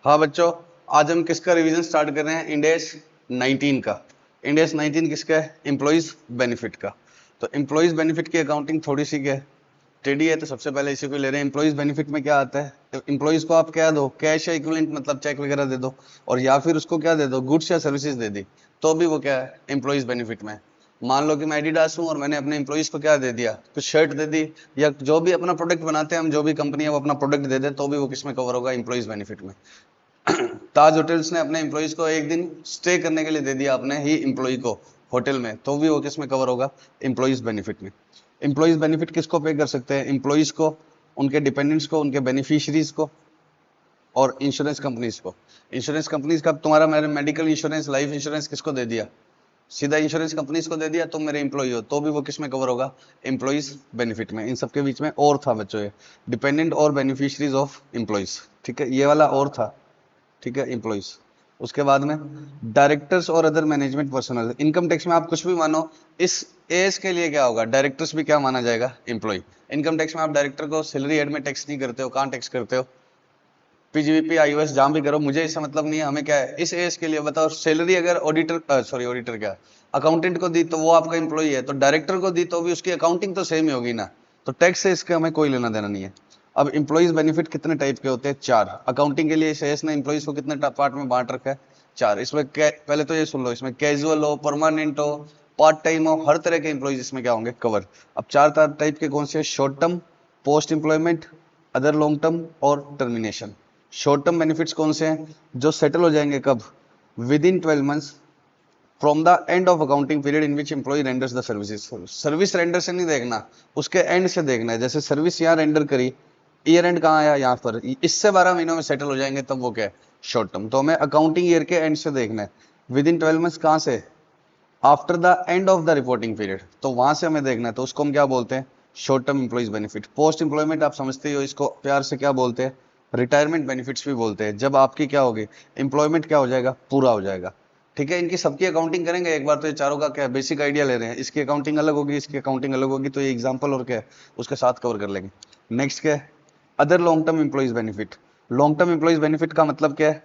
हाँ बच्चों, आज हम किसका रिवीजन स्टार्ट कर रहे हैं? इंडेस 19 का। इंडेस 19 किसका है? एम्प्लॉइज बेनिफिट का। तो एम्प्लॉइज बेनिफिट की अकाउंटिंग थोड़ी सी क्या है, टेडी है, तो सबसे पहले इसी को ले रहे हैं। एम्प्लॉइज बेनिफिट में क्या आता है? एम्प्लॉइज को आप क्या दो, कैश या इक्विवेलेंट, मतलब चेक वगैरह दे दो, और या फिर उसको क्या दे दो, गुड्स या सर्विसेज दे दी, तो भी वो क्या है, एम्प्लॉइज बेनिफिट में। मान लो कि मैं एडिडास हूं और मैंने अपने एम्प्लॉइज को क्या दे दिया, कुछ शर्ट दे दी, या जो भी अपना प्रोडक्ट बनाते हैं हम, जो भी कंपनी है वो अपना प्रोडक्ट दे दे, तो भी वो किसमें कवर होगा? एम्प्लॉइज बेनिफिट में। ताज होटल्स ने अपने एम्प्लॉइज को एक दिन स्टे करने के लिए दे दिया अपने ही एम्प्लॉय को होटल में, तो भी वो किसमें कवर होगा? एम्प्लॉइज बेनिफिट में। एम्प्लॉइज बेनिफिट किसको पे कर सकते हैं? एम्प्लॉइज को, उनके डिपेंडेंट्स को, उनके बेनिफिशियरीज को, और इंश्योरेंस कंपनीज को। इंश्योरेंस कंपनीज का तुम्हारा मेरे मेडिकल इंश्योरेंस, लाइफ इंश्योरेंस किसको दे दिया? सीधा इंश्योरेंस कंपनीज को दे दिया। तुम मेरे एम्प्लॉय हो, तो भी वो किसमें कवर होगा? एम्प्लॉइज बेनिफिट में। इन सबके बीच में और था बच्चों, ये डिपेंडेंट और बेनिफिशियरीज ऑफ एम्प्लॉइज, ठीक है, ये वाला और था, ठीक है, एम्प्लॉइज। उसके बाद में डायरेक्टर्स और other management personal. Income tax में आप कुछ भी मानो, इस एज के लिए क्या होगा? डायरेक्टर्स भी क्या माना जाएगा? एम्प्लॉय। इनकम टैक्स में आप डायरेक्टर को सैलरी एड में टैक्स नहीं करते हो, कहां टैक्स करते हो? पीजीबीपी आईओएस जहां भी करो, मुझे इससे मतलब नहीं है। हमें क्या है, इस एज के लिए बताओ, सैलरी अगर ऑडिटर, सॉरी ऑडिटर क्या, अकाउंटेंट को दी तो वो आपका एम्प्लॉय है, तो डायरेक्टर को दी तो भी उसकी अकाउंटिंग तो सेम ही होगी ना, तो टैक्स से इसका हमें कोई लेना देना नहीं है। अब एम्प्लॉइज बेनिफिट कितने टाइप के होते हैं? 4। अकाउंटिंग के लिए शेष ने एम्प्लॉइज को कितने पार्ट में बांट रखा है? 4। इसमें पहले तो ये सुन लो, इसमें कैजुअल हो, परमानेंट हो, पार्ट टाइम हो, हर तरह के एम्प्लॉइज इसमें क्या होंगे? कवर। अब 4 टाइप के कौन से? Short term, post employment, other long term और टर्मिनेशन। शॉर्ट टर्म बेनिफिट्स कौन से हैं? जो सेटल हो जाएंगे कब? Within 12 months from the end of accounting period in which employ renders the services. Service render से नहीं देखना, उसके एंड से देखना है। जैसे सर्विस यहाँ रेंडर करी, ईयर एंड कहाँ आया? यहाँ पर। इससे 12 महीनों में सेटल हो जाएंगे, तब वो क्या है? Short term. तो हमें अकाउंटिंग ईयर के एंड से देखना है। विद इन 12 मंथ्स कहाँ से? After the end of the reporting period, तो वहां से हमें देखना है, तो उसको हम क्या बोलते हैं? Short term employees benefit. Post employment आप समझते ही हो, इसको प्यार से क्या बोलते हैं? रिटायरमेंट बेनिफिट्स भी बोलते हैं। जब आपकी क्या होगी, एम्प्लॉयमेंट क्या हो जाएगा? पूरा हो जाएगा, ठीक है। इनकी सबकी अकाउंटिंग करेंगे एक बार, तो ये चारों का क्या बेसिक आइडिया ले रहे हैं। इसकी अकाउंटिंग अलग होगी, इसकी अकाउंटिंग अलग होगी, तो ये एग्जाम्पल और क्या है उसके साथ कवर कर लेंगे। नेक्स्ट क्या है? Other long term employees benefit. Long term employees benefit का मतलब क्या है?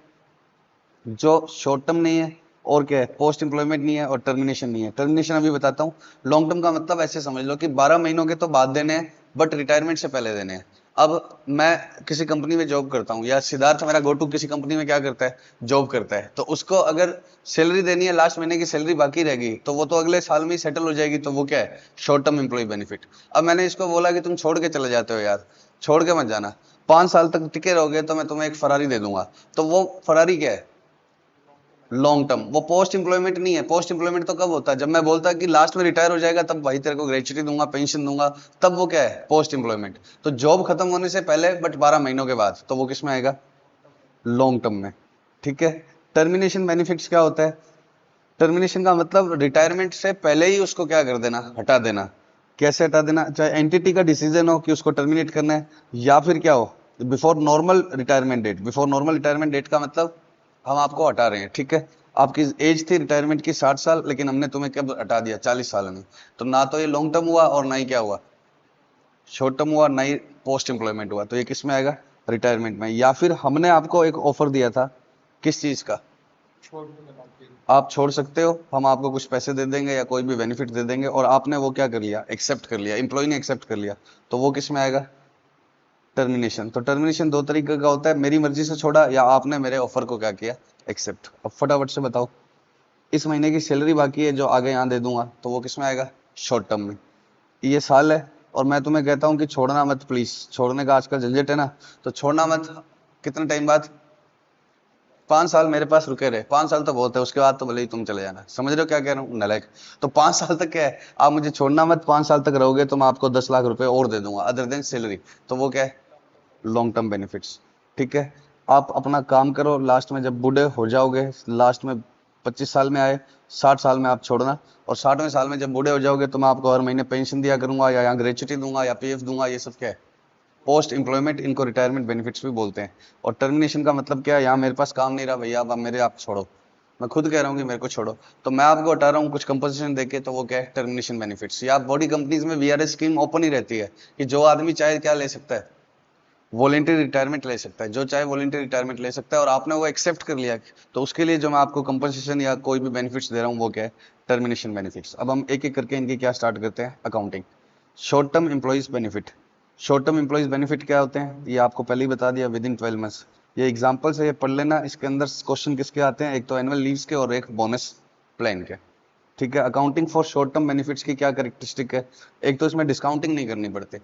जो शॉर्ट टर्म नहीं है, और क्या है? पोस्ट एम्प्लॉयमेंट नहीं है, और टर्मिनेशन नहीं है। टर्मिनेशन अभी बताता हूँ। लॉन्ग टर्म का मतलब ऐसे समझ लो कि 12 महीनों के तो बाद देने हैं, बट रिटायरमेंट से पहले देने हैं। अब मैं किसी कंपनी में जॉब करता हूँ, या सिद्धार्थ मेरा गोटू किसी कंपनी में क्या करता है? जॉब करता है, तो उसको अगर सैलरी देनी है, लास्ट महीने की सैलरी बाकी रहेगी, तो वो तो अगले साल में ही सेटल हो जाएगी, तो वो क्या है? Short term employ benefit. अब मैंने इसको बोला कि तुम छोड़ के चले जाते हो, यार छोड़ के मत जाना, 5 साल तक टिके रहोगे तो मैं तुम्हें एक फरारी दे दूंगा, तो वो फरारी क्या है? Long term. वो पोस्ट इंप्लॉयमेंट नहीं है। पोस्ट इंप्लॉयमेंट तो कब होता है? जब मैं बोलता कि लास्ट में रिटायर हो जाएगा, तब भाई तेरे को ग्रेचुटी दूंगा, पेंशन दूंगा, तब वो क्या है? Post employment. तो जॉब खत्म होने से पहले बट 12 महीनों के बाद, तो वो किस में आएगा? लॉन्ग टर्म में, ठीक है। टर्मिनेशन बेनिफिट्स क्या होता है? टर्मिनेशन का मतलब रिटायरमेंट से पहले ही उसको क्या कर देना? हटा देना। कैसे हटा देना? चाहे एंटिटी का डिसीजन हो कि उसको टर्मिनेट करना है, या फिर क्या हो, before normal retirement date. Before normal retirement date का मतलब हम आपको हटा रहे हैं, ठीक है। आपकी एज थी रिटायरमेंट की 60 साल, लेकिन हमने तुम्हें कब हटा दिया? 40 साल में। तो ना तो ये लॉन्ग टर्म हुआ, और ना ही क्या हुआ? शॉर्ट टर्म हुआ, ना ही पोस्ट एम्प्लॉयमेंट हुआ। तो ये किस में आएगा? रिटायरमेंट में। या फिर हमने आपको एक ऑफर दिया था, किस चीज का? आप छोड़ सकते हो, हम आपको कुछ पैसे दे देंगे या कोई भी बेनिफिट दे देंगे, और आपने वो क्या कर लिया? एक्सेप्ट कर लिया, एम्प्लॉय ने एक्सेप्ट कर लिया, तो वो किस में आएगा? टर्मिनेशन। तो टर्मिनेशन दो तरीके का होता है, मेरी मर्जी से छोड़ा, या आपने मेरे ऑफर को क्या किया? एक्सेप्ट। अब फटाफट से बताओ, इस महीने की सैलरी बाकी है जो आगे यहाँ दे दूंगा, तो वो किस में आएगा? शॉर्ट टर्म में। ये साल है, और मैं तुम्हें कहता हूँ कि छोड़ना मत प्लीज। छोड़ने का आजकल झंझट है ना, तो छोड़ना मत। कितने टाइम बाद? 5 साल मेरे पास रुके रहे। 5 साल तो बहुत है, उसके बाद तो भले ही तुम चले जाना। समझ रहे हो क्या कह रहा हूँ? नलायक। तो 5 साल तक क्या है? आप मुझे छोड़ना मत, 5 साल तक रहोगे तो मैं आपको 10 लाख रुपए और दे दूंगा, अदर देन सैलरी। तो वो क्या है? लॉन्ग टर्म बेनिफिट्स, ठीक है। आप अपना काम करो, लास्ट में जब बूढ़े हो जाओगे, लास्ट में 25 साल में आए, 60 साल में आप छोड़ना, और 60वें साल में जब बूढ़े हो जाओगे तो मैं आपको हर महीने पेंशन दिया करूंगा, या यहाँ ग्रेचुटी दूंगा, या पीएफ दूंगा। ये सब क्या है? Post employment. इनको रिटायरमेंट बेनिफिट्स भी बोलते हैं। और टर्मिनेशन का मतलब क्या है? यहाँ मेरे पास काम नहीं रहा भैया, अब मेरे आप छोड़ो, मैं खुद कह रहा हूँ कि मेरे को छोड़ो, तो मैं आपको हटा रहा हूँ कुछ कंपनसेशन देके, तो वो क्या है? Termination benefits. या बॉडी कंपनीज में वीआरएस स्कीम ओपन ही रहती है कि जो आदमी चाहे क्या ले सकता है, वॉलेंटरी रिटायरमेंट ले सकता है, जो चाहे वॉलेंटरी रिटायरमेंट ले सकता है, और आपने वो एक्सेप्ट कर लिया, तो उसके लिए जो मैं आपको कंपनसेशन या कोई भी बेनिफिट्स दे रहा हूँ वो क्या है, टर्मिनेशन बेनिफिट्स। अब हम एक एक करके इनकी क्या स्टार्ट करते हैं, accounting. Short term employees benefit. Short term employees benefit क्या होते हैं, ये आपको पहले ही बता दिया, विद इन 12 मंथ्स। ये एग्जाम्पल से ये पढ़ लेना, इसके अंदर क्वेश्चन किसके आते हैं, एक तो एनुअल लीव्स के और एक बोनस प्लान के। ठीक है, accounting for short term benefits की क्या कैरेक्टरिस्टिक है, एक तो इसमें डिस्काउंटिंग नहीं करनी पड़ती।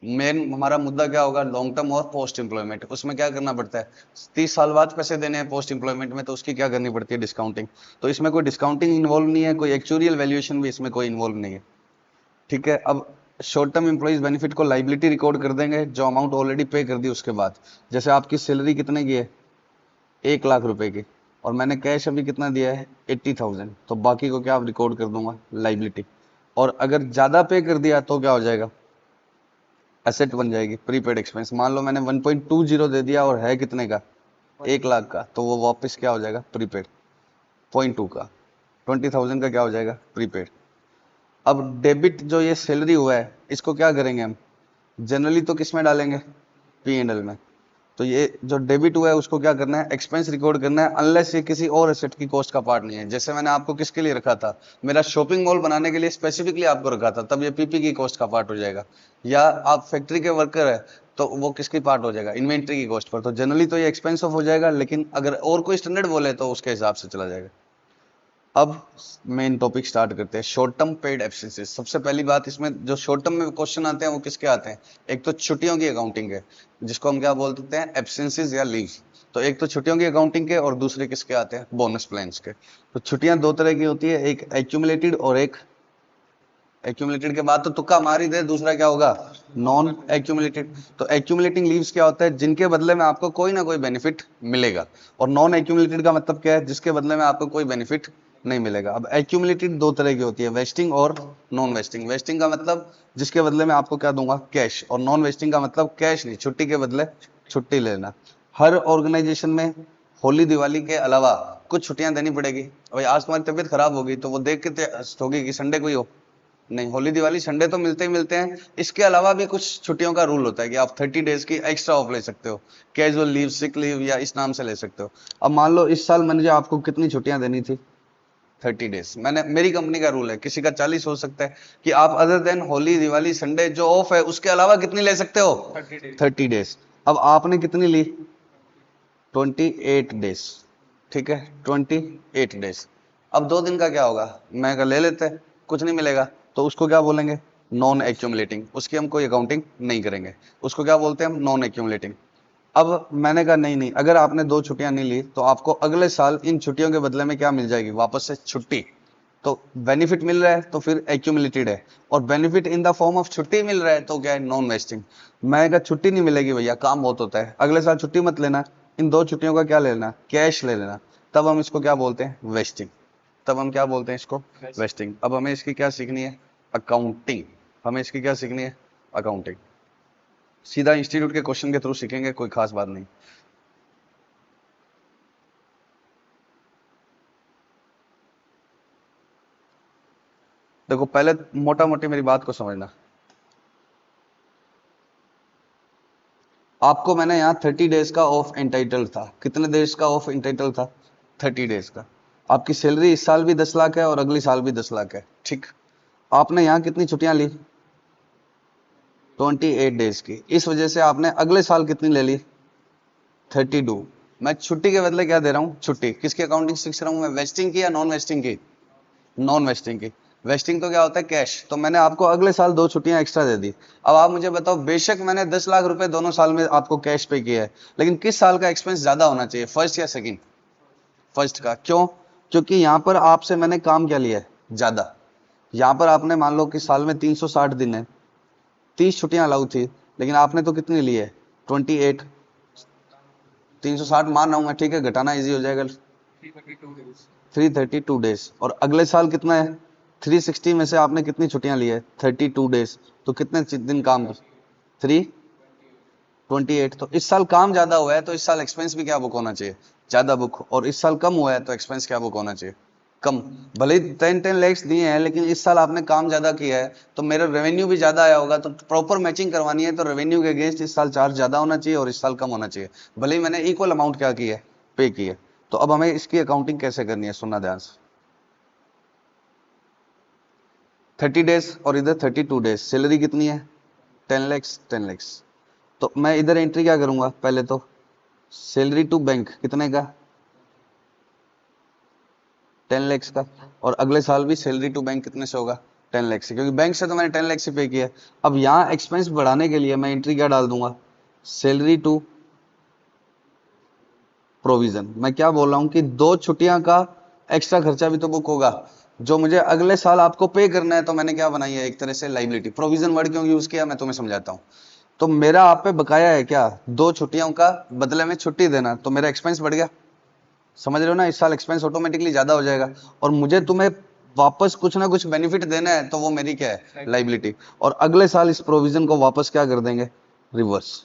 मेन हमारा मुद्दा क्या होगा, लॉन्ग टर्म और पोस्ट एम्प्लॉयमेंट, उसमें क्या करना पड़ता है, 30 साल बाद पैसे देने हैं पोस्ट एम्प्लॉयमेंट में, तो उसकी क्या करनी पड़ती है, डिस्काउंटिंग। तो इसमें कोई डिस्काउंटिंग इन्वॉल्व नहीं है, कोई एक्चुरियल वैल्यूएशन भी इसमें कोई इन्वॉल्व नहीं है। ठीक है, अब शॉर्ट टर्म एम्प्लॉइज बेनिफिट को लाइबिलिटी रिकॉर्ड कर देंगे, जो अमाउंट ऑलरेडी पे कर दी उसके बाद। जैसे आपकी सैलरी कितने की है, 1 लाख रुपए की, और मैंने कैश अभी कितना दिया है, 80,000, तो बाकी को क्या रिकॉर्ड कर दूंगा, लाइबिलिटी। और अगर ज्यादा पे कर दिया तो क्या हो जाएगा, एसेट बन जाएगी, प्रीपेड एक्सपेंस। मान लो मैंने 1.20 दे दिया और है कितने का, 1 लाख का, तो वो वापस क्या हो जाएगा, प्रीपेड। 0.2 का, 20,000 का क्या हो जाएगा, प्रीपेड। अब डेबिट जो ये सैलरी हुआ है, इसको क्या करेंगे हम, जनरली तो किस में डालेंगे, P&L में। तो ये जो डेबिट हुआ है उसको क्या करना है, एक्सपेंस रिकॉर्ड करना है, अनलेस ये किसी और एसेट की कॉस्ट का पार्ट नहीं है। जैसे मैंने आपको किसके लिए रखा था, मेरा शॉपिंग मॉल बनाने के लिए स्पेसिफिकली आपको रखा था, तब ये पीपी की कॉस्ट का पार्ट हो जाएगा। या आप फैक्ट्री के वर्कर है, तो वो किसकी पार्ट हो जाएगा, इन्वेंट्री की कॉस्ट पर। तो जनरली तो ये एक्सपेंस ऑफ हो जाएगा, लेकिन अगर और कोई स्टैंडर्ड बोले तो उसके हिसाब से चला जाएगा। अब मेन टॉपिक स्टार्ट करते हैं, शॉर्ट टर्म पेड एब्सेंसेस। सबसे पहली बात, इसमें जो शॉर्ट टर्म में क्वेश्चन आते हैं वो किसके आते हैं, एक तो छुट्टियों की अकाउंटिंग है, जिसको हम क्या बोलते हैं, एब्सेंसेस या लीव। तो एक तो छुट्टियों की अकाउंटिंग के, और दूसरे किसके आते हैं, बोनस प्लान्स के। तो छुट्टियां दो तरह की होती है, एक एक्यूमुलेटेड और एक, एक्यूमुलेटेड के बाद तो तुक्का मार ही दे, दूसरा क्या होगा, नॉन एक्यूमुलेटेड। तो एक्यूमुलेटिंग लीव्स क्या होता है, जिनके बदले में आपको कोई ना कोई बेनिफिट मिलेगा। और नॉन एक्यूमुलेटेड का मतलब क्या है, जिसके बदले में आपको कोई बेनिफिट नहीं मिलेगा। अब एक्यूमुलेटेड दो तरह की होती है, वेस्टिंग और नॉन वेस्टिंग। वेस्टिंग का मतलब जिसके बदले में आपको क्या दूंगा, कैश। और नॉन वेस्टिंग का मतलब कैश नहीं, छुट्टी के बदले छुट्टी लेना। हर ऑर्गेनाइजेशन में होली दिवाली के अलावा कुछ छुट्टियां देनी पड़ेगी। भाई आज तुम्हारी तबीयत खराब होगी तो वो देख के होगी कि संडे को ही हो, नहीं, होली दिवाली संडे तो मिलते ही मिलते हैं। इसके अलावा भी कुछ छुट्टियों का रूल होता है कि आप 30 डेज की एक्स्ट्रा ऑफ ले सकते हो, कैजुअल लीव, सिक लीव, या इस नाम से ले सकते हो। अब मान लो इस साल मैंने आपको कितनी छुट्टियां देनी थी, 30 डेज। मैंने, मेरी कंपनी का रूल है, किसी का 40 हो सकता है, कि आप other than Holi Diwali Sunday जो ऑफ है उसके अलावा कितनी ले सकते हो, 30 डेज। अब आपने कितनी ली, 28 डेज। ठीक है, 28 डेज। अब 2 दिन का क्या होगा, मैं ले लेते हैं, कुछ नहीं मिलेगा, तो उसको क्या बोलेंगे, नॉन एक्यूमुलेटिंग। उसकी हम कोई अकाउंटिंग नहीं करेंगे, उसको क्या बोलते हैं हम, नॉन एक्यूमुलेटिंग। अब मैंने कहा नहीं नहीं, अगर आपने 2 छुट्टियां नहीं ली तो आपको अगले साल इन छुट्टियों के बदले में क्या मिल जाएगी, वापस से छुट्टी। तो बेनिफिट मिल रहा है तो फिर एक्यूमुलेटेड है, और benefit in the form of छुट्टी मिल रहा है तो क्या है, नॉन वेस्टिंग। मैं कहा छुट्टी नहीं मिलेगी भैया, काम बहुत होता है, अगले साल छुट्टी मत लेना, इन 2 छुट्टियों का क्या लेना, कैश ले लेना। तब हम इसको क्या बोलते हैं, वेस्टिंग। तब हम क्या बोलते हैं इसको, वेस्टिंग। अब हमें इसकी क्या सीखनी है, अकाउंटिंग। हमें इसकी क्या सीखनी है, अकाउंटिंग। सीधा इंस्टीट्यूट के क्वेश्चन के थ्रू सीखेंगे, कोई खास बात नहीं। देखो पहले मोटा मोटी मेरी बात को समझना। आपको मैंने यहाँ 30 डेज का ऑफ एंटाइटल था, कितने डेज का ऑफ एंटाइटल था, 30 डेज का। आपकी सैलरी इस साल भी 10 लाख है और अगली साल भी 10 लाख है, ठीक। आपने यहाँ कितनी छुट्टियां ली, 28 डेज की। इस वजह से आपने अगले साल कितनी ले ली, 32। मैं छुट्टी के बदले क्या दे रहा हूँ, छुट्टी। किसकी अकाउंटिंग सीख रहा हूँ मैं, वेस्टिंग की या नॉन वेस्टिंग की, नॉन वेस्टिंग की। वेस्टिंग तो क्या होता है, कैश। तो मैंने आपको अगले साल 2 छुट्टियां एक्स्ट्रा दे दी। अब आप मुझे बताओ, बेशक मैंने 10 लाख रुपए दोनों साल में आपको कैश पे किया है, लेकिन किस साल का एक्सपेंस ज्यादा होना चाहिए, फर्स्ट या सेकंड, फर्स्ट का। क्यों, क्योंकि यहाँ पर आपसे मैंने काम क्या लिया है, ज्यादा। यहाँ पर आपने मान लो कि साल में 360 दिन है, 30 छुट्टियां अलाउ थी, लेकिन आपने तो कितनी ली है, 28। 360 मान रहा हूं मैं, ठीक है, घटाना इजी हो जाएगा, 332 डेज। और अगले साल कितना है, 360 में से आपने कितनी छुट्टियां ली है, 32 डेज। तो कितने दिन काम, 328। तो इस साल काम ज्यादा हुआ है, तो इस साल एक्सपेंस भी क्या बुक होना चाहिए, ज्यादा बुक। और इस साल कम हुआ है तो एक्सपेंस क्या बुक होना चाहिए, कम। भले ही 10 लैक्स दिए हैं, लेकिन इस साल आपने काम ज्यादा किया है तो मेरा रेवेन्यू भी ज्यादा आया होगा, तो प्रॉपर मैचिंग करवानी है, तो रेवेन्यू के अगेंस्ट इस साल चार्ज ज्यादा होना चाहिए और इस साल कम होना चाहिए, भले ही मैंने इक्वल अमाउंट क्या की है, पे की है। तो अब हमें इसकी अकाउंटिंग कैसे करनी है, सुनना ध्यान से। 30 डेज और इधर 32 डेज, सैलरी कितनी है 10 लैक्स 10 लैक्स। तो मैं इधर एंट्री क्या करूंगा, पहले तो सैलरी टू बैंक कितने का 10 लैक्स का, और अगले साल भी सैलरी टू बैंक कितने से होगा 10 लैक्स से, क्योंकि बैंक से तो मैंने 10 लैक्स से पे किया है। अब यहाँ एक्सपेंस बढ़ाने के लिए मैं एंट्री क्या डाल दूंगा, सैलरी टू प्रोविजन। मैं क्या बोल रहा हूँ कि 2 छुट्टियां का एक्स्ट्रा खर्चा भी तो बुक होगा, जो मुझे अगले साल आपको पे करना है, तो मैंने क्या बनाई है एक तरह से लाइबिलिटी। प्रोविजन वर्ड क्यों यूज किया मैं तुम्हें समझाता हूँ। तो मेरा आप पे बकाया है क्या, 2 छुट्टियों का बदले में छुट्टी देना, तो मेरा एक्सपेंस बढ़ गया, समझ रहे हो ना, इस साल एक्सपेंस ऑटोमेटिकली ज्यादा हो जाएगा, और मुझे तुम्हें वापस कुछ ना कुछ बेनिफिट देना है, तो वो मेरी क्या है लाइबिलिटी। और अगले साल इस प्रोविजन को वापस क्या कर देंगे, रिवर्स।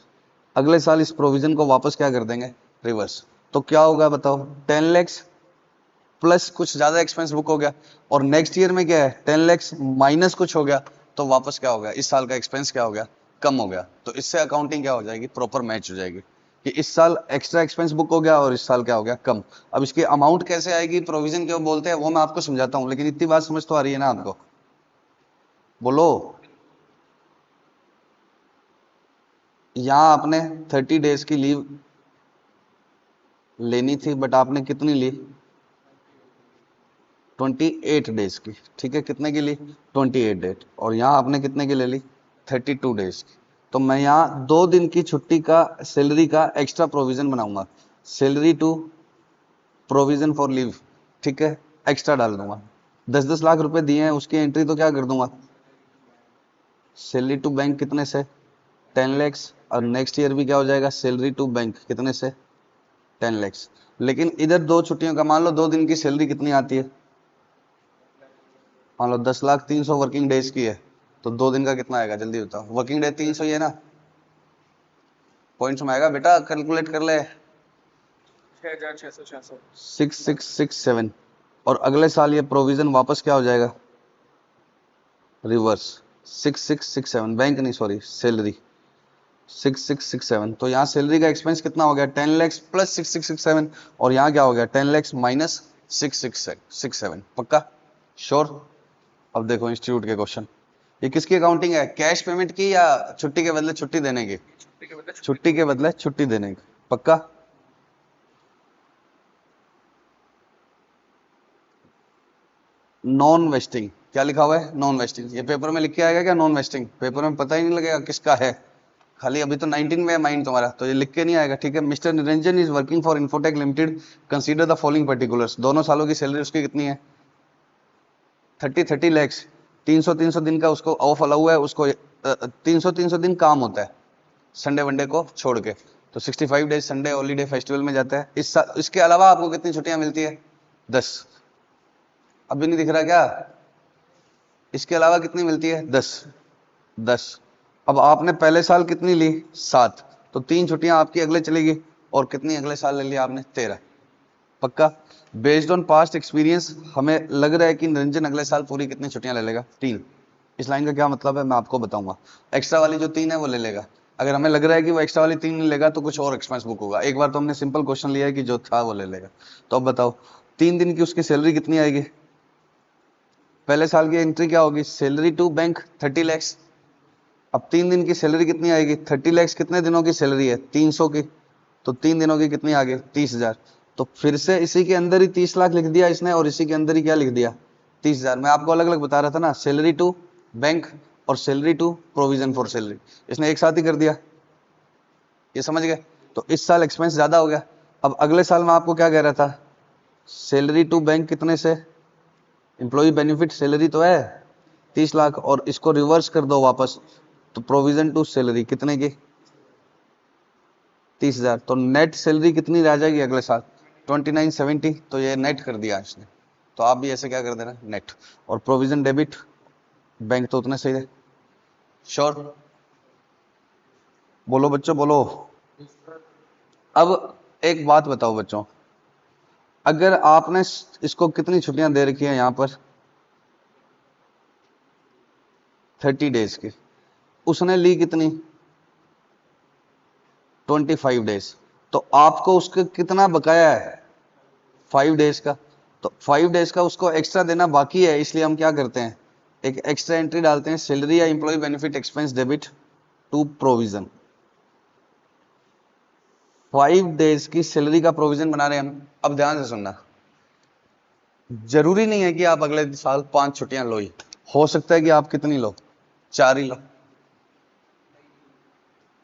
अगले साल इस प्रोविजन को वापस क्या कर देंगे, रिवर्स। तो क्या होगा बताओ, 10 लैक्स प्लस कुछ ज्यादा एक्सपेंस बुक हो गया, और नेक्स्ट ईयर में क्या है 10 लैक्स माइनस कुछ हो गया, तो वापस क्या हो गया, इस साल का एक्सपेंस क्या हो गया, कम हो गया। तो इससे अकाउंटिंग क्या हो जाएगी, प्रॉपर मैच हो जाएगी कि इस साल एक्स्ट्रा एक्सपेंस बुक हो गया और इस साल क्या हो गया, कम। अब इसकी अमाउंट कैसे आएगी, प्रोविजन क्यों बोलते हैं, वो मैं आपको समझाता हूं, लेकिन इतनी बात समझ तो आ रही है ना आपको, बोलो। यहां आपने 30 डेज की लीव लेनी थी, बट आपने कितनी ली, 28 डेज की, ठीक है, कितने की ली 28 डेज, और यहाँ आपने कितने की ले ली 32 डेज की। तो मैं यहाँ 2 दिन की छुट्टी का सैलरी का एक्स्ट्रा प्रोविजन बनाऊंगा, salary to provision for leave, ठीक है, एक्स्ट्रा डाल दूंगा। 10-10 लाख रुपए दिए हैं, उसकी एंट्री तो क्या कर दूंगा, सैलरी टू बैंक कितने से 10 लैक्स, और नेक्स्ट ईयर भी क्या हो जाएगा, सैलरी टू बैंक कितने से 10 लैक्स। लेकिन इधर 2 छुट्टियों का मान लो 2 दिन की सैलरी कितनी आती है, मान लो 10,03,000 वर्किंग डेज की है, तो 2 दिन का कितना आएगा, जल्दी बताओ, वर्किंग डे 300 ही है ना, पॉइंट्स में आएगा बेटा, कैलकुलेट कर ले, 6667। और अगले साल ये प्रोविजन वापस क्या हो जाएगा, रिवर्स, 6667, बैंक नहीं सॉरी सैलरी 6667। तो यहाँ सैलरी का एक्सपेंस कितना हो गया 10 लैक्स प्लस 6667, और यहाँ क्या हो गया 10 लैक्स माइनस 6667, पक्का श्योर। अब देखो इंस्टीट्यूट के क्वेश्चन, ये किसकी अकाउंटिंग है, कैश पेमेंट की या छुट्टी के बदले छुट्टी देने की, छुट्टी के बदले छुट्टी देने की, पक्का। नॉन वेस्टिंग, क्या लिखा हुआ है नॉन वेस्टिंग, ये पेपर में लिख के आएगा क्या नॉन वेस्टिंग, पेपर में पता ही नहीं लगेगा किसका है, खाली अभी तो 19 में है माइंड तुम्हारा, तो ये लिख के नहीं आएगा, ठीक है। Mister Niranjan is working for infotech limited, consider the following particulars. दोनों सालों की सैलरी उसकी कितनी है 30 लैक्स, 300 दिन का उसको ऑफ अलाउ हुआ है, उसको 300 दिन काम होता है संडे वनडे को छोड़ के, तो 65 डेज संडे हॉलीडे फेस्टिवल में जाता है। इसके अलावा आपको कितनी छुट्टियां मिलती है 10, अभी नहीं दिख रहा क्या, इसके अलावा कितनी मिलती है 10। अब आपने पहले साल कितनी ली 7, तो 3 छुट्टियां आपकी अगले चलेगी, और कितनी अगले साल ले लिया आपने 13, पक्का। बेस्ड ऑन पास्ट एक्सपीरियंस हमें लग रहा है कि निरंजन अगले साल पूरी कितनी छुट्टियां ले लेगा 3। इस लाइन का क्या मतलब है मैं आपको बताऊंगा, एक्स्ट्रा वाली जो 3 है वो ले लेगा। अगर हमें लग रहा है कि वो एक्स्ट्रा वाली 3 नहीं लेगा तो कुछ और एक्सपेंस बुक होगा, एक बार तो हमने सिंपल क्वेश्चन लिया है कि जो था वो ले लेगा। तो अब बताओ 3 दिन की उसकी सैलरी कितनी आएगी, पहले साल की एंट्री क्या होगी, सैलरी टू बैंक 30 लैक्स। अब 3 दिन की सैलरी कितनी आएगी 30 लैक्स, कितने दिनों की सैलरी है 300 की, तो 3 दिनों की कितनी आ गई 30,000। तो फिर से इसी के अंदर ही 30 लाख लिख दिया इसने, और इसी के अंदर ही क्या लिख दिया 30,000। मैं आपको अलग अलग बता रहा था ना, सैलरी टू बैंक और salary to provision for salary, इसने एक साथ ही कर दिया, ये समझ गए। तो इस साल एक्सपेंस ज्यादा हो गया। अब अगले साल मैं आपको क्या कह रहा था, सैलरी टू बैंक कितने से, एम्प्लॉय बेनिफिट सैलरी तो है 30 लाख, और इसको रिवर्स कर दो वापस, तो प्रोविजन टू सैलरी कितने की 30,000। तो नेट सैलरी कितनी रह जाएगी अगले साल 2970, तो ये नेट कर दिया इसने। तो आप भी ऐसे क्या कर देना नेट, और प्रोविजन डेबिट बैंक तो उतने सही है, श्योर, बोलो बच्चों बोलो। अब एक बात बताओ बच्चों, अगर आपने इसको कितनी छुट्टियां दे रखी हैं यहां पर 30 डेज की, उसने ली कितनी 25 डेज, तो आपको उसके कितना बकाया है 5 डेज का। तो 5 डेज का उसको एक्स्ट्रा देना बाकी है, इसलिए हम क्या करते हैं एक एक्स्ट्रा एंट्री डालते हैं, सैलरी या employee benefit expense debit to provision. 5 days की सैलरी का प्रोविजन बना रहे हैं हम। अब ध्यान से सुनना, जरूरी नहीं है कि आप अगले साल 5 छुट्टियां लो ही, हो सकता है कि आप कितनी लो 4 ही लो,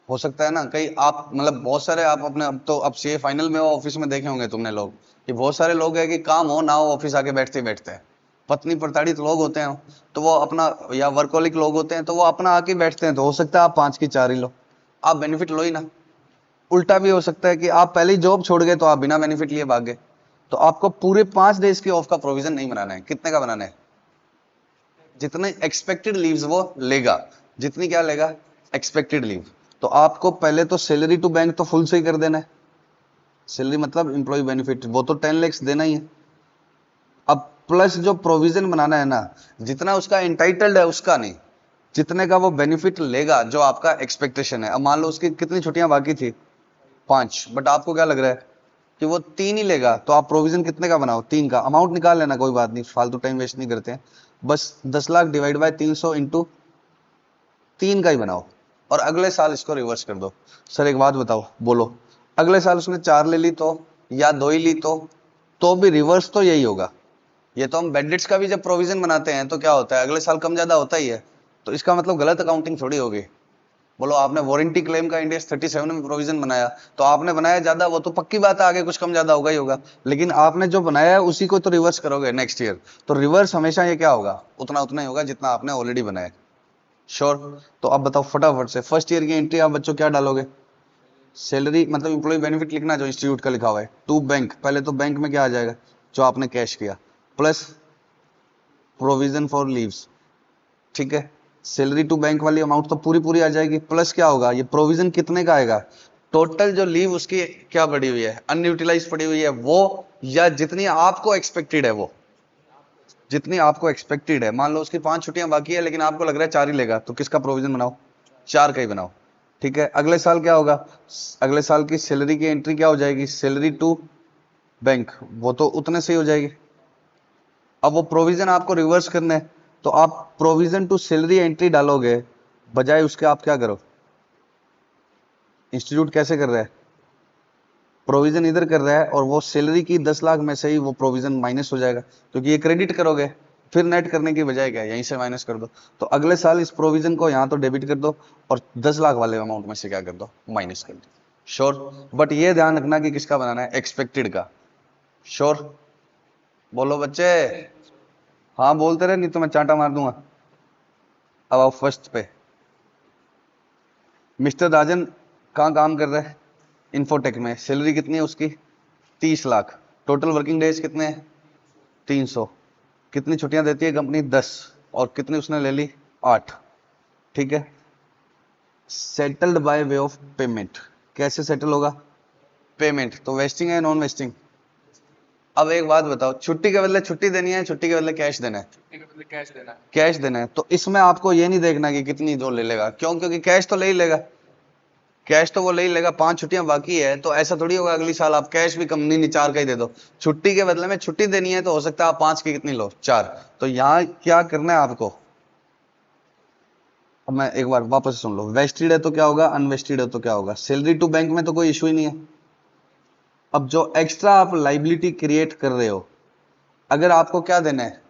हो सकता है ना। कई आप मतलब बहुत सारे आप अपने, अब तो अब सीए फाइनल में ऑफिस में देखे होंगे तुमने लोग कि बहुत सारे लोग हैं कि काम हो ना हो ऑफिस आके बैठते ही बैठते हैं। पत्नी प्रताड़ित लोग होते हैं तो वो अपना, या वर्कोलिक लोग होते हैं तो वो अपना आके बैठते हैं, तो हो सकता है आप 5 की 4 ही लो, आप बेनिफिट लो ही ना। उल्टा भी हो सकता है कि आप पहले ही जॉब छोड़ गए तो आप बिना बेनिफिट लिए भाग गए, तो आपको पूरे 5 डेज की ऑफ का प्रोविजन नहीं बनाना है। कितने का बनाना है, जितने एक्सपेक्टेड लीव्स वो लेगा, जितनी क्या लेगा एक्सपेक्टेड लीव। तो आपको पहले तो सैलरी टू बैंक तो फुल से ही कर देना है, सैलरी मतलब एम्प्लॉय बेनिफिट, वो तो 10 लाख देना ही है। अब प्लस जो प्रोविजन बनाना है ना, जितना उसका एंटाइटल्ड है उसका नहीं, जितने का वो बेनिफिट लेगा जो आपका एक्सपेक्टेशन है। अब मान लो उसकी कितनी छुट्टियां बाकी थी 5, बट आपको क्या लग रहा है कि वो 3 ही लेगा, तो आप प्रोविजन कितने का बनाओ 3 का। अमाउंट निकाल लेना, कोई बात नहीं, फालतू टाइम वेस्ट नहीं करते हैं। बस 10 लाख डिवाइड बाय 300 इंटू 3 का ही बनाओ, और अगले साल इसको रिवर्स कर दो। सर एक बात बताओ, बोलो, अगले साल उसने 4 ले ली तो, या 2 ही ली तो भी रिवर्स तो यही होगा। ये तो हम बेनिफिट्स का भी जब प्रोविजन बनाते हैं तो क्या होता है, अगले साल कम ज्यादा होता ही है, तो इसका मतलब गलत अकाउंटिंग थोड़ी होगी। बोलो आपने वारंटी क्लेम का इंडेक्स 37 में प्रोविजन बनाया, तो आपने बनाया ज्यादा, वो तो पक्की बात है आगे कुछ कम ज्यादा होगा ही होगा, लेकिन आपने जो बनाया है उसी को तो रिवर्स करोगे नेक्स्ट ईयर, तो रिवर्स हमेशा ये क्या होगा, उतना उतना ही होगा जितना आपने ऑलरेडी बनाया। श्योर। तो अब बताओ फटाफट से, फर्स्ट ईयर की एंट्री आप बच्चों क्या डालोगे, सैलरी मतलब इंप्लॉय बेनिफिट लिखना जो इंस्टीट्यूट का लिखा हुआ है, टू बैंक, पहले तो बैंक में क्या आ जाएगा जो आपने कैश किया, प्लस प्रोविजन फॉर लीव्स, ठीक है। सैलरी टू बैंक वाली अमाउंट तो पूरी पूरी आ जाएगी, प्लस क्या होगा, ये प्रोविजन कितने का आएगा, टोटल जो लीव उसकी क्या पड़ी हुई है अनयूटिलाइज पड़ी हुई है वो, या जितनी आपको एक्सपेक्टेड है वो, जितनी आपको एक्सपेक्टेड है। मान लो उसकी 5 छुट्टियां बाकी है लेकिन आपको लग रहा है 4 ही लेगा, तो किसका प्रोविजन बनाओ 4 का ही बनाओ, ठीक है। अगले साल क्या होगा, अगले साल की सैलरी की एंट्री क्या हो जाएगी, सैलरी टू बैंक, वो तो उतने से ही हो जाएगी। अब वो प्रोविजन आपको रिवर्स करना है, तो आप प्रोविजन टू सैलरी एंट्री डालोगे, बजाय उसके आप क्या करो, इंस्टीट्यूट कैसे कर रहा है, प्रोविजन इधर कर रहा है और वो सैलरी की 10 लाख में से ही वो प्रोविजन माइनस हो जाएगा, क्योंकि ये क्रेडिट करोगे, फिर नेट करने की बजाय क्या यहीं से माइनस कर दो। तो अगले साल इस प्रोविजन को यहाँ तो डेबिट कर दो और 10 लाख वाले अमाउंट में से क्या कर दो, माइनस कर दो। श्योर। बट ये ध्यान रखना कि किसका बनाना है, एक्सपेक्टेड का। श्योर। बोलो बच्चे, हाँ बोलते रहे नहीं तो मैं चांटा मार दूंगा। अब आओ फर्स्ट पे, मिस्टर राजन कहाँ काम कर रहा है, इन्फोटेक में, सैलरी कितनी है उसकी 30 लाख, टोटल वर्किंग डेज कितने हैं 300, कितनी छुट्टियां देती है कंपनी 10, और कितनी उसने ले ली 8, ठीक है। Settled by way of payment, कैसे सेटल होगा, पेमेंट, तो वेस्टिंग है नॉन वेस्टिंग। अब एक बात बताओ, छुट्टी के बदले छुट्टी देनी है, छुट्टी के बदले कैश देना है, छुट्टी के बदले कैश देना है, कैश देना है। तो इसमें आपको ये नहीं देखना कि कितनी जो ले लेगा, क्यों, क्योंकि कैश तो ले ही लेगा, कैश तो वो ले ही लेगा। 5 छुट्टियां बाकी है तो ऐसा थोड़ी होगा अगली साल आप कैश भी कम नहीं 4 का ही दे दो, छुट्टी के बदले में छुट्टी देनी है तो हो सकता है आप 5 की कितनी लो 4। तो यहाँ क्या करना है आपको, अब मैं एक बार वापस सुन लो, वेस्टेड है तो क्या होगा, अनवेस्टेड है तो क्या होगा, सैलरी टू बैंक में तो कोई इशू ही नहीं है। अब जो एक्स्ट्रा आप लाइबिलिटी क्रिएट कर रहे हो, अगर आपको क्या देना है,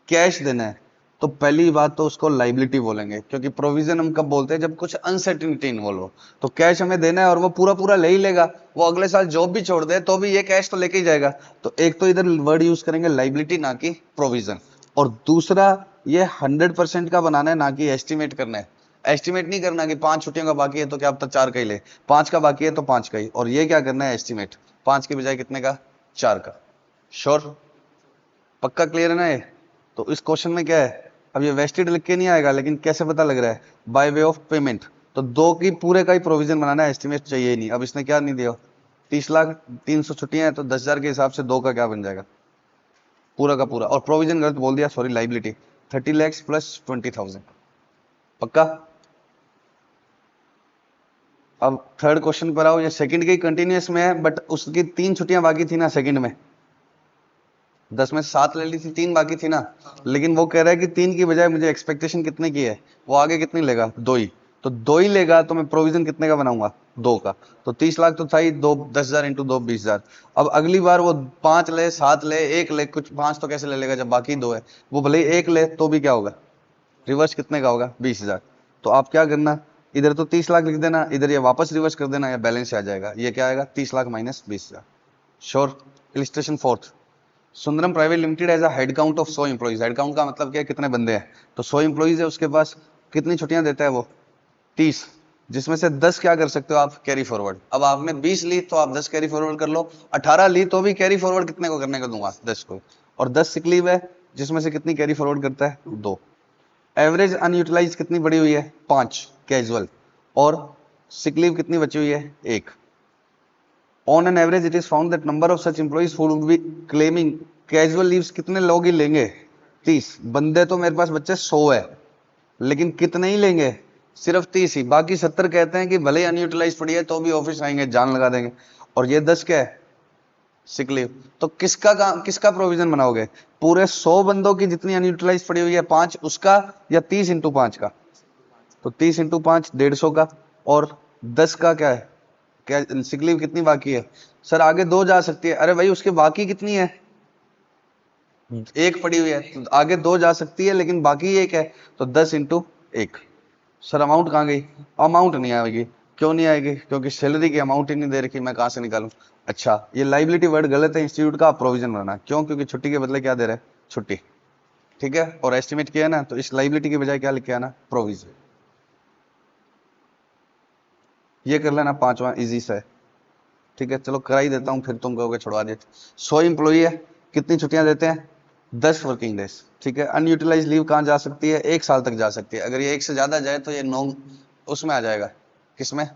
कैश देना है, तो पहली बात तो उसको लाइबिलिटी बोलेंगे, क्योंकि प्रोविजन हम कब बोलते हैं, जब कुछ अनसर्टिनिटी इन्वॉल्व हो। तो कैश हमें देना है और वो पूरा पूरा ले ही लेगा, वो अगले साल जॉब भी छोड़ दे तो भी ये कैश तो लेके ही जाएगा। तो एक तो इधर वर्ड यूज करेंगे लाइबिलिटी ना कि प्रोविजन, और दूसरा ये 100% का बनाना है ना कि एस्टिमेट करना है। एस्टिमेट नहीं करना कि 5 छुट्टियों का बाकी है तो क्या अब तक 4 का ही ले, 5 का बाकी है तो 5 का ही, और ये क्या करना है एस्टिमेट, 5 के बजाय कितने का 4 का। श्योर, पक्का क्लियर है ना ये। तो इस क्वेश्चन में क्या है, अब ये वेस्टेड लिख के नहीं आएगा लेकिन कैसे पता लग रहा है, बाय वे ऑफ पेमेंट, तो 2 की पूरे का ही प्रोविजन बनाना है, एस्टिमेट चाहिए ही नहीं। अब इसने क्या नहीं दिया, 30 लाख 300 छुट्टियां हैं तो 10,000 के हिसाब से 2 का क्या बन जाएगा पूरा का पूरा। और प्रोविजन गलत बोल दिया, सॉरी, लाइबिलिटी 30 lakhs प्लस 20,000। पक्का? अब थर्ड क्वेश्चन पर आओ। ये सेकंड के कंटिन्यूअस में है, बट उसकी 3 छुट्टियां बाकी थी ना सेकंड में, 10 में से 7 ले ली थी, 3 बाकी थी ना। लेकिन वो कह रहा है कि 3 की बजाय मुझे एक्सपेक्टेशन कितने की है, वो आगे कितनी लेगा, 2 ही। तो 2 ही लेगा तो मैं प्रोविजन कितने का बनाऊंगा, 2 का। तो 30 लाख तो था ही, 2 10,000 इंटू 2 20,000। अब अगली बार वो 5 ले, 7 ले, 1 ले, कुछ 5 तो कैसे ले लेगा जब बाकी 2 है। वो भले ही 1 ले तो भी क्या होगा, रिवर्स कितने का होगा, 20,000। तो आप क्या करना, इधर तो 30 लाख लिख देना, इधर ये वापस रिवर्स कर देना, या बैलेंस आ जाएगा। ये क्या आएगा, 30 lakh minus 20,000। Sure? Illustration fourth, Sundaram private limited has a head count of 100 employees. Head count का मतलब क्या है, कितने बंदे हैं। तो 100 एम्प्लॉइज है उसके पास, कितनी छुट्टियां देता है वो, 30, जिसमें से 10 क्या कर सकते हो आप, कैरी फॉरवर्ड। अब आपने 20 ली तो आप 10 कैरी फॉरवर्ड कर लो, 18 ली तो भी कैरी फॉरवर्ड कितने को करने को दूंगा, 10 को। और 10 सिक लीव है, जिसमें से कितनी कैरी फॉरवर्ड करता है, 2। एवरेज अनयूटिलाइज कितनी बड़ी हुई है, 5 कैजुअल। और सिक लीव कितनी बची हुई है, 1। On an average it is found that number of such employees who would be claiming casual leaves, कितने लोग ही लेंगे, 30। बंदे तो मेरे पास बच्चे 100 है, लेकिन कितने ही लेंगे, सिर्फ 30 ही। बाकी 70 कहते हैं कि भले अनयूटिलाइज पड़ी है तो भी ऑफिस आएंगे, जान लगा देंगे। और ये 10 क्या है, सिक लीव। तो किसका प्रोविजन बनाओगे, पूरे 100 बंदों की जितनी अनयूटिलाइज पड़ी हुई है 5 उसका, या 30 इंटू 5 का। तो 30 इंटू 5 150 का, और 10 का क्या है, क्या सिक लीव कितनी बाकी है। सर आगे 2 जा सकती है, अरे भाई उसके बाकी कितनी है, 1 पड़ी हुई है, तो आगे 2 जा सकती है लेकिन बाकी 1 है। तो 10 इंटू 1। सर अमाउंट कहाँ गई, अमाउंट नहीं आएगी। क्यों नहीं आएगी, क्योंकि सैलरी की अमाउंट ही नहीं दे रखी, मैं कहां से निकालूं। अच्छा, ये लाइबिलिटी वर्ड गलत है, इंस्टीट्यूट का प्रोविजन बनाना। क्यों, क्योंकि छुट्टी के बदले क्या दे रहा है, छुट्टी। ठीक है, और एस्टिमेट किया ना, तो इस लाइबिलिटी की बजाय क्या लिख के आना, प्रोविजन। ये कर लेना, 5वां इजी सा है। ठीक है, चलो करा ही देता हूं, फिर तुम कहोगे छुड़वा देते। 100 एम्प्लॉई है, कितनी छुट्टियां देते हैं, 10 वर्किंग डेज। ठीक है, अनयूटिलाइज लीव कहां जा सकती है, 1 साल तक जा सकती है। अगर ये 1 से ज्यादा जाए तो ये नॉन उसमें आ जाएगा, किसमें,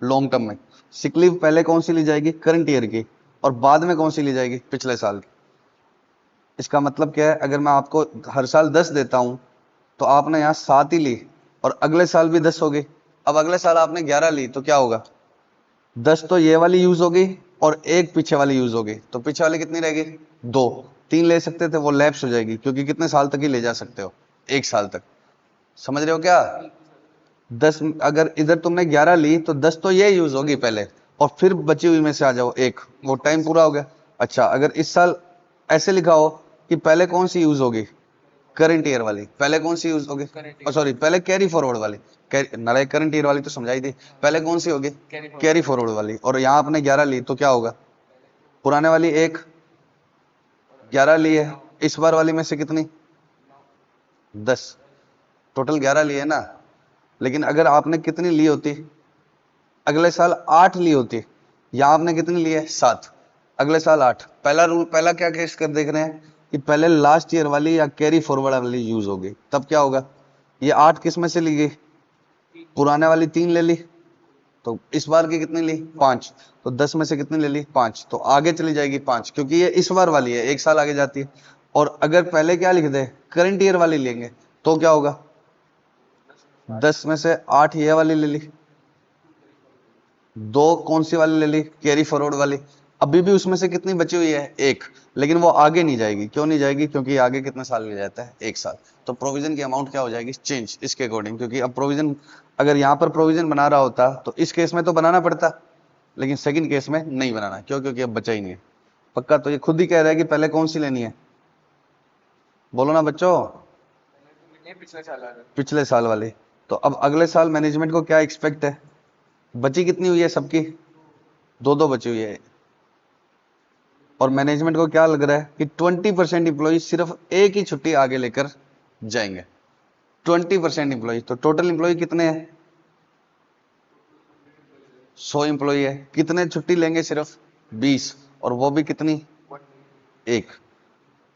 लॉन्ग टर्म में। सिक लीव पहले कौन सी ली जाएगी, करंट ईयर की, और बाद में कौन सी ली जाएगी, पिछले साल की। इसका मतलब क्या है, अगर मैं आपको हर साल 10 देता हूं तो आपने यहाँ 7 ही ली, और अगले साल भी 10 हो गई। अब अगले साल आपने 11 ली तो क्या होगा, 10 तो ये वाली यूज होगी और 1 पीछे वाली यूज होगी। तो पीछे वाली कितनी रहेगी, 2। 3 ले सकते थे, वो लैप्स हो जाएगी, क्योंकि कितने साल तक ही ले जा सकते हो, 1 साल तक। समझ रहे हो क्या, 10, अगर इधर तुमने 11 ली तो 10 तो ये यूज होगी पहले, और फिर बची हुई में से आ जाओ 1, वो टाइम पूरा हो गया। अच्छा, अगर इस साल ऐसे लिखा हो कि पहले कौन सी यूज होगी, करंट ईयर वाली, पहले कौन सी यूज होगी, सॉरी पहले कैरी फॉरवर्ड वाली, नारे करंट ईयर वाली तो समझाई थी, पहले कौन सी होगी, कैरी फॉरवर्ड वाली। और यहाँ आपने 11 ली तो क्या होगा, पुराने वाली 1, 11 ली है, इस बार वाली में से कितनी, 10, टोटल 11 ली है ना। लेकिन अगर आपने कितनी ली होती, अगले साल 8 ली होती, यहाँ आपने कितनी ली है, 7, अगले साल 8। पहला रूल, पहला क्या केस कर देख रहे हैं कि पहले लास्ट ईयर वाली या कैरी फॉरवर्ड वाली यूज होगी, तब क्या होगा, ये 8 किस में से ली गई, पुराने वाली 3 ले ली, तो इस बार की कितनी ली, 5। तो 10 में से कितनी ले ली, 5, तो आगे चली जाएगी 5, क्योंकि ये इस बार वाली है, 1 साल आगे जाती है। और अगर पहले क्या लिख दे, करंट ईयर वाली लेंगे तो क्या होगा, 10 में से 8 ये वाली ले ली, 2 कौन सी वाली ले ली, कैरी फॉरवर्ड वाली। अभी भी उसमें से कितनी बची हुई है, 1, लेकिन वो आगे नहीं जाएगी। क्यों नहीं जाएगी, क्योंकि आगे कितने साल ले जाता है, 1 साल। तो प्रोविजन की अमाउंट क्या हो जाएगी, चेंज इसके अकॉर्डिंग। क्योंकि अब प्रोविजन, अगर यहाँ पर प्रोविजन बना रहा होता तो इस केस में तो बनाना पड़ता, लेकिन सेकंड केस में नहीं बनाना। क्यों, क्योंकि अब बचा ही नहीं है। पक्का, तो ये खुद ही कह रहा है कि पहले कौन सी लेनी है, बोलो ना बच्चों, पिछले साल वाली। तो अब अगले साल मैनेजमेंट को क्या एक्सपेक्ट है, बची कितनी हुई है सबकी, 2 बची हुई है। और मैनेजमेंट को क्या लग रहा है कि 20% इंप्लॉय सिर्फ 1 ही छुट्टी आगे लेकर जाएंगे, 20% इंप्लॉय। तो टोटल इंप्लॉय कितने हैं, 100 इंप्लॉय है, कितने छुट्टी लेंगे, सिर्फ 20, और वो भी कितनी, 1।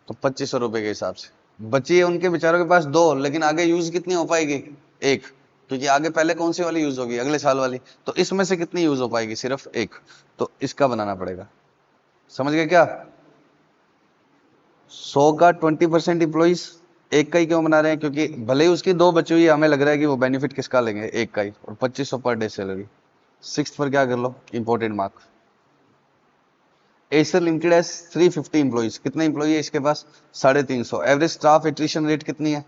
तो 2500 रुपए के हिसाब से बची है उनके बेचारों के पास 2, लेकिन आगे यूज कितनी हो पाएगी, 1। क्योंकि आगे पहले कौन सी वाली यूज होगी, अगले साल वाली, तो इसमें से कितनी यूज हो पाएगी, सिर्फ एक, तो इसका बनाना पड़ेगा। समझ गए क्या? 100 का 20% इंप्लॉइज, एक का ही क्यों बना रहे हैं, क्योंकि भले ही उसकी दो बची हुई है, हमें लग रहा है कि वो बेनिफिट किसका लेंगे, एक का ही, और 2500 पर डे सैलरी। 6 पर क्या कर लो, इंपॉर्टेंट मार्क। एसर लिमिटेड है 350 इंप्लॉइज, कितने इंप्लॉई है इसके पास, 350। एवरेज स्टाफ एट्रिशन रेट कितनी है,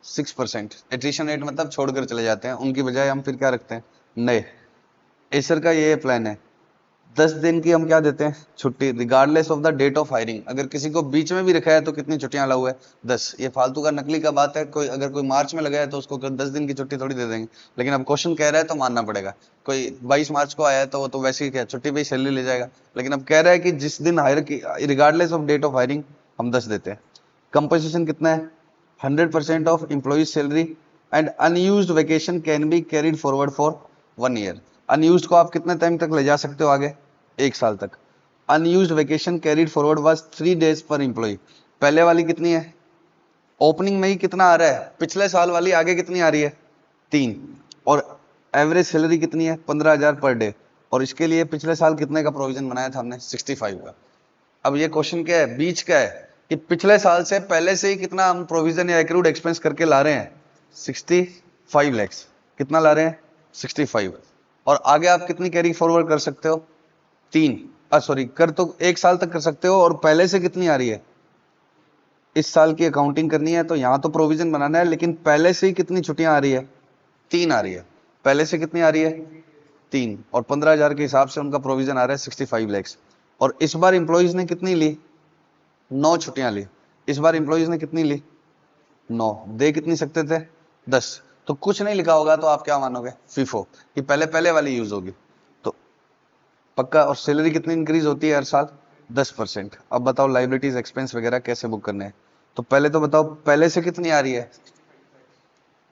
6%। एट्रिशन रेट मतलब छोड़कर चले जाते हैं, उनकी बजाय हम फिर क्या रखते हैं, नए। एसर का ये प्लान है, 10 दिन की हम क्या देते हैं, छुट्टी, regardless of the date of hiring. अगर किसी को बीच में भी रखा है तो कितनी छुट्टियां अलाउ है, 10। ये फालतू का नकली का बात है, कोई अगर कोई मार्च में लगा है तो उसको 10 दिन की छुट्टी थोड़ी दे देंगे, लेकिन अब क्वेश्चन कह रहा है तो मानना पड़ेगा। कोई 22 मार्च को आया है तो वो तो वैसे ही क्या छुट्टी पे ही सैलरी ले जाएगा, लेकिन अब कह रहा है कि जिस दिन हायर की, regardless of date of hiring, हम 10 देते हैं। कंपनसेशन कितना है, 100% of employees salary, and unused vacation can be carried forward for 1 year. Unused को आप कितने टाइम तक ले जा सकते हो आगे, 1 साल तक। Unused vacation carried forward was 3 days पर एम्प्लॉय। पहले वाली कितनी है, ओपनिंग में ही कितना आ रहा है, पिछले साल वाली आगे कितनी आ रही है, 3। और एवरेज सैलरी कितनी है, 15,000 पर डे, और इसके लिए पिछले साल कितने का प्रोविजन बनाया था हमने, 65 का। अब ये क्वेश्चन क्या है, बीच का है, कि पिछले साल से पहले से ही कितना हम प्रोविजन या एक्रूड एक्सपेंस करके ला रहे हैं, 65 लैक्स। कितना ला रहे हैं, 65। और आगे आप कितनी कैरी फॉरवर्ड कर सकते हो, 3। सॉरी, कर तो 1 साल तक कर सकते हो, और पहले से कितनी आ रही है, इस साल की अकाउंटिंग करनी है तो यहां तो प्रोविजन बनाना है, लेकिन पहले से ही कितनी छुट्टियां आ रही है, 3 आ रही है। पहले से कितनी आ रही है, 3, और 15,000 के हिसाब से उनका प्रोविजन आ रहा है 65 लैक्स। और इस बार इंप्लॉइज ने कितनी ली, 9 छुट्टियां ली। इस बार इंप्लॉइज ने कितनी ली, 9। दे कितनी सकते थे, 10। तो कुछ नहीं लिखा होगा तो आप क्या मानोगे, फीफो, कि पहले पहले वाली यूज होगी, तो पक्का। और सैलरी कितनी इंक्रीज होती है हर साल, 10%। अब बताओ लाइबिलिटीज एक्सपेंस वगैरह कैसे बुक करने हैं, तो पहले तो बताओ पहले से कितनी आ रही है,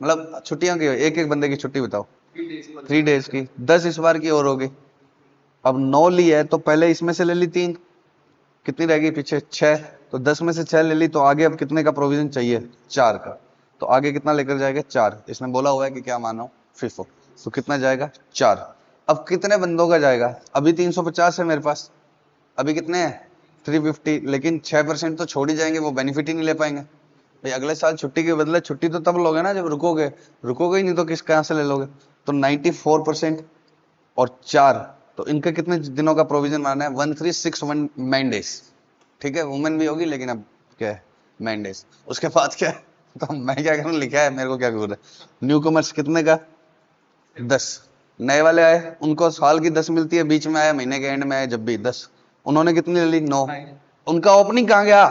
मतलब छुट्टियां की, एक एक बंदे की छुट्टी बताओ, 3 डेज की, 10 इस बार की और होगी। अब 9 ली है तो पहले इसमें से ले ली 3, कितनी रहेगी पीछे, 6। तो 10 में से 6 ले ली, तो आगे अब कितने का प्रोविजन चाहिए, 4 का। तो आगे कितना लेकर जाएगा, 4। इसने बोला हुआ है कि क्या मानो, फीफो, तो कितना जाएगा, 4। अब कितने बंदों का जाएगा, अभी 350 है मेरे पास, अभी कितने हैं, 350, लेकिन 6% तो छोड़ ही जाएंगे, वो बेनिफिट ही नहीं ले पाएंगे। भाई अगले साल छुट्टी के बदले छुट्टी तो तब लोगे ना जब रुकोगे, रुकोगे ही नहीं तो किस कहां से ले लोगे। तो 94% और 4, तो इनके कितने दिनों का प्रोविजन माना है, 1361 मैन डेज। ठीक है, वुमेन भी होगी, लेकिन अब क्या है, मैन डेज। उसके बाद क्या है, तो मैं क्या करूं, लिखा है, मेरे को क्या करूं, न्यू कॉमर्स कितने का, 10। नए वाले आए उनको साल की 10 मिलती है, बीच में आया महीने के एंड में आया जब भी 10। उन्होंने कितनी ले ली, 9। उनका ओपनिंग कहाँ गया,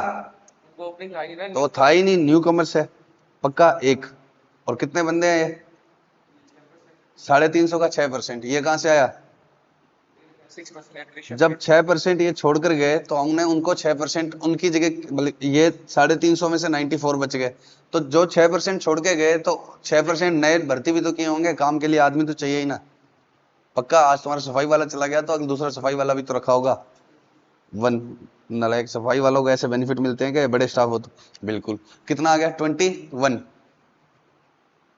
तो वो था ही नहीं, न्यू कॉमर्स है, पक्का 1। और कितने बंदे हैं ये, 350 का 6%, ये कहां से आया, जब 6% ये छोड़कर गए तो हमने उनको 6% उनकी जगह, ये 350 में से 94 बच गए, तो जो 6% छोड़ के गए तो 6% नए भर्ती भी तो किए होंगे, काम के लिए आदमी तो चाहिए ही ना। पक्का आज तुम्हारा सफाई वाला चला गया तो अगले दूसरा सफाई वाला भी तो रखा होगा, 1। नालायक, सफाई वालों को ऐसे बेनिफिट मिलते हैं क्या, बड़े स्टाफ हो तो, बिल्कुल। कितना आ गया, 21।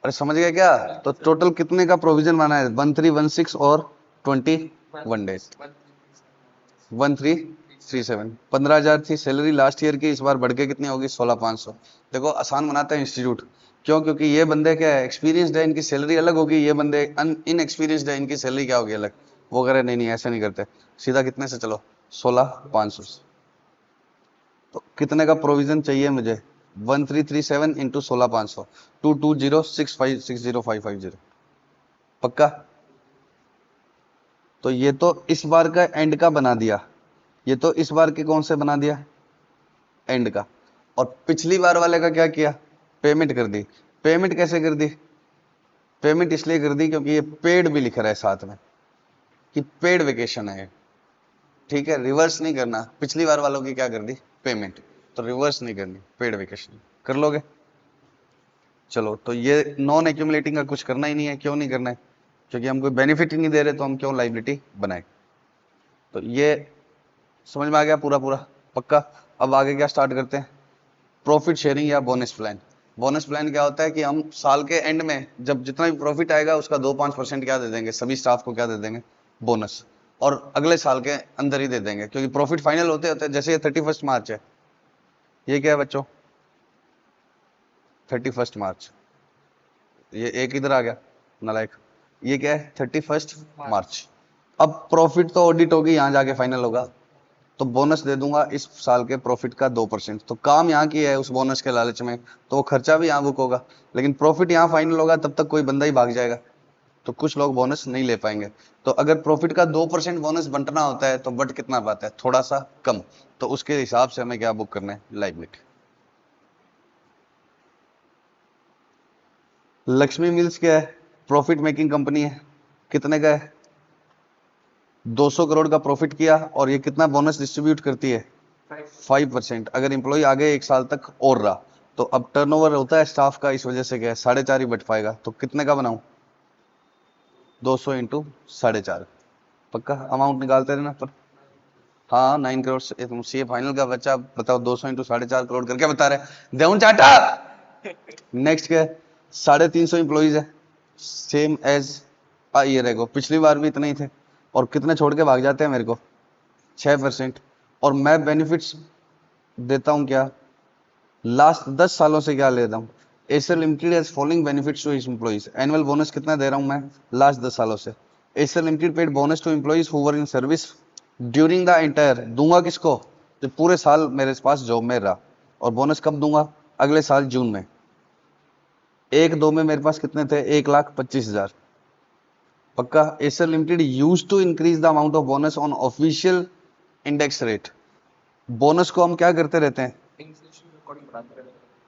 अरे समझ गए क्या, तो टोटल कितने का प्रोविजन माना है, 1316 और 21 डेज, 1337। 15,000 थी सैलरी लास्ट ईयर की, इस बार बढ़ के कितनी होगी, 16,500। देखो आसान बनाता है इंस्टीट्यूट, क्यों, क्योंकि ये बंदे क्या है, एक्सपीरियंसड है, इनकी सैलरी अलग होगी, ये बंदे इनएक्सपीरियंसड है, इनकी सैलरी क्या होगी, अलग। वो कह रहे नहीं नहीं ऐसे नहीं करते, सीधा कितने से चलो, 16,500। तो कितने का प्रोविजन चाहिए मुझे, 1337 इंटू 16,500, 2206560,550। पक्का। तो ये तो इस बार का एंड का बना दिया, ये तो इस बार के कौन से बना दिया, एंड का। और पिछली बार वाले का क्या किया, पेमेंट कर दी। पेमेंट कैसे कर दी, पेमेंट इसलिए कर दी क्योंकि ये पेड भी लिख रहा है साथ में, कि पेड वेकेशन है। ठीक है, रिवर्स नहीं करना, पिछली बार वालों की क्या कर दी, पेमेंट, तो रिवर्स नहीं करनी, पेड वेकेशन कर लोगे। चलो, तो ये नॉन एक्यूमुलेटिंग का कुछ करना ही नहीं है, क्यों नहीं करना है, क्योंकि हम कोई बेनिफिट ही नहीं दे रहे, तो हम क्यों लाइबिलिटी बनाए। तो ये समझ में आ गया पूरा पूरा, पक्का। अब आगे क्या स्टार्ट करते हैं, प्रॉफिट शेयरिंग या बोनस प्लान। बोनस प्लान क्या होता है कि हम साल के एंड में जब जितना भी प्रॉफिट आएगा उसका 2-5% क्या दे देंगे, सभी स्टाफ को क्या दे देंगे, बोनस, और अगले साल के अंदर ही दे देंगे, क्योंकि प्रॉफिट फाइनल होते होते जैसे ये 31 मार्च है, ये क्या है बच्चों, 31 मार्च, ये एक इधर आ गया नालायक, ये क्या है 31 मार्च। अब प्रॉफिट तो ऑडिट होगी, यहां जाके फाइनल होगा, तो बोनस दे दूंगा इस साल के प्रॉफिट का 2%। तो काम यहाँ की है उस बोनस के लालच में, तो वो खर्चा भी यहाँ बुक होगा, लेकिन प्रॉफिट यहाँ फाइनल होगा, तब तक कोई बंदा ही भाग जाएगा, तो कुछ लोग बोनस नहीं ले पाएंगे। तो अगर प्रॉफिट का 2% बोनस बंटना होता है तो बट कितना पाता है, थोड़ा सा कम, तो उसके हिसाब से हमें क्या बुक करना है, लाइबिलिटी। लक्ष्मी मिल्स क्या है, प्रॉफिट मेकिंग कंपनी है, कितने का है, 200 करोड़ का प्रॉफिट किया, और ये कितना बोनस डिस्ट्रीब्यूट करती है, 5%। अगर एम्प्लॉय आगे 1 साल तक और रहा, तो अब टर्नओवर होता है स्टाफ का, इस वजह से क्या है 4.5 ही बट पाएगा, तो कितने का बनाऊं, 200 इंटू 4.5, पक्का अमाउंट निकालते रहना पर। हाँ 9 करोड़ से, तुम सी फाइनल का बच्चा बताओ, 200 इंटू 4.5 करोड़ करके बता रहे, देऊं चाटा। नेक्स्ट क्या है, 350 इंप्लॉइज है, सेम एज ये रहेगा, पिछली बार भी इतने ही थे, और कितने छोड़ के भाग जाते हैं मेरे को, 6%। और मैं बेनिफिट्स देता हूं क्या, लास्ट 10 सालों से क्या लेता हूं, SL limited has following benefits to his employees, annual bonus कितना दे रहा हूं मैं लास्ट 10 सालों से, SL limited paid bonus to employees who were in service during the entire, दूंगा किसको, जो पूरे साल मेरे पास जॉब में रहा, और बोनस कब दूंगा, अगले साल जून में। 1-2 में मेरे पास कितने थे, 1,25,000, पक्का। SL limited use to increase the amount of bonus on official index rate, bonus को हम क्या करते रहते हैं,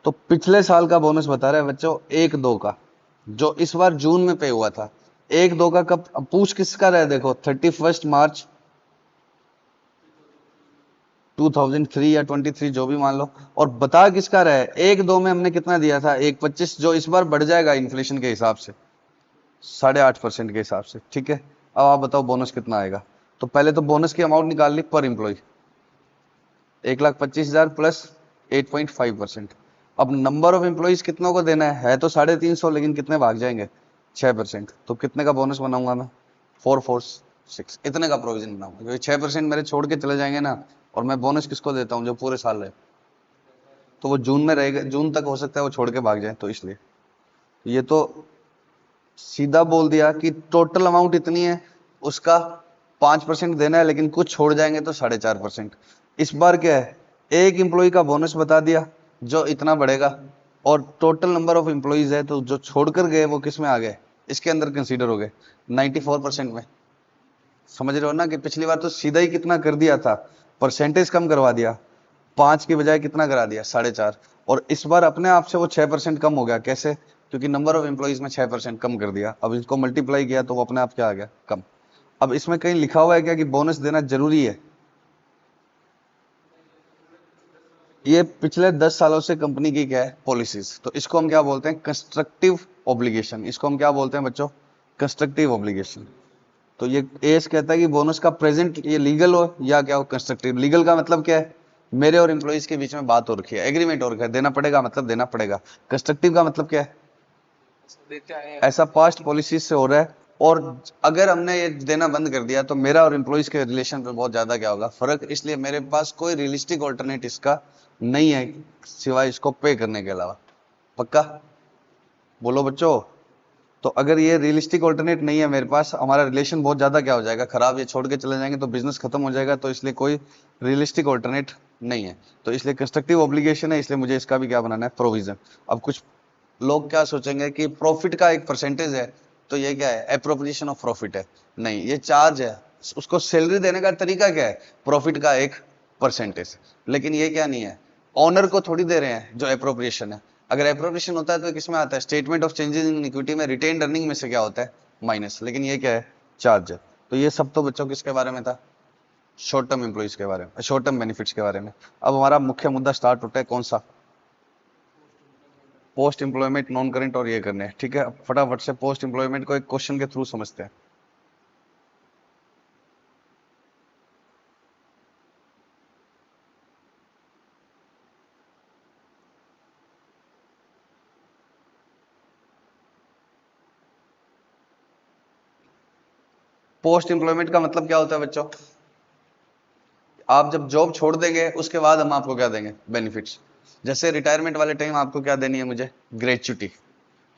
तो पिछले साल का बोनस बता रहे हैं बच्चों, 1-2 का, जो इस बार जून में पे हुआ था, 1-2 का कब, अब पूछ किसका रहा है, देखो 31 मार्च 2003 या 23 जो भी मान लो, और बता किसका रहा है, 1-2 में हमने कितना दिया था, 1.25, जो इस बार बढ़ जाएगा इन्फ्लेशन के हिसाब से 8.5% के हिसाब से, ठीक है। अब आप बताओ बोनस कितना आएगा, तो पहले तो बोनस की अमाउंट निकाल ली पर एम्प्लॉय, 1,25,000 प्लस 8.5%। अब नंबर ऑफ एम्प्लॉइज कितनों को देना है तो 350, लेकिन कितने भाग जाएंगे, 6%, तो कितने का बोनस बनाऊंगा मैं, 446, इतने का प्रोविजन बनाऊंगा, क्योंकि 6% मेरे छोड़ के चले जाएंगे ना, और मैं बोनस किसको देता हूँ, जो पूरे साल रहे, तो वो जून में रहेगा, जून तक हो सकता है वो छोड़ के भाग जाए, तो इसलिए ये तो सीधा बोल दिया कि टोटल अमाउंट इतनी है, उसका 5% देना है, लेकिन कुछ छोड़ जाएंगे तो 4.5%। इस बार क्या है, एक एम्प्लॉय का बोनस बता दिया जो इतना बढ़ेगा, और टोटल नंबर ऑफ एम्प्लॉइज है, तो जो छोड़कर गए वो किस में आ गए, इसके अंदर कंसीडर हो गए 94% में। समझ रहे हो ना, कि पिछली बार तो सीधा ही कितना कर दिया था, परसेंटेज कम करवा दिया, 5 की बजाय कितना करा दिया, 4.5, और इस बार अपने आप से वो 6% कम हो गया, कैसे, क्योंकि नंबर ऑफ एम्प्लॉइज में 6% कम कर दिया, अब इसको मल्टीप्लाई किया तो वो अपने आप क्या आ गया, कम। अब इसमें कहीं लिखा हुआ है क्या कि बोनस देना जरूरी है, ये पिछले 10 सालों से कंपनी की क्या है पॉलिसीज, तो इसको हम क्या बोलते हैं, कंस्ट्रक्टिव ऑब्लिगेशन, इसको हम क्या बोलते हैं बच्चों, कंस्ट्रक्टिव ऑब्लिगेशन। तो ये एस कहता है कि बोनस का प्रेजेंट ये लीगल हो या क्या हो, कंस्ट्रक्टिव। लीगल का मतलब क्या है, मेरे और एम्प्लॉइज के बीच में बात हो रखी है, एग्रीमेंट हो रखा है, देना पड़ेगा मतलब देना पड़ेगा। कंस्ट्रक्टिव का मतलब क्या है, ऐसा पास्ट पॉलिसी से हो रहा है, और अगर हमने ये देना बंद कर दिया तो मेरा और एम्प्लॉइज के रिलेशन पे बहुत ज्यादा क्या होगा, फर्क, इसलिए मेरे पास कोई रियलिस्टिक ऑल्टरनेट इसका नहीं है सिवाय इसको पे करने के अलावा, पक्का, बोलो बच्चों। तो अगर ये रियलिस्टिक ऑल्टरनेट नहीं है मेरे पास, हमारा रिलेशन बहुत ज्यादा क्या हो जाएगा खराब, ये छोड़ के चले जाएंगे तो बिजनेस खत्म हो जाएगा, तो इसलिए कोई रियलिस्टिक ऑल्टरनेट नहीं है, तो इसलिए कंस्ट्रक्टिव ऑब्लिगेशन है, इसलिए मुझे इसका भी क्या बनाना है, प्रोविजन। अब कुछ लोग क्या सोचेंगे कि प्रॉफिट का एक परसेंटेज है, तो ये क्या है, एप्रोप्रिएशन ऑफ प्रॉफिट है, नहीं, ये चार्ज है, उसको सैलरी देने का तरीका क्या है, प्रॉफिट का एक परसेंटेज, लेकिन ये क्या नहीं है, ऑनर को थोड़ी दे रहे हैं जो एप्रोप्रिएशन है। अगर एप्रोप्रिएशन होता है तो किसमें आता है, statement of changes in equity में रिटेन्ड अर्निंग में से क्या होता है, माइनस, लेकिन ये क्या है, चार्ज है। तो ये सब तो बच्चों किसके बारे में था, शॉर्ट टर्म एम्प्लॉइज के बारे में, शॉर्ट टर्म बेनिफिट्स के बारे में। अब हमारा मुख्य मुद्दा स्टार्ट होता है कौन सा, पोस्ट एम्प्लॉयमेंट, नॉन करेंट और ये करने हैं, ठीक है। अब फटाफट से पोस्ट एम्प्लॉयमेंट को एक क्वेश्चन के थ्रू समझते हैं। पोस्ट एम्प्लॉयमेंट का मतलब क्या होता है बच्चों? आप जब जॉब छोड़ देंगे उसके बाद हम आपको क्या देंगे? बेनिफिट्स। जैसे रिटायरमेंट वाले टाइम आपको क्या देनी है मुझे? ग्रेच्युटी।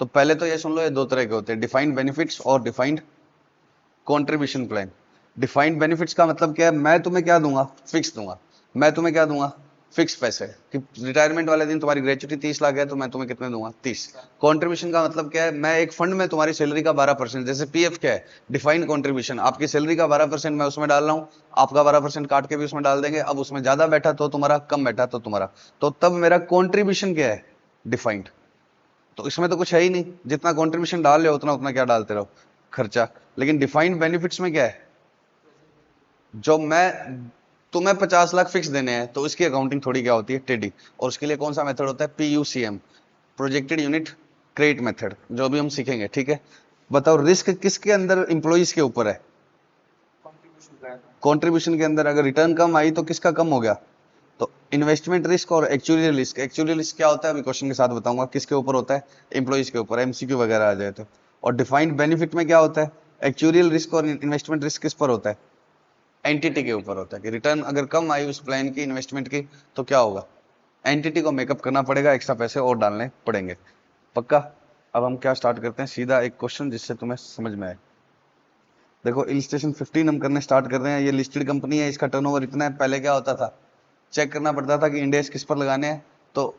तो पहले तो ये सुन लो, ये दो तरह के होते हैं, डिफाइंड बेनिफिट्स और defined contribution plan. Defined benefits का मतलब क्या है? मैं तुम्हें क्या दूंगा? फिक्स दूंगा। मैं तुम्हें क्या दूंगा? फिक्स पैसे कि रिटायरमेंट वाले दिन तुम्हारी ग्रेच्युटी 30 लाख है तो मैं तुम्हें कितने दूंगा? 30। कंट्रीब्यूशन का मतलब क्या है? मैं एक फंड में तुम्हारी सैलरी का 12%, जैसे पीएफ क्या है? Defined contribution. आपकी सैलरी का 12% मैं उसमें डाल रहा हूं, आपका 12% काट के भी उसमें डाल देंगे। अब उसमें ज्यादा बैठा तो तुम्हारा, कम बैठा तो तुम्हारा, तो तब मेरा कॉन्ट्रीब्यूशन क्या है? डिफाइंड। तो इसमें तो कुछ है ही नहीं, जितना कंट्रीब्यूशन डाल रहे हो उतना उतना क्या डालते रहो? खर्चा। लेकिन डिफाइंड बेनिफिट्स में क्या है? जो मैं तुम्हें 50 लाख फिक्स देने हैं तो इसकी अकाउंटिंग थोड़ी क्या होती है? टेडी। और उसके लिए कौन सा मेथड होता है? पीयूसीएम, प्रोजेक्टेड यूनिट क्रेडिट मेथड, जो भी हम सीखेंगे। ठीक है, बताओ रिस्क किसके अंदर? इंप्लॉइज के ऊपर है। कंट्रीब्यूशन के अंदर अगर रिटर्न कम आई तो किसका कम हो गया? तो इन्वेस्टमेंट रिस्क और एक्चुअली रिस्क। एक्चुअली रिस्क क्या होता है अभी क्वेश्चन के साथ बताऊंगा, किसके ऊपर होता है? एम्प्लॉइज के ऊपर, एमसीक्यू वगैरह आ जाए तो। और डिफाइंड बेनिफिट में क्या होता है? एक्चुअल रिस्क और इन्वेस्टमेंट रिस्क किस पर होता है? एंटिटी के ऊपर होता है कि रिटर्न अगर कम आई उस प्लान की, इन्वेस्टमेंट की, तो क्या होगा? एंटिटी को मेकअप करना पड़ेगा, एक्स्ट्रा पैसे और डालने पड़ेंगे। पक्का? अब हम क्या स्टार्ट करते हैं, सीधा एक क्वेश्चन जिससे तुम्हें समझ में आए। देखो इलिस्ट्रेशन 15 हम करने स्टार्ट कर रहे हैं। ये लिस्टेड कंपनी है, इसका टर्नओवर इतना है। पहले क्या होता था? चेक करना पड़ता था कि इंडेक्स किस पर लगाने हैं, तो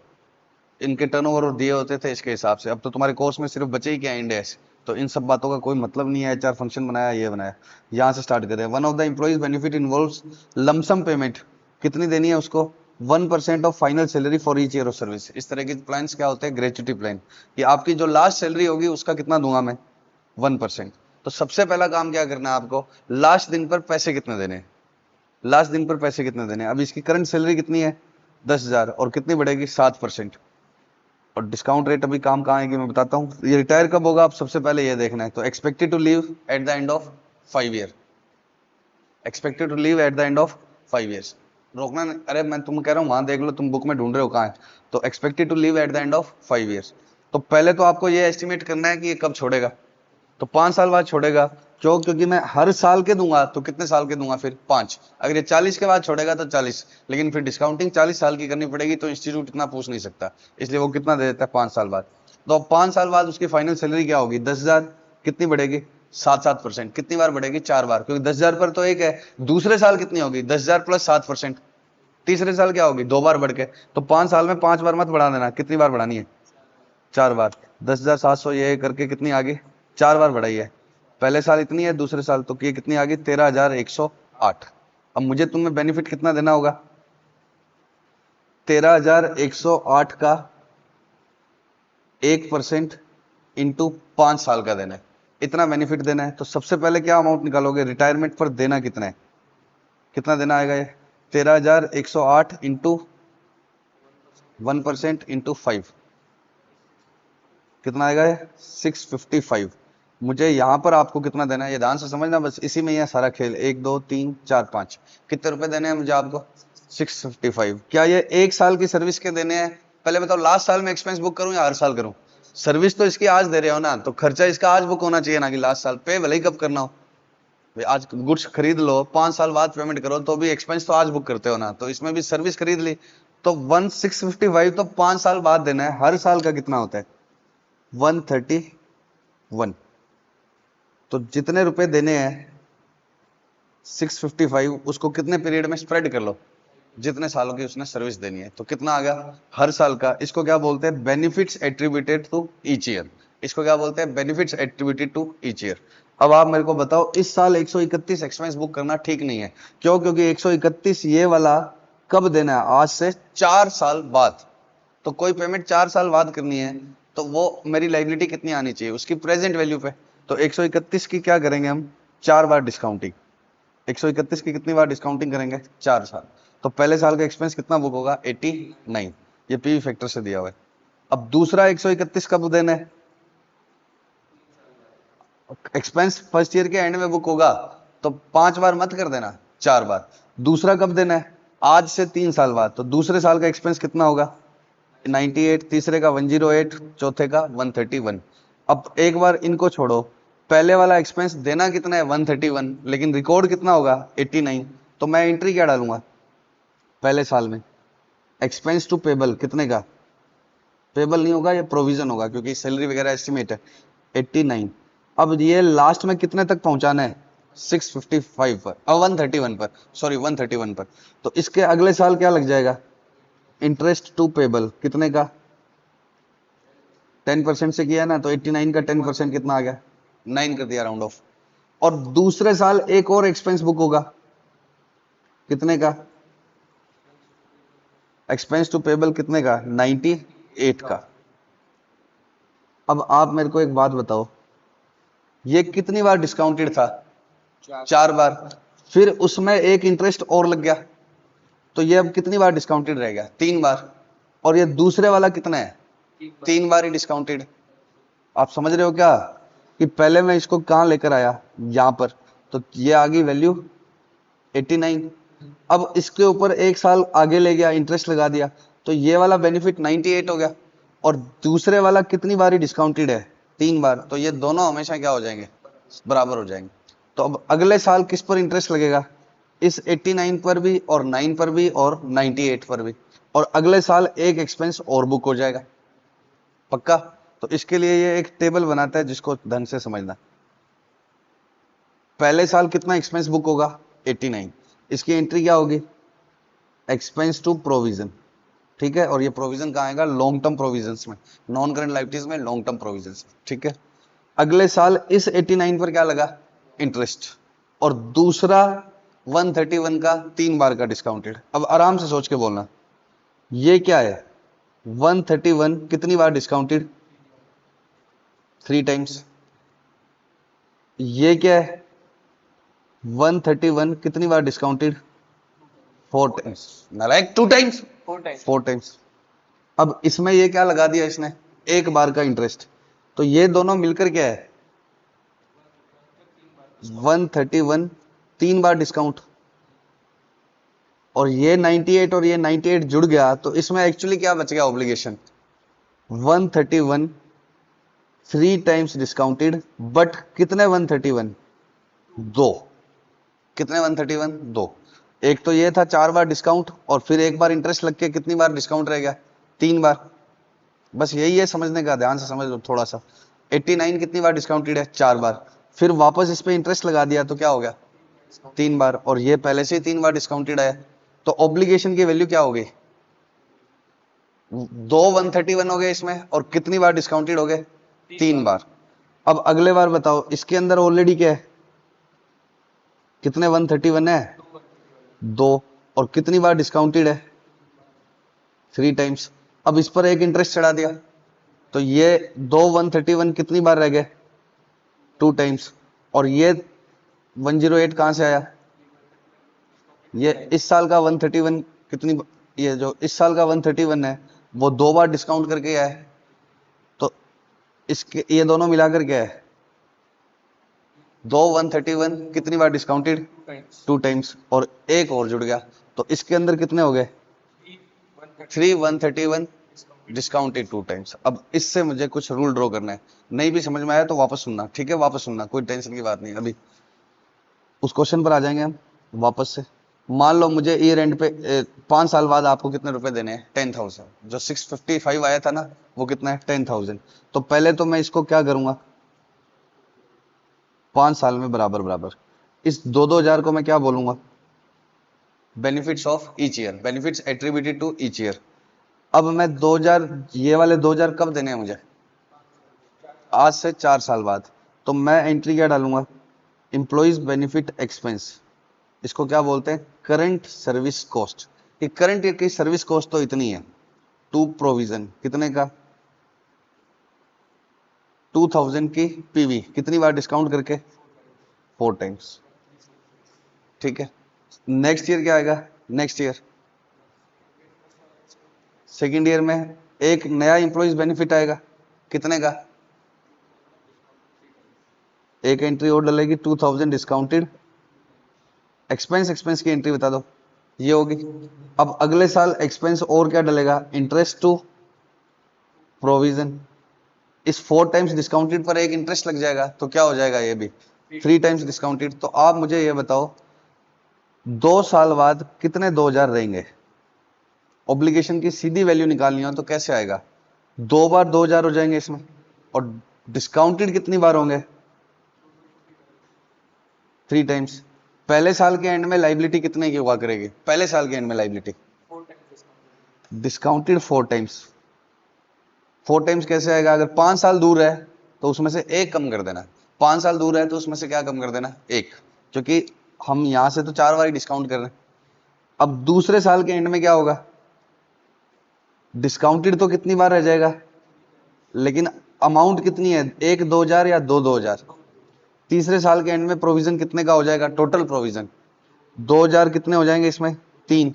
इनके टर्नओवर दिए होते थे इसके हिसाब से। अब तो तुम्हारे कोर्स में सिर्फ बचे ही क्या? इंडेक्स। तो इन सब बातों का कोई मतलब नहीं है, एचआर फंक्शन बनाया, ये बनाया। यहाँ से स्टार्ट करें। One of the employees benefit involves lump sum payment. कितनी देनी है उसको? 1% of final salary for each year of service. इस तरह के प्लान्स क्या होते हैं? Gratuity plan. कि आपकी जो लास्ट सैलरी होगी उसका कितना दूंगा मैं? 1%। तो सबसे पहला काम क्या करना है आपको? लास्ट दिन पर पैसे कितने देने हैं? लास्ट दिन पर पैसे कितने देने हैं? अब इसकी करंट सैलरी कितनी है? 10,000। और कितनी बढ़ेगी? 7%। और डिस्काउंट रेट अभी काम कहाँ आएगी मैं बताता हूँ। ये रिटायर कब होगा आप सबसे पहले ये देखना है। तो expected to leave at the end of 5 year. Expected to leave at the end of 5 years. रोकना नहीं, अरे मैं तुम कह रहा हूँ वहां देख लो, तुम बुक में ढूंढ रहे हो कहाँ है। तो expected to leave at the end of 5 years. तो पहले तो आपको ये एस्टिमेट करना है कि ये कब छोड़ेगा। तो 5 साल बाद छोड़ेगा। क्यों? क्योंकि मैं हर साल के दूंगा, तो कितने साल के दूंगा फिर? 5। अगर ये 40 के बाद छोड़ेगा तो 40, लेकिन फिर डिस्काउंटिंग 40 साल की करनी पड़ेगी, तो इंस्टीट्यूट इतना पूछ नहीं सकता, इसलिए वो कितना दे देता है? 5 साल बाद। तो 5 साल बाद उसकी फाइनल सैलरी क्या होगी? 10,000। कितनी बढ़ेगी? 7-7%। कितनी बार बढ़ेगी? 4 बार, क्योंकि 10,000 पर तो एक है। दूसरे साल कितनी होगी? 10,000 प्लस 7%। तीसरे साल क्या होगी? 2 बार बढ़ के। तो 5 साल में 5 बार मत बढ़ा देना, कितनी बार बढ़ानी है? 4 बार। 10,700 ये करके कितनी आ गई? 4 बार बढ़ाई है। पहले साल इतनी है, दूसरे साल तो ये कितनी आ गई? 13,108। अब मुझे तुम्हें बेनिफिट कितना देना होगा? 13,108 का 1% इंटू 5 साल का देना है। इतना बेनिफिट देना है। तो सबसे पहले क्या अमाउंट निकालोगे? रिटायरमेंट पर देना कितना है? कितना देना आएगा ये? 13,108 इंटू 1% इंटू 5, कितना आएगा ये? 655। मुझे यहां पर आपको कितना देना है ये ध्यान से समझना, बस इसी में ही है सारा खेल। 1 2 3 4 5, कितने रुपए देने हैं मुझे आपको? 655। क्या ये एक साल की सर्विस के देने हैं? पहले बताओ, लास्ट साल में एक्सपेंस बुक करूं या हर साल करूं? सर्विस तो इसकी आज दे रहे हो ना, तो खर्चा इसका आज बुक होना चाहिए ना कि लास्ट साल। पे भले ही कब करना हो, भाई आज गुड्स खरीद लो, 5 साल बाद पेमेंट करो, तो भी एक्सपेंस तो आज बुक करते हो ना। तो इसमें भी सर्विस खरीद ली तो 1655 तो 5 साल बाद देना है। हर साल का कितना होता है? 131। तो जितने रुपए देने हैं 655, उसको कितने पीरियड में स्प्रेड कर लो, जितने सालों की उसने सर्विस देनी है। तो कितना आ गया? हर साल का। इसको क्या बोलते हैं? Benefits attributed to each year. इसको क्या बोलते हैं? Benefits attributed to each year. अब आप मेरे को बताओ, इस साल 131 एक्सपेंस बुक करना ठीक नहीं है। क्यों? क्योंकि 131 ये वाला कब देना है? आज से 4 साल बाद। तो कोई पेमेंट 4 साल बाद करनी है, तो वो मेरी लाइबिलिटी कितनी आनी चाहिए? उसकी प्रेजेंट वैल्यू पे। तो 131 की क्या करेंगे हम? 4 बार डिस्काउंटिंग। 131 की कितनी बार डिस्काउंटिंग करेंगे? 4 साल। तो पहले साल का एक्सपेंस कितना बुक होगा? 89। ये पीवी फैक्टर से दिया हुआ है। अब दूसरा 131 कब देना है? एक्सपेंस फर्स्ट ईयर के एंड में बुक होगा, तो 5 बार मत कर देना, 4 बार। दूसरा कब देना है? आज से 3 साल बाद। तो दूसरे साल का एक्सपेंस कितना होगा? 98। तीसरे का 108, चौथे का 131। अब एक बार इनको छोड़ो, पहले वाला एक्सपेंस देना कितना है 131, लेकिन रिकॉर्ड कितना होगा 89। तो मैं एंट्री क्या डालूंगा पहले साल में, एक्सपेंस टू पेबल कितने का, पेबल नहीं होगा, ये प्रोविजन होगा क्योंकि सैलरी वगैरह एस्टिमेट है 89। अब ये लास्ट में कितने तक पहुंचाना है 655 पर, 131 पर, सॉरी 131 पर। तो इसके अगले साल क्या लग जाएगा, इंटरेस्ट टू पेबल कितने का, 10% से किया ना, तो 89 का 10% कितना आ गया, 9 कर दिया राउंड ऑफ। और दूसरे साल एक और एक्सपेंस बुक होगा कितने का, एक्सपेंस टू पेबल कितने का 98 का। अब आप मेरे को एक बात बताओ, ये कितनी बार डिस्काउंटेड था, 4 बार, फिर उसमें एक इंटरेस्ट और लग गया, तो ये अब कितनी बार डिस्काउंटेड रहेगा, 3 बार। और ये दूसरे वाला कितना है, 3 बार ही डिस्काउंटेड। आप समझ रहे हो क्या, कि पहले मैं इसको कहां लेकर आया, यहां पर, तो ये आ गई वैल्यू 89। अब इसके ऊपर एक साल आगे ले गया, इंटरेस्ट लगा दिया, तो ये वाला बेनिफिट 98 हो गया। और दूसरे वाला कितनी बार ही डिस्काउंटेड है, 3 बार, तो ये दोनों हमेशा क्या हो जाएंगे, बराबर हो जाएंगे। तो अब अगले साल किस पर इंटरेस्ट लगेगा, इस 89 पर भी, और 9 पर भी, और 98 पर भी। और अगले साल एक एक्सपेंस और बुक हो जाएगा, पक्का। तो इसके लिए ये एक टेबल बनाता है जिसको ढंग से समझना। पहले साल कितना एक्सपेंस बुक होगा 89, इसकी एंट्री क्या होगी, एक्सपेंस टू प्रोविजन, ठीक है। और ये प्रोविजन कहाँ आएगा, लॉन्ग टर्म प्रोविजंस में, नॉन करंट लाइबिलिटीज में लॉन्ग टर्म प्रोविजंस, ठीक है। अगले साल इस 89 पर क्या लगा, इंटरेस्ट, और दूसरा 131 का 3 बार का डिस्काउंटेड। अब आराम से सोच के बोलना, ये क्या है 131 कितनी बार डिस्काउंटेड, 3 टाइम्स। ये क्या है 131 कितनी बार डिस्काउंटेड, 4 टाइम्स, नालायक 2 टाइम्स, 4 टाइम्स। अब इसमें ये क्या लगा दिया इसने, एक बार का इंटरेस्ट, तो ये दोनों मिलकर क्या है 131, 3 बार डिस्काउंट। और ये 98 और ये 98 जुड़ गया, तो इसमें एक्चुअली क्या बच गया ऑब्लिगेशन, 131 3 टाइम्स डिस्काउंटेड, बट कितने 131, 2, कितने 131, 2। एक तो ये था 4 बार डिस्काउंट, और फिर एक बार इंटरेस्ट लग के कितनी बार डिस्काउंट रह गया, 3 बार। बस यही है समझने का, ध्यान से समझ लो थोड़ा सा। 89 कितनी बार डिस्काउंटेड है, 4 बार, फिर वापस इस पे इंटरेस्ट लगा दिया तो क्या हो गया 3 बार, और ये पहले से ही 3 बार डिस्काउंटेड है। तो ऑब्लिगेशन की वैल्यू क्या हो गई, 2 131 हो गए इसमें, और कितनी बार डिस्काउंटेड हो गए, 3 बार। अब अगले बार बताओ, इसके अंदर ऑलरेडी क्या है, कितने 131 है, 2, और कितनी बार डिस्काउंटेड है, 3 टाइम्स। अब इस पर एक इंटरेस्ट चढ़ा दिया, तो ये 2 131 कितनी बार रह गए, 2 टाइम्स। और ये 108 कहां से आया, ये इस साल का 131 कितनी, ये जो इस साल का 131 है वो 2 बार डिस्काउंट करके आया है, तो इसके ये दोनों मिलाकर क्या है, 2 131 कितनी बार डिस्काउंटेड, 2 टाइम्स, और एक और जुड़ गया, तो इसके अंदर कितने हो गए 3 131 डिस्काउंटेड 2 टाइम्स। अब इससे मुझे कुछ रूल ड्रॉ करना है, नहीं भी समझ में आया तो वापस सुनना, ठीक है, वापस सुनना, कोई टेंशन की बात नहीं। अभी उस क्वेश्चन पर आ जाएंगे हम वापस से। मान लो मुझे ईयर एंड पे 5 साल बाद आपको कितने रुपए देने हैं, 10,000। जो 655 आया था ना, वो कितना है 10,000। तो पहले तो मैं इसको क्या करूंगा, 5 साल में बराबर बराबर, इस 2-2 हजार को मैं क्या बोलूंगा, benefits of each year, benefits attributed to each year. अब मैं 2000, ये वाले 2000 कब देने हैं मुझे, आज से 4 साल बाद। तो मैं एंट्री क्या डालूंगा, एम्प्लॉइज बेनिफिट एक्सपेंस, इसको क्या बोलते हैं, करंट सर्विस कॉस्ट। ये करंट ईयर की सर्विस कॉस्ट तो इतनी है, टू प्रोविजन कितने का, 2000 की पीवी, कितनी बार डिस्काउंट करके, 4 टाइम्स, ठीक है। नेक्स्ट ईयर क्या आएगा, नेक्स्ट ईयर सेकेंड ईयर में एक नया एम्प्लॉइज बेनिफिट आएगा, कितने का, एक एंट्री और डलेगी 2000 डिस्काउंटेड एक्सपेंस, एक्सपेंस की एंट्री बता दो, ये होगी। अब अगले साल एक्सपेंस और क्या डलेगा, इंटरेस्ट टू प्रोविजन, इस 4 टाइम्स डिस्काउंटेड पर एक इंटरेस्ट लग जाएगा, तो क्या हो जाएगा ये भी 3 टाइम्स डिस्काउंटेड। तो आप मुझे ये बताओ 2 साल बाद कितने 2000 रहेंगे। ऑब्लिगेशन की सीधी वैल्यू निकालनी हो तो कैसे आएगा, 2 बार 2000 हो जाएंगे इसमें, और डिस्काउंटेड कितनी बार होंगे 3 टाइम्स। पहले साल के एंड में लाइबिलिटी कितने की हुआ करेगी, पहले साल के एंड में लाइबिलिटी डिस्काउंटेड 4 टाइम्स। 4 टाइम्स कैसे आएगा, अगर 5 साल दूर है तो उसमें से एक कम कर देना, 5 साल दूर है तो उसमें से क्या कम कर देना, एक, क्योंकि हम यहां से तो 4 बार ही डिस्काउंट कर रहे हैं। अब दूसरे साल के एंड में क्या होगा, डिस्काउंटेड तो कितनी बार रह जाएगा, लेकिन अमाउंट कितनी है, 1 2000 या 2 2000। तीसरे साल के एंड में प्रोविजन कितने का हो जाएगा, टोटल प्रोविजन 2000 कितने हो जाएंगे इसमें, 3।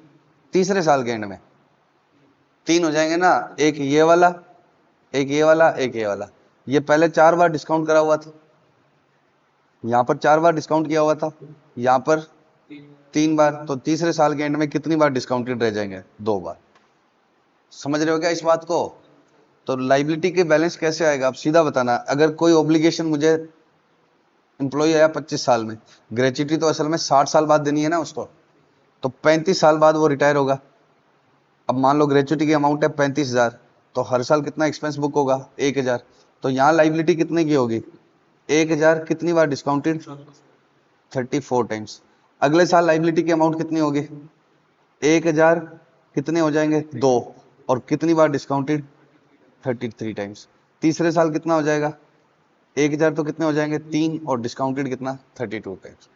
तीसरे साल के एंड में 3 हो जाएंगे ना, एक ये वाला, एक ये वाला, एक ये वाला। ये पहले 4 बार डिस्काउंट करा हुआ था, यहां पर 4 बार डिस्काउंट किया हुआ था, यहां पर 3 बार। तो तीसरे साल के एंड में कितनी बार डिस्काउंटेड रह जाएंगे, 2 बार। समझ रहे हो क्या इस बात को। तो लाइबिलिटी के बैलेंस कैसे आएगा, आप सीधा बताना। अगर कोई ऑब्लिगेशन मुझे एम्प्लॉय आया 25 साल में, ग्रेच्युटी तो असल में 60 साल बाद देनी है ना उसको, तो 35 साल बाद वो रिटायर होगा। अब मान लो ग्रेच्युटी की अमाउंट है 35,000, तो हर साल कितना एक्सपेंस बुक होगा, 1000। तो यहाँ लाइबिलिटी कितने की होगी, 1000 कितनी बार डिस्काउंटेड, 34 टाइम्स। अगले साल लाइबिलिटी की अमाउंट कितनी होगी, 1000 कितने हो जाएंगे, 2, और कितनी बार डिस्काउंटेड, 33 टाइम्स। तीसरे साल कितना हो जाएगा, 1000 तो कितने हो जाएंगे, 3, और डिस्काउंटेड कितना, 32 टाइम्स।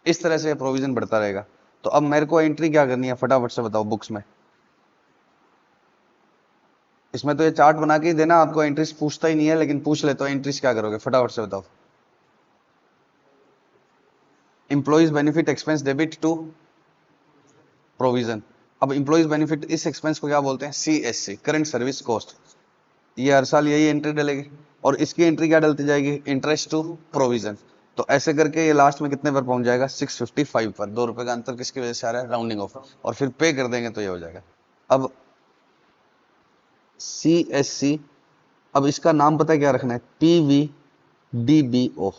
इस तरह से प्रोविजन बढ़ता रहेगा। तो अब मेरे को एंट्री क्या करनी है, फटाफट से बताओ बुक्स में। इसमें तो ये चार्ट बना के ही देना आपको, एंट्रीज पूछता ही नहीं है, लेकिन पूछ ले तो एंट्रीज क्या करोगे, फटाफट से बताओ। Employees benefit expense debit to provision. अब एम्प्लॉइज बेनिफिट इस एक्सपेंस को क्या बोलते हैं, CSC, करंट सर्विस कॉस्ट। ये हर साल यही एंट्री डलेगी, और इसकी एंट्री क्या डलती जाएगी, इंटरेस्ट टू प्रोविजन। तो ऐसे करके ये लास्ट में कितने पर पहुंच जाएगा, 655 पर। 2 रुपए का अंतर किसकी वजह से आ रहा है, राउंडिंग ऑफ, और फिर पे कर देंगे तो ये हो जाएगा। अब CSC, अब इसका नाम पता है क्या रखना है, PVDBO,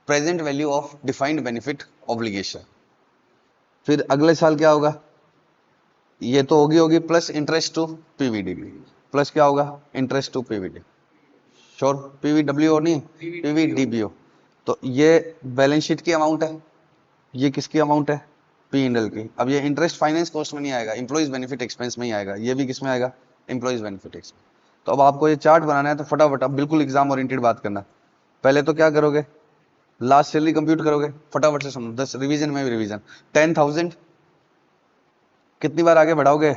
present value of defined benefit obligation. फिर अगले साल क्या होगा, ये तो होगी plus interest to PVDB, plus क्या होगा, interest to PVD, sure, PVWO नहीं, PVDBO। तो ये बैलेंस शीट की अमाउंट है, ये किसकी अमाउंट है, P&L की। अब ये इंटरेस्ट फाइनेंस कॉस्ट में नहीं आएगा, एम्प्लॉइज बेनिफिट एक्सपेंस में ही आएगा। ये भी किस में आएगा, एम्प्लॉइज बेनिफिट एक्सपेंस। तो अब आपको ये चार्ट बनाना है, तो फटाफट अब बिल्कुल एग्जाम ओरिएंटेड बात करना। पहले तो क्या करोगे, लास्ट सैलरी कंप्यूट करोगे, फटाफट से सुनो, 10 रिवीजन में भी रिवीजन। 10,000 कितनी बार आगे बढ़ाओगे,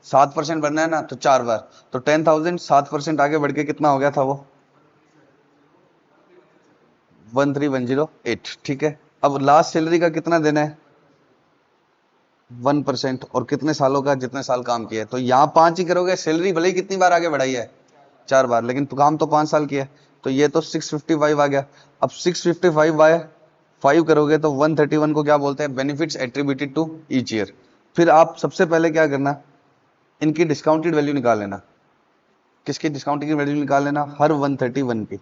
7% बढ़ना है ना, तो 4 बार। तो 10,000 7% आगे बढ़ के कितना हो गया था वो, 13,108, ठीक है। अब लास्ट सैलरी का कितना देना है, 1%, और कितने सालों का, जितने साल काम किया है। तो यहाँ 5 ही करोगे, सैलरी भले ही कितनी बार आगे बढ़ाई है, 4 बार, लेकिन काम तो 5 साल किया है। तो ये तो 655 आ गया। अब 655 बाय 5 करोगे तो 131 को क्या बोलते हैं, benefits attributed to each year. फिर आप सबसे पहले क्या करना, इनकी डिस्काउंटेड वैल्यू निकाल लेना। किसकी डिस्काउंटेड वैल्यू निकाल लेना, हर 131 की।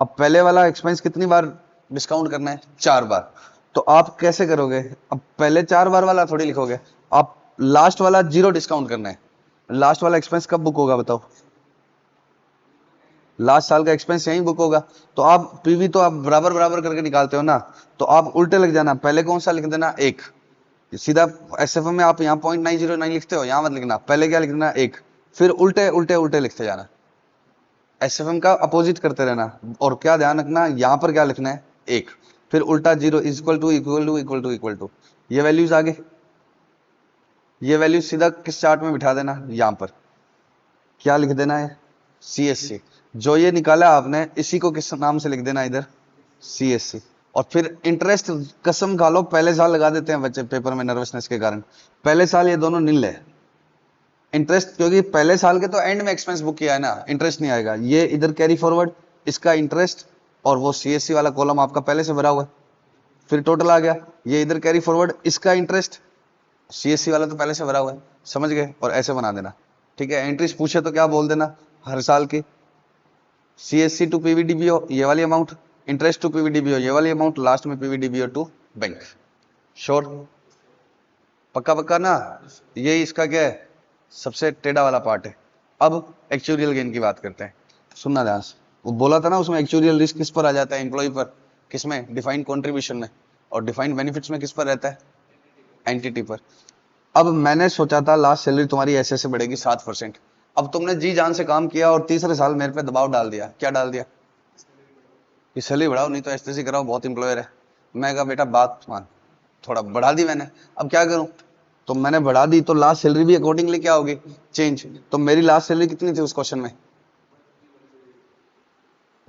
अब पहले वाला एक्सपेंस कितनी बार डिस्काउंट करना है, 4 बार। तो आप कैसे करोगे, अब पहले 4 बार वाला थोड़ी लिखोगे, आप लास्ट वाला 0 डिस्काउंट करना है। लास्ट वाला एक्सपेंस कब बुक होगा बताओ, लास्ट साल का एक्सपेंस यहीं बुक होगा। तो आप पीवी तो आप बराबर बराबर करके निकालते हो ना, तो आप उल्टे लग जाना, पहले कौन सा लिख देना, 1। सीधा एसएफएम में आप यहाँ 0.909 लिखते हो, यहाँ मत लिखना, पहले क्या लिख देना, 1। फिर उल्टे उल्टे उल्टे लिखते जाना, एसएफएम का अपोजिट करते रहना। और क्या ध्यान रखना, यहाँ पर क्या लिखना है, 1, फिर उल्टा 0 equal to equal to equal to equal to. ये वैल्यूज आगे, ये वैल्यूज सीधा किस चार्ट में बिठा देना, यहाँ पर क्या लिख देना है, CSC। जो ये निकाला आपने, इसी को किस नाम से लिख देना इधर, CSC। और फिर इंटरेस्ट, कसम खा लो पहले साल लगा देते हैं बच्चे पेपर में नर्वसनेस के कारण, पहले साल ये दोनों नील है इंटरेस्ट, क्योंकि पहले साल के तो एंड में एक्सपेंस बुक किया है ना, इंटरेस्ट नहीं आएगा। ये इधर कैरी फॉरवर्ड, इसका इंटरेस्ट, और वो CSC वाला कॉलम आपका पहले से भरा हुआ है, फिर टोटल आ गया। ये इधर कैरी फॉरवर्ड, इसका इंटरेस्ट, CSC वाला तो पहले से भरा हुआ है, समझ गए। और ऐसे बना देना, ठीक है। एंट्रीज पूछे तो क्या बोल देना, हर साल की, CSC टू PVDBO ये वाली अमाउंट, इंटरेस्ट टू PVDBO ये वाली अमाउंट, लास्ट में PVDBO टू बैंक। श्योर, पक्का पक्का ना। ये इसका क्या है, सबसे टेढ़ा वाला पार्ट है। अब एक्चुरियल गेन की बात करते हैं, सुनना ध्यान से। वो बोला था ना उसमें एक्चुरियल रिस्क किस पर आ जाता है, एम्प्लॉय पर, किसमें, डिफाइंड कंट्रीब्यूशन में, और डिफाइंड बेनिफिट्स में किस पर रहता है, एंटिटी पर। अब मैंने सोचा था लास्ट सैलरी तुम्हारी ऐसे ऐसे बढ़ेगी 7%। अब तुमने जी जान से काम किया और तीसरे साल मेरे पे दबाव डाल दिया। क्या डाल दिया कि सैलरी बढ़ाओ, नहीं तो एसटीसी कराओ, बहुत इंप्लॉयर है। मैं कहा बेटा बात मान, थोड़ा बढ़ा दी मैंने, अब क्या करूं। तो मैंने बढ़ा दी तो लास्ट सैलरी भी अकॉर्डिंगली क्या होगी, चेंज। तो मेरी लास्ट सैलरी कितनी थी उस क्वेश्चन में,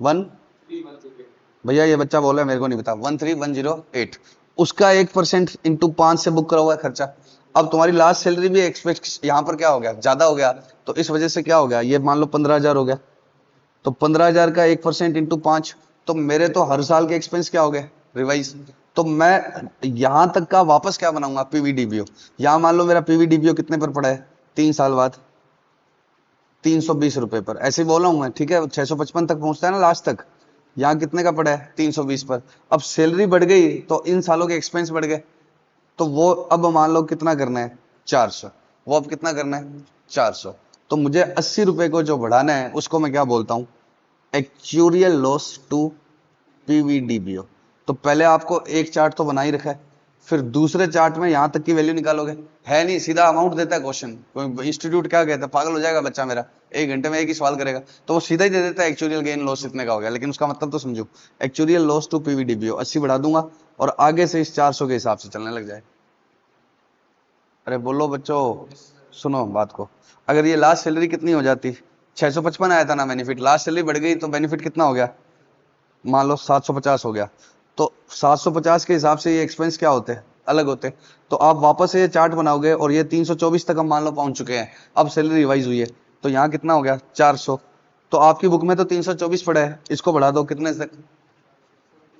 1, भैया ये बच्चा बोल रहा है मेरे को नहीं पता, 13108। उसका 1% इंटू 5 से बुक करा हुआ है खर्चा। अब तुम्हारी लास्ट सैलरी भी एक्सपेक्ट यहाँ पर क्या हो गया, ज्यादा हो गया, तो इस वजह से क्या हो गया, ये मान लो 15,000 हो गया। तो 15,000 का 1% इंटू 5, तो मेरे तो हर साल के एक्सपेंस क्या हो गए, रिवाइज। तो मैं यहां तक का वापस क्या बनाऊंगा, PVDBO। यहां मान लो मेरा PVDBO कितने पर पड़ा है, 3 साल बाद 320 रुपए पर, ऐसे ही बोला हूं मैं, ठीक है। 655 तक पहुंचता है ना लास्ट तक, यहाँ कितने का पड़ा है, 320 पर। अब सैलरी बढ़ गई तो इन सालों के एक्सपेंस बढ़ गए, तो वो अब मान लो कितना करना है, 400। वो अब कितना करना है, 400। तो मुझे 80 रुपए को जो बढ़ाना है उसको मैं क्या बोलता हूं, एक्चुरियल लॉस टू PVDBO। तो पहले आपको एक चार्ट तो बना ही रखा है, फिर दूसरे चार्ट में यहां तक की वैल्यू निकालोगे, है नहीं, सीधा अमाउंट देता है क्वेश्चन। कोई इंस्टीट्यूट क्या कहता है, पागल हो जाएगा बच्चा मेरा, 1 घंटे में एक ही सवाल करेगा, तो वो सीधा ही दे देता है एक्चुरियल गेन लॉस इतने का हो गया। लेकिन उसका मतलब तो समझो, एक्चुरियल लॉस टू PVDBO 80 बढ़ा दूंगा और आगे से इस 400 के हिसाब से चलने लग जाए। अरे बोलो बच्चों, सुनो बात को। अगर ये लास्ट सैलरी कितनी हो जाती, 655 आया था ना बेनिफिट, लास्ट सैलरी बढ़ गई तो बेनिफिट कितना हो गया, मान लो 750 हो गया। तो 750 के हिसाब से ये एक्सपेंस क्या होते हैं, अलग होते हैं। तो आप वापस से ये चार्ट बनाओगे और ये 324 तक हम मान लो पहुंच चुके हैं, अब सैलरी रिवाइज हुई है, तो यहाँ कितना हो गया, 400। तो आपकी बुक में तो 324 पड़ा है, इसको बढ़ा दो कितने तक,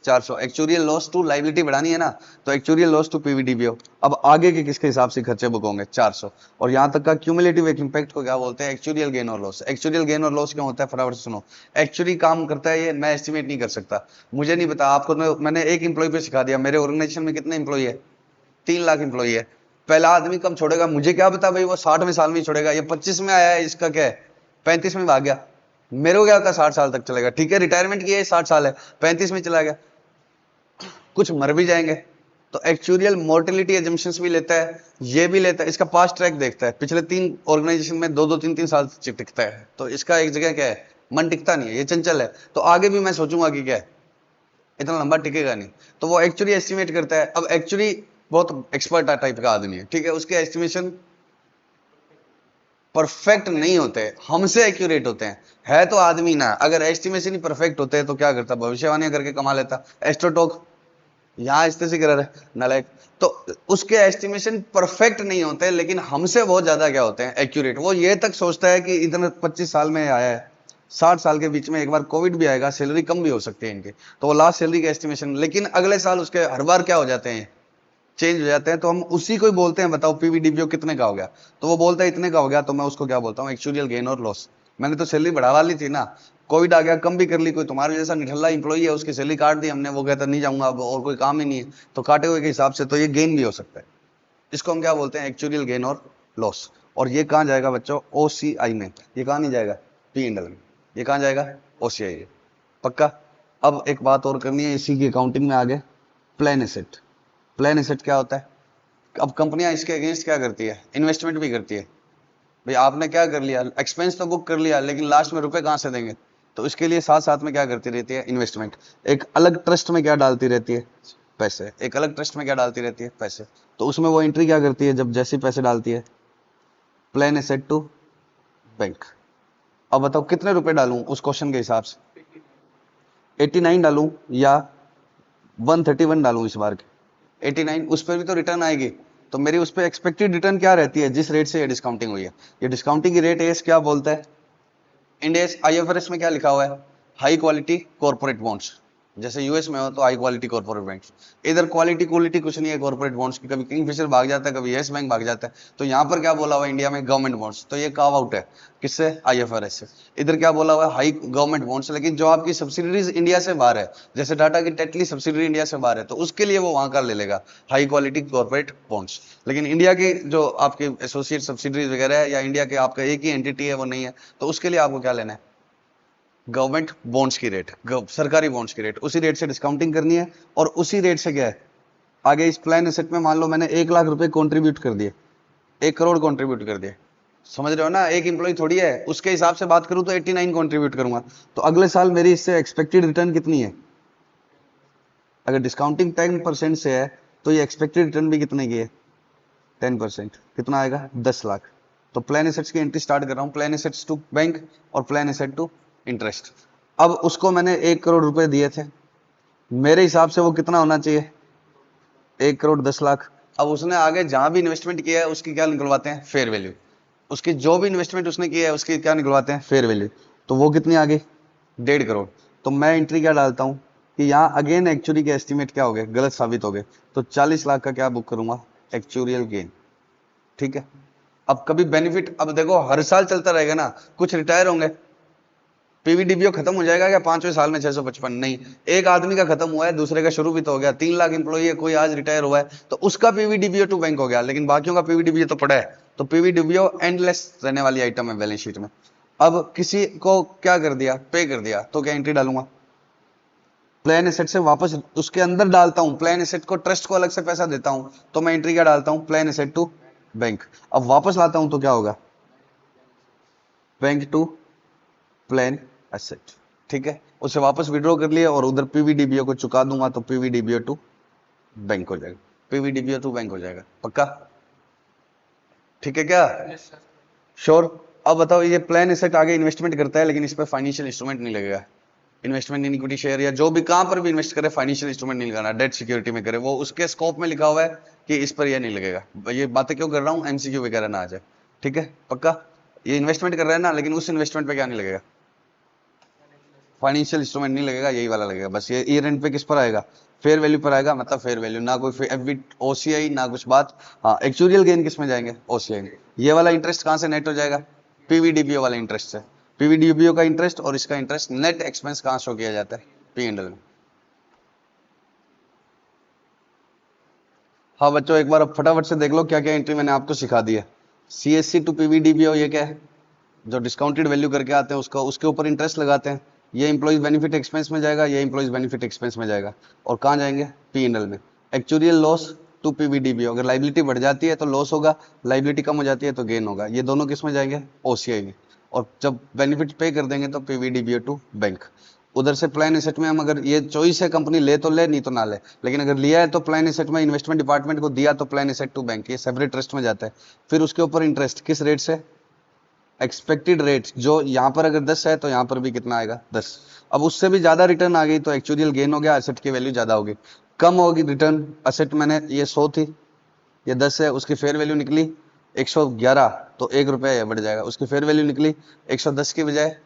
400। एक्चुरियल लॉस टू लाइबिलिटी बढ़ानी है ना, तो एक्चुरियल लॉस टू PVDBO। अब आगे के किसके हिसाब से खर्चे बुक होंगे, 400। और यहां तक का क्यूमुलेटिव इंपैक्ट को क्या बोलते हैं, एक्चुरियल गेन और लॉस। एक्चुरियल गेन और लॉस क्यों होता है, फटाफट से सुनो। एक्चुअली काम करता है ये, मैं एस्टिमेट नहीं कर सकता, मुझे नहीं पता। आपको मैंने एक इंप्लॉय पे सिखा दिया, मेरे ऑर्गेनाइजेशन में कितने इंप्लॉय है, 3 लाख इंप्लॉय है। पहला आदमी कब छोड़ेगा मुझे क्या पता भाई, वो 60वें साल में छोड़ेगा, ये 25 में आया है, इसका क्या है 35 में भाग गया, मेरे को क्या होता 60 साल तक चलेगा, ठीक है रिटायरमेंट किया है 60 साल है, 35 में चला गया, कुछ मर भी जाएंगे। तो एक्चुरियल मोर्टेलिटी एजम्पशंस भी लेता है, ये भी लेता है, इसका पास्ट ट्रैक देखता है, पिछले 3 ऑर्गेनाइजेशन में 2-2 3-3 साल टिकता है, तो इसका एक जगह क्या है, मन टिकता नहीं है, ये चंचल है। तो आगे भी मैं सोचूंगा कि क्या है, इतना लंबा टिकेगा नहीं, तो वो एक्चुअली एस्टिमेट करता है। अब एक्चुअली बहुत एक्सपर्ट टाइप का आदमी है, ठीक है, उसके एस्टिमेशन परफेक्ट नहीं होते, हमसे एक्यूरेट होते हैं। है तो आदमी ना, अगर एस्टिमेशन ही परफेक्ट होते हैं तो क्या करता, भविष्यवाणी करके कमा लेता। एस्ट्रोटॉक यहाँ इस्ते से करा नालायक। तो उसके एस्टिमेशन परफेक्ट नहीं होते, लेकिन हमसे बहुत ज्यादा क्या होते हैं, एक्यूरेट। वो ये तक सोचता है कि इतना 25 साल में आया है, 60 साल के बीच में एक बार कोविड भी आएगा, सैलरी कम भी हो सकती है इनकी, तो वो लास्ट सैलरी के एस्टिमेशन, लेकिन अगले साल उसके हर बार क्या हो जाते हैं, चेंज हो जाते हैं। तो हम उसी को ही बोलते हैं, बताओ PVDBO कितने का हो गया, तो वो बोलता है इतने का हो गया, तो मैं उसको क्या बोलता हूँ, एक्चुरियल गेन और लॉस। मैंने तो सैलरी बढ़ावा ली थी ना, कोविड आ गया कम भी कर ली, कोई तुम्हारे जैसा निठल्ला इंप्लॉई है उसकी सैलरी काट दी हमने, वो कहता नहीं जाऊंगा अब और कोई काम ही नहीं है, तो काटे हुए के हिसाब से तो ये गेन भी हो सकता है। इसको हम क्या बोलते हैं, एक्चुरियल गेन और लॉस। और ये कहाँ जाएगा बच्चों, OCI में, ये कहाँ नहीं जाएगा, P&L में, ये कहाँ जाएगा, OCI में, पक्का। अब एक बात और करनी है इसी की अकाउंटिंग में आगे, प्लान एसेट। प्लान एसेट क्या होता है, अब कंपनियां इसके अगेंस्ट क्या करती है, इन्वेस्टमेंट भी करती है। भाई आपने क्या कर लिया, एक्सपेंस तो बुक कर लिया, लेकिन लास्ट में रुपए कहां से देंगे, तो इसके लिए साथ साथ में क्या करती रहती है, इन्वेस्टमेंट। एक अलग ट्रस्ट में क्या डालती रहती है, पैसे। एक अलग ट्रस्ट में क्या डालती रहती है, पैसे। तो उसमें वो एंट्री क्या करती है, जब जैसे पैसे डालती है, प्लान एसेट टू बैंक। अब बताओ कितने रुपए डालूं उस क्वेश्चन के हिसाब से, 89 डालूं या 131 डालूं इस बार के, 89, उस पर भी तो रिटर्न आएगी। तो मेरी उस पर एक्सपेक्टेड रिटर्न क्या रहती है, जिस रेट से ये डिस्काउंटिंग हुई है। ये डिस्काउंटिंग की रेट एस क्या बोलता है, इंड एस IFRS में क्या लिखा हुआ है, हाई क्वालिटी कॉर्पोरेट बॉन्ड्स, जैसे यूएस में हो तो हाई क्वालिटी कॉर्पोरेट बैंक्स, इधर क्वालिटी कुछ नहीं है कॉर्पोरेट बॉन्ड्स की, कभी किंगफिशर भाग जाता है, कभी यस बैंक भाग जाता है। तो यहाँ पर क्या बोला हुआ है इंडिया में गवर्नमेंट बॉन्ड्स, तो ये कार्व आउट है किससे, आईएफआरएस से। इधर क्या बोला हुआ है हाई गवर्नमेंट बॉन्ड्स, लेकिन जो आपकी सब्सिडीज इंडिया से बाहर है, जैसे टाटा की टेटली सब्सिडरी इंडिया से बाहर है, तो उसके लिए वो वहां का ले लेगा हाई क्वालिटी कॉर्पोरेट बॉन्ड्स। लेकिन इंडिया की जो आपके एसोसिएट सब्सिडरीज वगैरह है, या इंडिया के आपका एक ही एंटिटी है वो नहीं है, तो उसके लिए आपको क्या लेना है, गवर्नमेंट बॉन्ड्स की रेट, सरकारी बॉन्ड्स की रेट, उसी रेट से डिस्काउंटिंग करनी है। और उसी रेट से क्या है आगे इस प्लान एसेट में, मान लो मैंने 1 लाख रुपए कंट्रीब्यूट कर दिए, 1 करोड़ कंट्रीब्यूट कर दिए, समझ रहे हो ना, एक एम्प्लॉय थोड़ी है, उसके हिसाब से बात करूं तो 89 कंट्रीब्यूट करूंगा, तो अगले साल मेरी इससे एक्सपेक्टेड रिटर्न कितनी है, अगर डिस्काउंटिंग 10% से है तो ये एक्सपेक्टेड रिटर्न भी कितने की है, 10%, कितना आएगा 10 लाख। तो प्लान एसेट्स की एंट्री स्टार्ट कर रहा हूं, प्लान एसेट्स टू बैंक और प्लान एसेट टू इंटरेस्ट। अब उसको मैंने 1 करोड़ रुपए दिए थे, मेरे हिसाब से वो कितना होना चाहिए, 1 करोड़ 10 लाख। अब उसने आगे जहां भी इन्वेस्टमेंट किया है उसकी क्या निकलवाते हैं, फेयर वैल्यू, उसकी जो भी इन्वेस्टमेंट उसने किया है उसकी क्या निकलवाते हैं, फेयर वैल्यू। तो वो कितनी आ गई, 1.5 करोड़। तो मैं एंट्री क्या डालता हूं कि यहाँ अगेन एक्चुअली के एस्टिमेट क्या हो गए, गलत साबित हो गए, तो 40 लाख का क्या बुक करूंगा, एक्चुअरियल गेन। ठीक है, अब कभी बेनिफिट, अब देखो हर साल चलता रहेगा ना, कुछ रिटायर होंगे, पीवीडीबीओ खत्म हो जाएगा क्या 5वें साल में 655, नहीं, एक आदमी का खत्म हुआ है, दूसरे का शुरू भी तो हो गया, 3 लाख इंप्लॉई है, कोई आज रिटायर हुआ है तो उसका पीवीडीबीओ टू बैंक हो गया, लेकिन बाकियों का पीवीडीबीओ तो पड़ा है। तो पीवीडीबीओ एंडलेस रहने वाली आइटम है बैलेंस शीट में। अब किसी को क्या कर दिया, पे कर दिया, तो क्या एंट्री डालूंगा, प्लान एसेट से वापस उसके अंदर डालता हूं, प्लान एसेट को ट्रस्ट को अलग से पैसा देता हूं, तो मैं एंट्री क्या डालता हूं, प्लान एसेट टू बैंक। अब वापस लाता हूं तो क्या होगा, बैंक टू प्लान एसेट। ठीक है, उसे वापस विड्रॉ कर लिया और उधर पीवीडीबीओ को चुका दूंगा, तो पीवीडीबीओ टू बैंक हो जाएगा, पीवीडीबीओ टू बैंक हो जाएगा, पक्का, ठीक है क्या, श्योर। अब बताओ ये प्लान एसेट आगे इन्वेस्टमेंट करता है, लेकिन इस पर फाइनेंशियल इंस्ट्रूमेंट नहीं लगेगा, इन्वेस्टमेंट इन इक्विटी शेयर या जो भी कहां पर भी इन्वेस्ट करे फाइनेंशियल इंस्ट्रूमेंट नहीं लगाना, डेट सिक्योरिटी में करे, वो उसके स्कोप में लिखा हुआ है कि इस पर यह नहीं लगेगा। ये बातें क्यों कर रहा हूं, एमसीक्यू वगैरह ना आ जाए, ठीक है पक्का। ये इन्वेस्टमेंट कर रहा है ना, लेकिन उस इन्वेस्टमेंट पे क्या नहीं लगेगा, फाइनेंशियल इंस्ट्रूमेंट नहीं लगेगा, यही वाला लगेगा बस। ये ईयर एंड पे किस पर आएगा, फेयर वैल्यू पर आएगा, मतलब फेयर वैल्यू, ना कोई ओसीआई ना कुछ बात। हाँ, एक्चुअरियल गेन किस में जाएंगे, ओसीआई में। ये वाला इंटरेस्ट कहां से नेट हो जाएगा, पीवीडीबीओ वाले इंटरेस्ट से। पीवीडीबीओ का इंटरेस्ट और इसका इंटरेस्ट नेट एक्सपेंस कहां शो किया जाता है, पी&एल में। हाँ बच्चों, एक बार अब फटाफट से देख लो क्या क्या एंट्री मैंने आपको सिखा दी है। सीएससी टू पीवीडीबीओ ये क्या है, जो डिस्काउंटेड वैल्यू करके आते हैं उसका, उसके ऊपर इंटरेस्ट लगाते हैं। ये इंप्लॉइज बेनिफिट एक्सपेंस में जाएगा, ये इंप्लॉइज बेनिफिट एक्सपेंस में जाएगा, और कहाँ जाएंगे, पी&एल में। एक्चुअरियल लॉस टू पीवीडीबीओ, अगर लाइबिलिटी बढ़ जाती है तो लॉस होगा, लाइबिलिटी कम हो जाती है तो गेन होगा, ये दोनों किस में जाएंगे, ओसीआई में। और जब बेनिफिट पे कर देंगे तो पीवीडीबीओ टू बैंक। उधर से प्लान एसेट में हम, अगर ये चॉइस है कंपनी ले तो ले, नहीं तो ना ले, लेकिन अगर लिया है तो प्लान एसेट में इन्वेस्टमेंट डिपार्टमेंट को दिया तो प्लान एसेट टू बैंक, ये सेपरेट ट्रस्ट में जाता है। फिर उसके ऊपर इंटरेस्ट किस रेट से, एक्सपेक्टेड रेट, जो यहाँ पर अगर 10 है तो यहाँ पर भी कितना आएगा, 10। अब उससे भी ज्यादा रिटर्न आ गई तो एक्चुअरियल गेन हो गया, एसेट की वैल्यू ज्यादा होगी। कम होगी रिटर्न, एसेट मैंने ये 100 थी, ये 10 है, उसकी फेयर वैल्यू निकली 111, तो 1 रुपया ये बढ़ जाएगा। उसकी फेयर वैल्यू निकली 110 की बजाय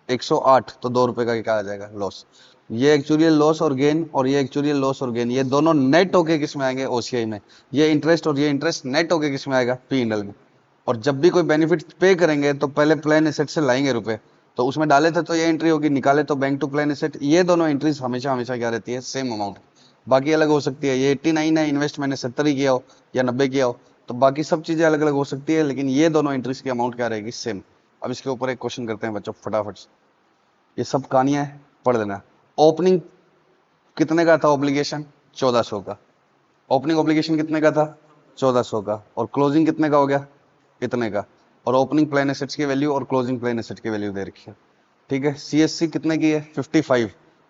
108, तो 2 रुपए का क्या आ जाएगा, लॉस। ये एक्चुअरियल लॉस और गेन, और ये एक्चुअरियल लॉस और गेन, ये दोनों नेट होके किस में आएंगे, ओसीआई में। ये इंटरेस्ट और ये इंटरेस्ट नेट होके किस में आएगा, पी&एल में। और जब भी कोई बेनिफिट पे करेंगे तो पहले प्लान एसेट से लाएंगे रुपए, तो उसमें डाले थे तो ये एंट्री होगी, निकाले तो बैंक टू प्लान एसेट। ये दोनों एंट्रीज हमेशा हमेशा क्या रहती है, सेम अमाउंट। बाकी अलग हो सकती है, ये 89 है, इन्वेस्ट मैंने 70 ही किया हो या 90 किया हो, तो बाकी सब चीजें अलग अलग हो सकती है, लेकिन ये दोनों एंट्रीज की अमाउंट क्या रहेगी, सेम। अब इसके ऊपर एक क्वेश्चन करते हैं बच्चों फटाफट से, ये सब कहानियां है, पढ़ लेना। ओपनिंग कितने का था ऑब्लिगेशन, 1400 का। ओपनिंग ऑब्लिगेशन कितने का था, 1400 का। और क्लोजिंग कितने का हो गया, इतने का। और ओपनिंग प्लान एसेट्स की वैल्यू और क्लोजिंग प्लान एसेट की वैल्यू दे रखी है, ठीक है। सीएससी कितने की है, 55।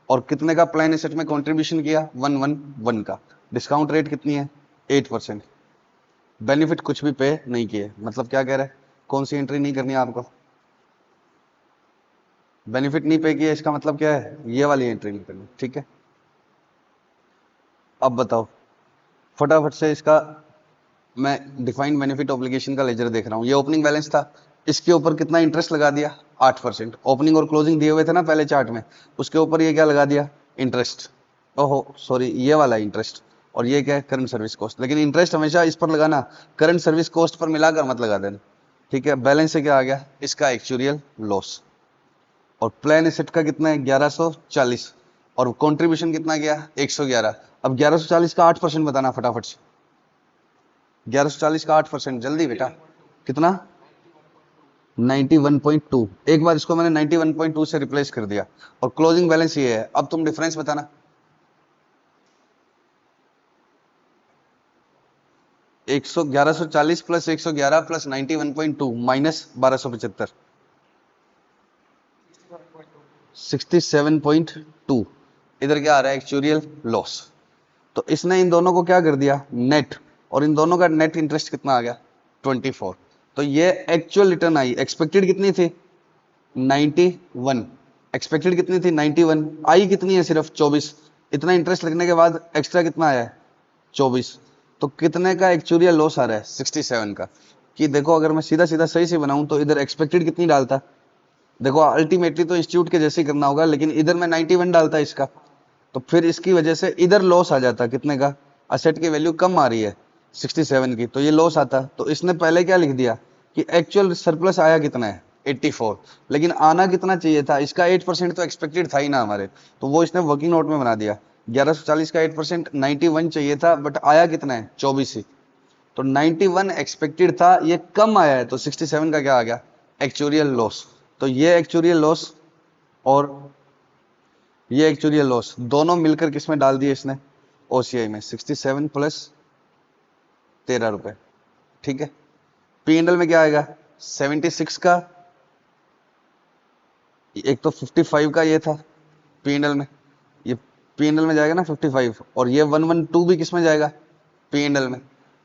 और कितने का प्लान एसेट में कंट्रीब्यूशन किया, 111 का। डिस्काउंट रेट कितनी है, 8%। बेनिफिट कुछ भी पे नहीं किए, मतलब क्या कह रहा है, कौन सी एंट्री नहीं करनी है आपको, बेनिफिट नहीं पे किया, इसका मतलब क्या है, ये वाली एंट्री नहीं करनी, ठीक है। अब बताओ फटाफट से इसका, मैं डिफाइंड बेनिफिट ऑब्लिगेशन का लेजर देख रहा हूँ। ये ओपनिंग बैलेंस था, इसके ऊपर कितना इंटरेस्ट लगा दिया, 8%। ओपनिंग और क्लोजिंग दिए हुए थे ना पहले चार्ट में, उसके ऊपर ये क्या लगा दिया, इंटरेस्ट, ओहो सॉरी ये वाला इंटरेस्ट, और ये क्या है करंट सर्विस कॉस्ट। लेकिन इंटरेस्ट हमेशा इस पर लगाना, करंट सर्विस कॉस्ट पर मिलाकर मत लगा देना, ठीक है। बैलेंस से क्या आ गया, इसका एक्चुरियल लॉस। और प्लान एसेट का कितना है 1140, और कंट्रीब्यूशन कितना गया 111। अब 1140 का 8% बताना फटाफट से, 1140 का 8% जल्दी बेटा, कितना 91.2। एक बार इसको मैंने 91.2 से रिप्लेस कर दिया, और क्लोजिंग बैलेंस ये है। अब तुम डिफरेंस बताना, 1140 प्लस 111 प्लस 91.2 माइनस 1275, 67.2। इधर क्या आ रहा है एक्चुरियल लॉस। तो इसने इन दोनों को क्या कर दिया नेट, और इन दोनों का नेट इंटरेस्ट कितना आ गया 24। तो ये एक्चुअल रिटर्न आई, एक्सपेक्टेड कितनी थी 91, एक्सपेक्टेड कितनी थी 91, आई कितनी है सिर्फ 24। इतना इंटरेस्ट लगने के बाद एक्स्ट्रा कितना आया है 24। तो कितने का एक्चुरियल लॉस आ रहा है 67 का। कि देखो अगर मैं सीधा सीधा सही से बनाऊं तो इधर एक्सपेक्टेड कितनी डालता, देखो अल्टीमेटली तो इंस्टीट्यूट के जैसे ही करना होगा, लेकिन इधर मैं 91 डालता इसका, तो फिर इसकी वजह से इधर लॉस आ जाता कितने का, असेट की वैल्यू कम आ रही है 67 की, तो ये लॉस आता। तो इसने पहले क्या लिख दिया कि एक्चुअल सरप्लस आया कितना है 84, लेकिन आना कितना चाहिए था, इसका 8% तो एक्सपेक्टेड था ही ना हमारे, तो वो इसने वर्किंग नोट में बना दिया 1140 का 8% 91 चाहिए था, बट आया कितना है 24 ही। तो 91 एक्सपेक्टेड था, ये कम आया है, तो 67 का क्या आ गया एक्चुरियल लॉस। तो ये एक्चुरियल लॉस और ये एक्चुरियल लॉस दोनों मिलकर किसमें डाल दिए इसने ओसीआई में, 67 प्लस 13 रुपए, ठीक है। पीएनएल में क्या आएगा 76 का, एक तो 55 का ये था पीएनएल में, ये पीएनएल में जाएगा ना 55, और ये 112 भी किसमें जाएगा पीएनएल में।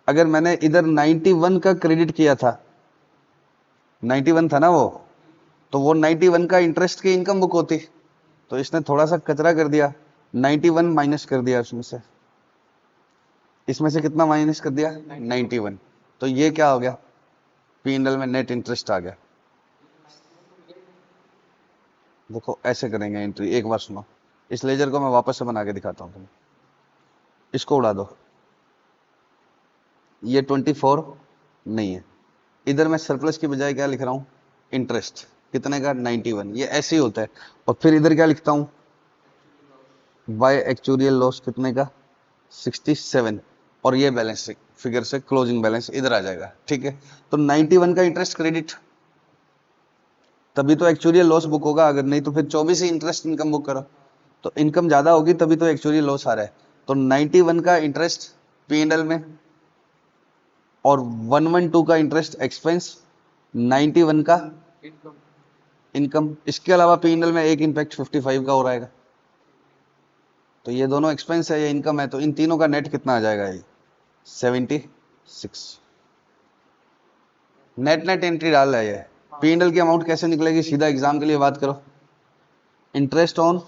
अगर मैंने इधर 91 का क्रेडिट किया था, 91 था ना वो, तो वो 91 का इंटरेस्ट की इनकम बुक होती, तो इसने थोड़ा सा कचरा कर दिया, 91 माइनस कर दिया उसमें से, इसमें से कितना माइनस कर दिया 91। तो ये क्या हो गया पीएनएल में नेट इंटरेस्ट आ गया। देखो ऐसे करेंगे एंट्री, एक बार सुनो, इस लेजर को मैं वापस से बना के दिखाता हूँ तुम्हें, इसको उड़ा दो, ये 24 नहीं है, इधर मैं सरप्लस की बजाय क्या लिख रहा हूँ इंटरेस्ट, कितने का 91, ये ऐसे ही होता है। और फिर इधर क्या लिखता हूँ बाय एक्चुरियल लॉस कितने का 67, और ये बैलेंस फिगर से क्लोजिंग बैलेंस इधर आ जाएगा, ठीक है। तो 91 का इंटरेस्ट क्रेडिट, तभी तो एक्चुरियल लॉस बुक होगा, अगर नहीं तो फिर 24 ही इंटरेस्ट इनकम बुक करो, तो इनकम ज्यादा होगी तभी तो एक्चुरियल लॉस आ रहा है। तो 91 का इंटरेस्ट पीएनएल में, और 112 का इंटरेस्ट एक्सपेंस, 91 का इनकम। इसके अलावा पीएनएल में एक इंपैक्ट 55 का हो रहेगा, तो ये दोनों एक्सपेंस है, ये इनकम है, तो इन तीनों का नेट कितना आ जाएगा ये 76। नेट नेट एंट्री डाल रहा है ये। पीएनएल की अमाउंट कैसे निकलेगी, सीधा एग्जाम के लिए बात करो, इंटरेस्ट ऑन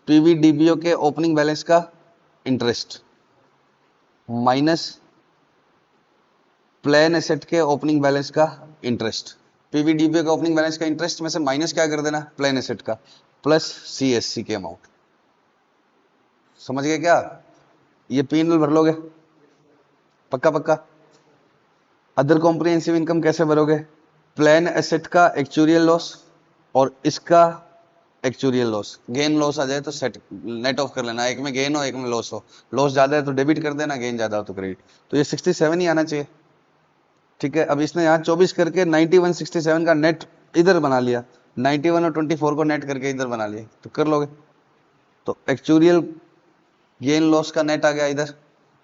पीवीडीबीओ के ओपनिंग बैलेंस का इंटरेस्ट माइनस प्लान एसेट के ओपनिंग बैलेंस का इंटरेस्ट। पीवीडीबीओ का ओपनिंग बैलेंस का इंटरेस्ट में से माइनस क्या कर देना प्लान एसेट का, प्लस सीएससी के अमाउंट। समझ गए क्या, ये पीएनएल भर लोगे पक्का पक्का। अदर कॉम्प्रिहेंसिव इनकम कैसे भरोगे, प्लान एसेट का एक्चुरियल लॉस और इसका एक्चुरियल लॉस, गेन लॉस आ जाए तो सेट नेट ऑफ कर लेना, एक में गेन हो एक में लॉस हो, लॉस ज्यादा है तो डेबिट कर देना, गेन ज्यादा हो तो क्रेडिट। तो ये 67 ही आना चाहिए, ठीक है। अब इसने यहाँ 24 करके 91 67 का नेट इधर बना लिया, 91 और 24 को नेट करके इधर बना लिया, तो कर लोगे। तो एक्चुरियल गेन लॉस का नेट आ गया इधर,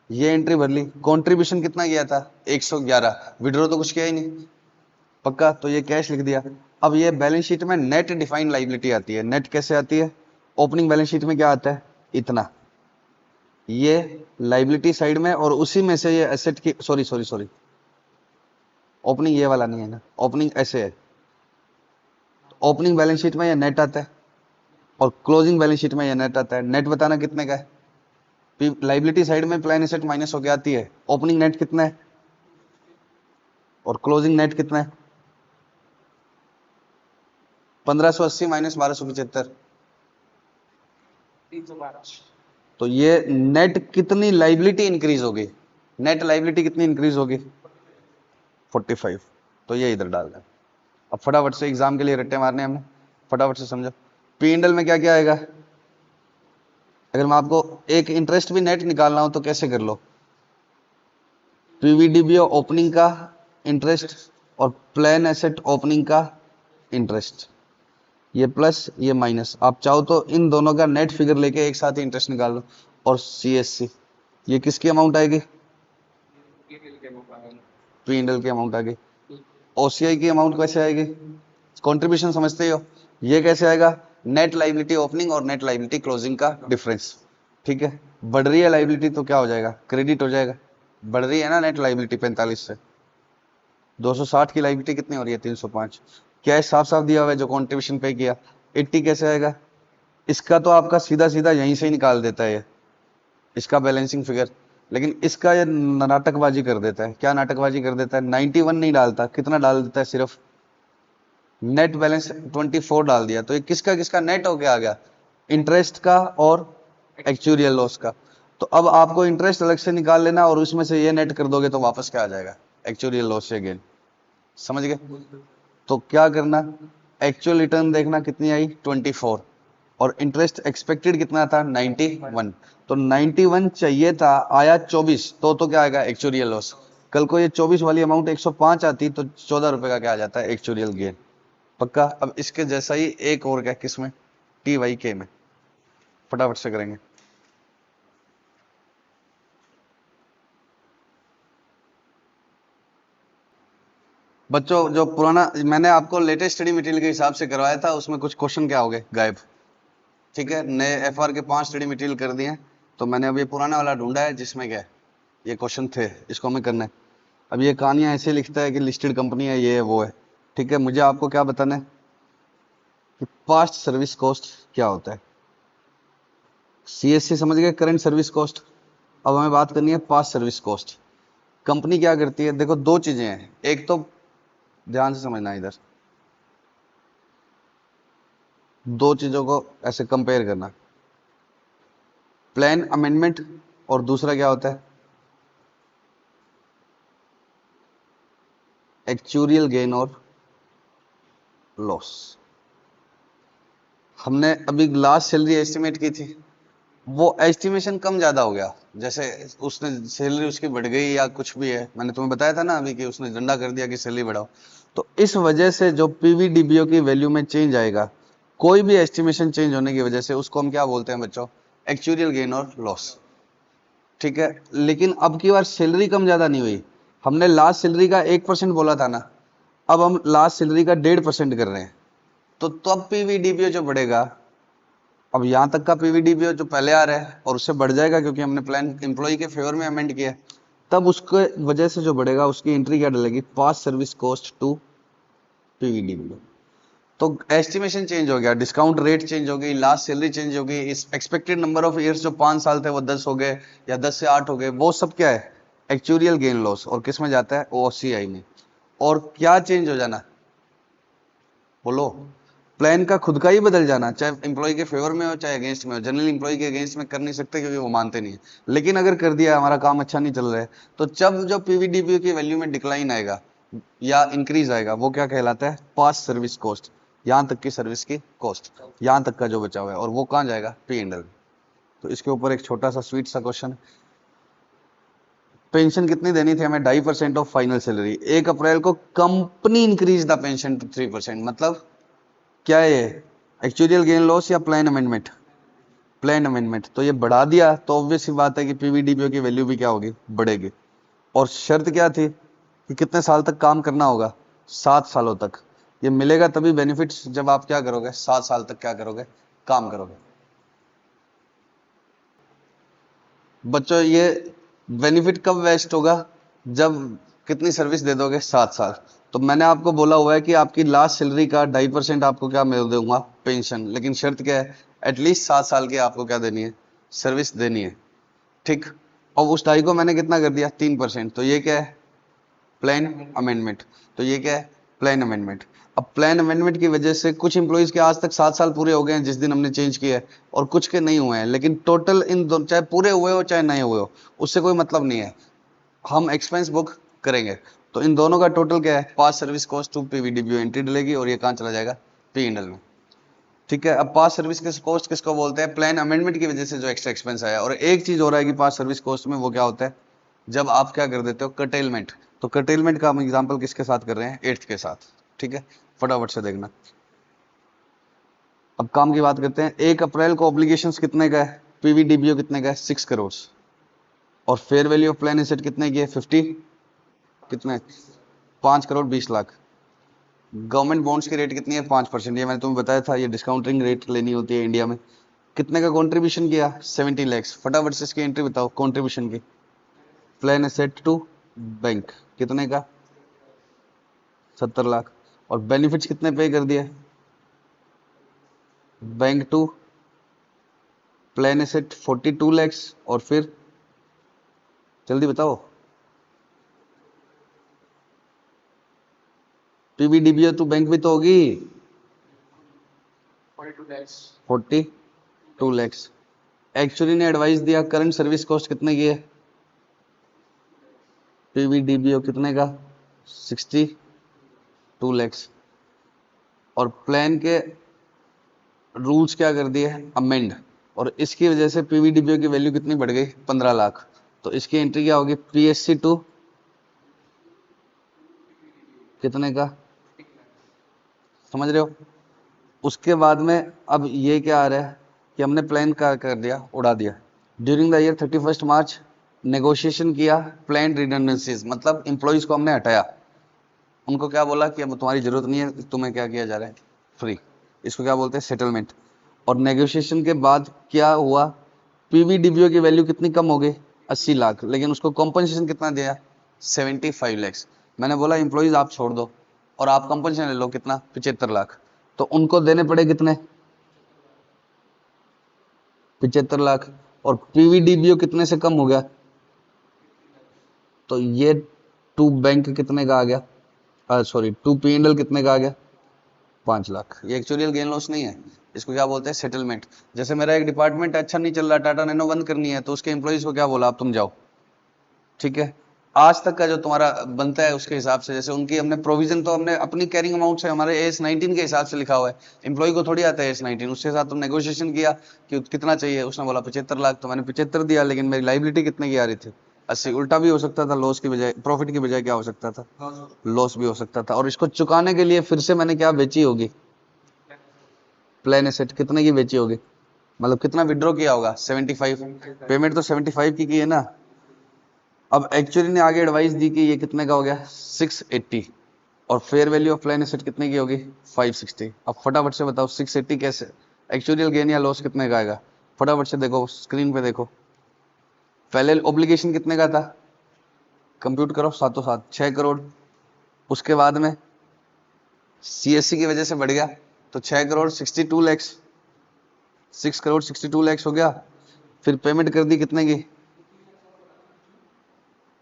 ये एंट्री भर ली। कंट्रीब्यूशन कितना गया था 111, विड्रॉ तो कुछ किया ही नहीं पक्का, तो ये कैश लिख दिया। अब ये बैलेंस शीट में नेट डिफाइंड लाइबिलिटी आती है, नेट कैसे आती है, ओपनिंग बैलेंस शीट में क्या आता है इतना, ये लाइबिलिटी साइड में, और उसी में से ये एसेट की, सॉरी सॉरी सॉरी, ओपनिंग ये वाला नहीं है ना, ओपनिंग ऐसे है, ओपनिंग बैलेंस शीट में ये नेट आता है और क्लोजिंग बैलेंस शीट में ये नेट आता है। नेट बताना कितने का है, लाइबिलिटी साइड में प्लान एसेट माइनस होकर आती है, ओपनिंग नेट कितना है और क्लोजिंग नेट कितना है, 1580 माइनस 1275, 312। तो ये नेट कितनी लाइबिलिटी इंक्रीज होगी, नेट लाइबिलिटी कितनी इंक्रीज होगी 45, तो ये इधर डाल दें। अब फटाफट से एग्जाम के लिए रट्टे मारने हमने, फटाफट से समझो। पी एंड एल में क्या क्या आएगा, अगर मैं आपको एक इंटरेस्ट भी नेट निकालना हो तो कैसे कर लो, पीवीडीबी ओपनिंग का इंटरेस्ट और प्लान एसेट ओपनिंग का इंटरेस्ट, ये प्लस ये माइनस, आप चाहो तो इन दोनों का नेट फिगर लेके एक साथ ही इंटरेस्ट निकाल लो। और सीएससी ये किसकी अमाउंट आएगी, पी एंड एल की अमाउंट आएगी। ओसीआई की अमाउंट कैसे आएगी, कंट्रीब्यूशन समझते ही हो, ये कैसे आएगा, नेट लाइबिलिटी ओपनिंग और नेट लाइबिलिटी क्लोजिंग का डिफरेंस। ठीक है, बढ़ रही है लाइबिलिटी तो क्या हो जाएगा, क्रेडिट हो जाएगा, बढ़ रही है ना नेट लाइबिलिटी 45 से, 260 की लाइबिलिटी कितनी हो रही है 305, कैश साफ साफ दिया हुआ है जो कंट्रीब्यूशन पे किया। 80 कैसे आएगा, इसका तो आपका सीधा सीधा यहीं से ही निकाल देता है ये, इसका बैलेंसिंग फिगर, लेकिन इसका ये नाटकबाजी कर देता है। क्या नाटकबाजी कर देता है, 91 नहीं डालता, कितना डाल देता है, सिर्फ नेट बैलेंस 24 डाल दिया। तो ये किसका किसका नेट हो गया आ गया, इंटरेस्ट का और एक्चुअरियल लॉस का। तो अब आपको इंटरेस्ट अलग से निकाल लेना और उसमें से ये नेट कर दोगे तो वापस क्या आ जाएगा, एक्चुअरियल लॉस से गेन। समझ गए, तो क्या करना, एक्चुअल रिटर्न देखना कितनी आई 24 और इंटरेस्ट एक्सपेक्टेड कितना था 91, तो 91 चाहिए था, आया 24, तो क्या आएगा एक्चुअरियल लॉस। कल को ये 24 वाली अमाउंट 105 आती तो 14 रुपए का क्या आ जाता है एक्चुअरियल गेन। पक्का। अब इसके जैसा ही एक और क्या, किसमें, टी वाई के में, फटाफट से करेंगे। बच्चों जो पुराना मैंने आपको लेटेस्ट स्टडी मटेरियल के हिसाब से करवाया था उसमें कुछ क्वेश्चन क्या हो गए, गायब। ठीक है, नए एफआर के 5 स्टडी मटेरियल कर दिए, तो मैंने अब ये पुराना वाला ढूंढा है जिसमें क्या है ये क्वेश्चन थे, इसको हमें करना है। अब ये कहानियां ऐसे लिखता है कि लिस्टेड कंपनी है, ये है वो है। ठीक है, मुझे आपको क्या बताना है कि पास्ट सर्विस कॉस्ट क्या होता है। सीएससी समझ गए, करंट सर्विस कॉस्ट। अब हमें बात करनी है पास्ट सर्विस कॉस्ट। कंपनी क्या करती है, देखो दो चीजें हैं, एक तो ध्यान से समझना, इधर दो चीजों को ऐसे कंपेयर करना, प्लान अमेंडमेंट और दूसरा क्या होता है एक्चुअरियल गेन और लॉस। हमने अभी लास्ट सैलरी एस्टिमेट की थी, वो एस्टिमेशन कम ज्यादा हो गया, जैसे उसने सैलरी उसकी बढ़ गई या कुछ भी है, मैंने तुम्हें बताया था ना अभी कि उसने डंडा कर दिया कि सैलरी बढ़ाओ। तो इस वजह से जो पीवीडीबीओ की वैल्यू में चेंज आएगा, कोई भी एस्टिमेशन चेंज होने की वजह से, उसको हम क्या बोलते हैं बच्चों, एक्चुअरियल गेन और लॉस। ठीक है, लेकिन अब की बार सैलरी कम ज्यादा नहीं हुई, हमने लास्ट सैलरी का 1% बोला था ना, अब हम लास्ट सैलरी का 1.5% कर रहे हैं, तो तब पीवीडीपीओ जो बढ़ेगा, अब यहां तक का पीवीडीपीओ जो पहले आ रहा है और उससे बढ़ जाएगा क्योंकि हमने प्लान एम्प्लॉय के फेवर में अमेंड किया है, तब उसके वजह से जो बढ़ेगा उसकी एंट्री क्या डलेगी, पास्ट सर्विस कॉस्ट टू पीवीडीपीओ। तो एस्टिमेशन चेंज हो गया, डिस्काउंट रेट चेंज हो गई, लास्ट सैलरी चेंज हो गई, इस एक्सपेक्टेड नंबर ऑफ ईयर्स जो 5 साल थे वो 10 हो गए या 10 से 8 हो गए, वो सब क्या है एक्चुअरियल गेन लॉस, और किस में जाता है ओसीआई में। और क्या चेंज हो जाना, बोलो, प्लान का खुद का ही बदल जाना, चाहे एम्प्लॉय के फेवर में हो चाहे अगेंस्ट में हो। जनरल एम्प्लॉय के अगेंस्ट में कर नहीं सकते क्योंकि वो मानते नहीं है, लेकिन अगर कर दिया हमारा काम अच्छा नहीं चल रहा है, तो जब पीवीडीपीओ की वैल्यू में डिक्लाइन आएगा या इंक्रीज आएगा, वो क्या कहलाता है पास्ट सर्विस कॉस्ट, यहां तक की सर्विस की कॉस्ट, यहां तक का जो बचा हुआ है, और वो कहां जाएगा पी एंड एल। तो इसके ऊपर एक छोटा सा स्वीट सा क्वेश्चन, पेंशन कितनी देनी थी हमें, 2.5% ऑफ फाइनल सैलरी। 1 अप्रैल को company increase the pension to 3%, मतलब क्या है ये, एक्चुअरियल गेन लॉस या प्लान अमेंडमेंट, प्लान अमेंडमेंट। तो ये बढ़ा दिया तो ऑब्वियस सी बात है कि पीवीडीपीओ की वैल्यू भी क्या होगी, बढ़ेगी। और शर्त क्या थी कि कितने साल तक काम करना होगा, 7 सालों तक। ये मिलेगा तभी बेनिफिट्स जब आप क्या करोगे, 7 साल तक क्या करोगे, काम करोगे। बच्चों ये बेनिफिट कब वेस्ट होगा, जब कितनी सर्विस दे दोगे, 7 साल। तो मैंने आपको बोला हुआ है कि आपकी लास्ट सैलरी का 2.5% आपको क्या मिल दूंगा, पेंशन, लेकिन शर्त क्या है, एटलीस्ट 7 साल की आपको क्या देनी है, सर्विस देनी है। ठीक, और उस 2.5 को मैंने कितना कर दिया, 3%, तो ये क्या है प्लान अमेंडमेंट। तो ये क्या है प्लान अमेंडमेंट। अब प्लान अमेंडमेंट की वजह से कुछ एम्प्लॉइज के आज तक 7 साल पूरे हो गए हैं जिस दिन हमने चेंज किया है, और कुछ के नहीं हुए हैं, लेकिन टोटल इन दोनों, चाहे पूरे हुए हो चाहे नहीं हुए हो, उससे कोई मतलब नहीं है, हम एक्सपेंस बुक करेंगे। तो इन दोनों का टोटल क्या है, पास सर्विस कॉस्ट टू पीवीडीबीओ एंट्री डलेगी, और ये कहाँ चला जाएगा, पी एंड एल में। ठीक है, अब पास सर्विस कॉस्ट किसको बोलते हैं, प्लान अमेंडमेंट की वजह से जो एक्स्ट्रा एक्सपेंस आया। और एक चीज हो रहा है कि पास सर्विस कॉस्ट में वो क्या होता है, जब आप क्या कर देते हो, कर्टेलमेंट। तो कर्टेलमेंट का हम एग्जांपल किसके साथ कर रहे हैं, 8th के साथ। ठीक है, फटाफट से देखना। अब काम की बात करते हैं। 1 अप्रैल को ऑब्लिगेशंस कितने का है, पीवीडीबीओ कितने का है, 6 करोड़। और fair value of plan asset कितने की है, 50, कितने, 5 करोड़ 20 लाख। गवर्नमेंट बॉन्ड्स की रेट कितनी है, 5%। ये मैंने तुम्हें बताया था, ये डिस्काउंटिंग रेट लेनी होती है इंडिया में। कितने का कंट्रीब्यूशन किया, 70 लैक्स। फटाफट से इसकी एंट्री बताओ कंट्रीब्यूशन की। प्लान एसेट टू बैंक कितने का, 70 लाख। और बेनिफिट्स कितने पे कर दिए, bank to plan asset 42 lakhs. और फिर जल्दी बताओ, पीवीडीबीओ टू बैंक भी तो होगी, 42 लैक्स। एक्चुअली ने एडवाइस दिया करंट सर्विस कॉस्ट कितने की है, पीवीडीबीओ कितने का, 62 लैक्स। और प्लान के रूल्स क्या कर दिए, अमेंड, और इसकी वजह से पीवीडीबीओ की वैल्यू कितनी बढ़ गई, 15 लाख। तो इसकी एंट्री क्या होगी, पीएससी टू कितने का, समझ रहे हो। उसके बाद में अब ये क्या आ रहा है कि हमने प्लान का कर दिया, उड़ा दिया। During the year 31 March negotiation किया प्लान रिडंडेंसीज, मतलब इंप्लॉइज को हमने हटाया, उनको क्या बोला कि अब तुम्हारी जरूरत नहीं है, तुम्हें क्या किया जा रहा है, फ्री। इसको क्या बोलते हैं, सेटलमेंट। और नेगोशिएशन के बाद क्या हुआ, पीवीडीबीओ की वैल्यू कितनी कम हो गई, 80 लाख, लेकिन उसको कॉम्पनसेशन कितना दिया, 75 लैक्स। मैंने बोला इंप्लॉइज आप छोड़ दो और आप कंपनसेशन ले लो, कितना, 75 लाख। तो उनको देने पड़े कितने, 75 लाख। और पीवीडीबीओ कितने से कम हो गया, तो ये टू बैंक कितने का आ गया, सॉरी टू पीएनएल कितने का आ गया, 5 लाख। ये एक्चुअल गेन लॉस नहीं है, इसको क्या बोलते हैं, सेटलमेंट। जैसे मेरा एक डिपार्टमेंट अच्छा नहीं चल रहा, टाटा नैनो बंद करनी है, तो उसके एम्प्लॉइज को क्या बोला, आप तुम जाओ। ठीक है, आज तक का जो तुम्हारा बनता है उसके हिसाब से, जैसे उनकी हमने प्रोविजन तो हमने अपनी कैरिंग अमाउंट से, हमारे AS19 के हिसाब से लिखा हुआ है, एम्प्लॉय को थोड़ी आता है AS19, उसके साथ तुम नेगोशिएशन किया कि कितना चाहिए, उसने बोला 75 लाख, तो मैंने 75 दिया, लेकिन मेरी लाइबिलिटी कितने की आ रही थी, 80। उल्टा भी हो सकता था, लॉस की बजाय प्रॉफिट की बजाय क्या हो सकता था, लॉस भी हो सकता था। और इसको चुकाने के लिए फिर से मैंने क्या बेची होगी, प्लान एसेट कितने की बेची होगी, मतलब कितना विड्रॉ किया होगा, 75। पेमेंट तो 75 की है ना। अब एक्चुअली ने आगे एडवाइस दी कि ये कितने का हो गया, 680। और fair value of plan asset कितने की होगी, 560। अब फटाफट से बताओ 680 कैसे, एक्चुअल गेन या लॉस कितने का आएगा, फटाफट से देखो स्क्रीन पे देखो। पहले ऑब्लिगेशन कितने का था, कंप्यूट करो, सातों साथ 6 करोड़। उसके बाद में सीएससी की वजह से बढ़ गया, तो 6 करोड़ 62 लैक्स, 6 करोड़ 62 लैक्स हो गया। फिर पेमेंट कर दी कितने की,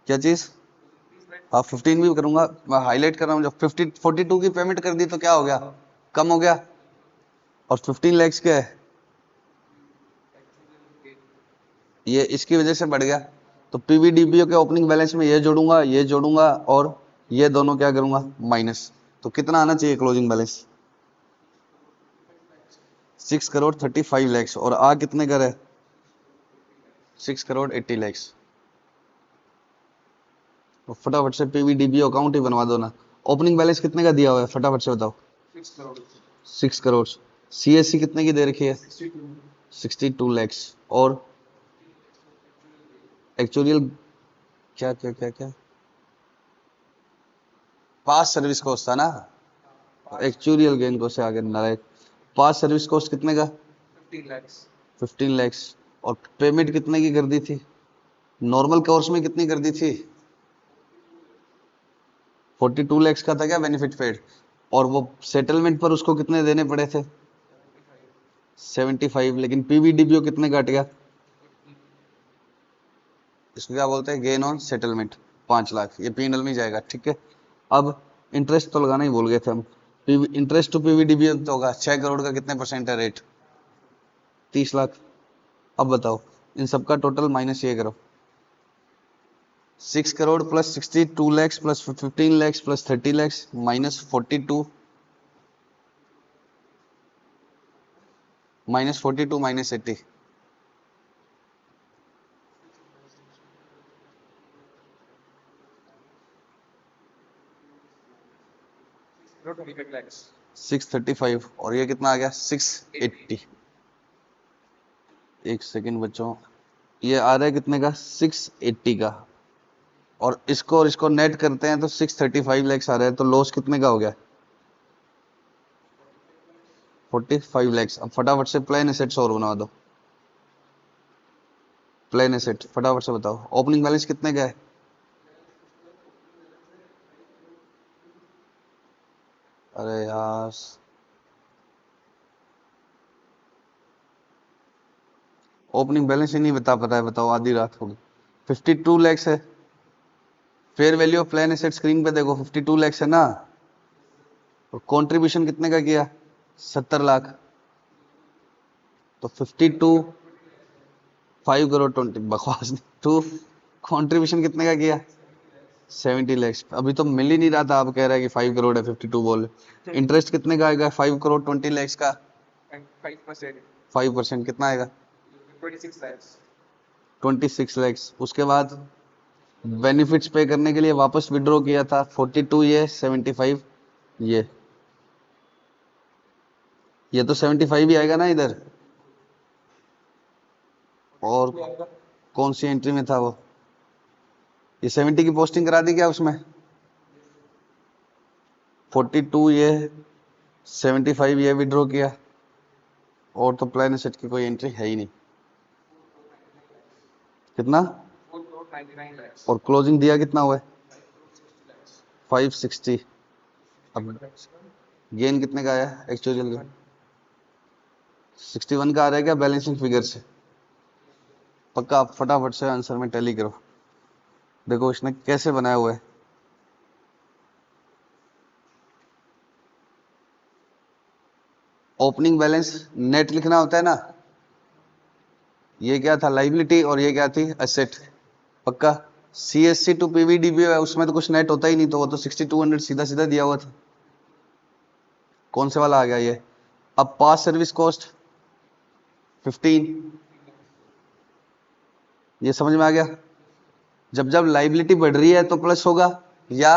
क्या चीज, हाँ 15 भी करूंगा, मैं हाईलाइट कर रहा हूँ। जब 42 की पेमेंट कर दी तो क्या हो गया, कम हो गया। और 15 लैक्स क्या है, ये इसकी वजह से बढ़ गया। तो पीवीडीबीओ के ओपनिंग बैलेंस में ये जोड़ूंगा और ये दोनों क्या करूंगा, माइनस। तो कितना आना चाहिए क्लोजिंग बैलेंस, 6 करोड़ 35 लैक्स। और आ कितने का है, 6 करोड़ 80 लैक्स। तो फटाफट से पीवीडीबीओ अकाउंट ही बनवा दो ना। ओपनिंग बैलेंस कितने का दिया हुआ है, फटाफट से बताओ, 6 करोड़। सीएससी कितने की दे रखी है, 62 लैक्स। और एक्चुअल क्या क्या क्या क्या, पास सर्विस कॉस्ट था ना, एक्चुअल गेन को से आगे नारायण। पास सर्विस कॉस्ट कितने का, 15 लैक्स। और पेमेंट कितने की कर दी थी, नॉर्मल कोर्स में कितनी कर दी थी, 42 लैक्स का था क्या बेनिफिट पेड। और वो सेटलमेंट पर उसको कितने देने पड़े थे, 75। लेकिन पीवीडीबीओ कितने काट गया, इसको क्या बोलते हैं, गेन ऑन सेटलमेंट, 5 लाख। ये पीएनएल में जाएगा। ठीक है, अब इंटरेस्ट तो लगाना ही भूल गए थे हम। इंटरेस्ट टू पीवीडीबी तो होगा 6 करोड़ का कितने परसेंट है रेट? 30 लाख। अब बताओ इन सबका टोटल माइनस ये करो, 6 crore plus 62 lakhs plus 15 lakhs plus 30 lakhs minus 42 minus 80। lakhs. 635 और ये कितना आ गया 680। एक सेकेंड बच्चों, ये आ रहा है कितने का 680 का, और इसको नेट करते हैं तो 635 लैक्स आ रहा है, तो लॉस कितने का हो गया 45 लैक्स। अब फटाफट से प्लान एसेट्स और बना दो, प्लान एसेट फटाफट से बताओ ओपनिंग बैलेंस कितने का है? अरे यार ओपनिंग बैलेंस ही नहीं बता पता है, बताओ आधी रात होगी। 52 लैक्स है, fair value of plan asset screen पे देखो 52 लैक्स है ना, और कंट्रीब्यूशन कितने का किया 70 लाख, तो 52 5 करोड़ 20 बकवास नहीं, टू कंट्रीब्यूशन कितने का किया 70 लैक्स। अभी तो मिल ही नहीं रहा था, आप कह रहे हैं कि 5 करोड़ है 52 बोल। इंटरेस्ट कितने का आएगा 5 करोड़ 20 लैक्स का? 5%. 5% कितना आएगा 26 lakhs. 26 लैक्स। उसके बाद बेनिफिट्स पे करने के लिए वापस विड्रॉ किया था 42 ये 75 ये तो 75 ही आएगा ना इधर। और कौन सी एंट्री में था वो, ये 70 की पोस्टिंग करा दी क्या उसमें? 42 ये 75 ये विड्रॉ किया, और तो प्लान एसेट की कोई एंट्री है ही नहीं। कितना? 4.99 lakhs. और क्लोजिंग दिया कितना हुआ है 560। अब गेन कितने का आया एक्चुअल गेन 61 का आ रहा है क्या बैलेंसिंग फिगर से? पक्का आप फटाफट से आंसर में टैली करो, देखो इसने कैसे बनाया हुआ है। ओपनिंग बैलेंस नेट लिखना होता है ना, ये क्या था लाइबिलिटी और ये क्या थी एसेट। पक्का सीएससी टू पीवीडीबी है, उसमें तो कुछ नेट होता ही नहीं, तो वो तो 6200 सीधा सीधा दिया हुआ था। कौन से वाला आ गया ये? अब पास सर्विस कॉस्ट 15, ये समझ में आ गया। जब जब लाइबिलिटी बढ़ रही है तो प्लस होगा, या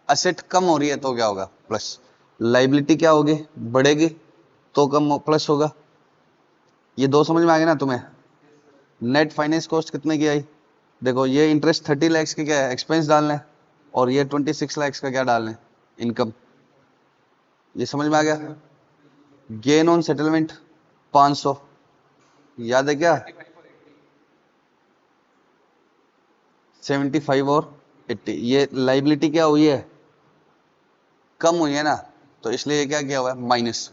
असेट कम हो रही है तो क्या होगा प्लस। लाइबिलिटी क्या होगी बढ़ेगी तो कम प्लस होगा। ये दो समझ में आ गया ना तुम्हें। नेट फाइनेंस कॉस्ट कितने की आई, देखो ये इंटरेस्ट 30 लैक्स की क्या है एक्सपेंस डालना है, और ये 26 लैक्स का क्या डालना है इनकम। ये समझ में आ गया। गेन ऑन सेटलमेंट 500, याद है क्या 75 और 80। ये लाइबिलिटी क्या हुई है कम हुई है ना, तो इसलिए ये क्या किया हुआ है माइनस।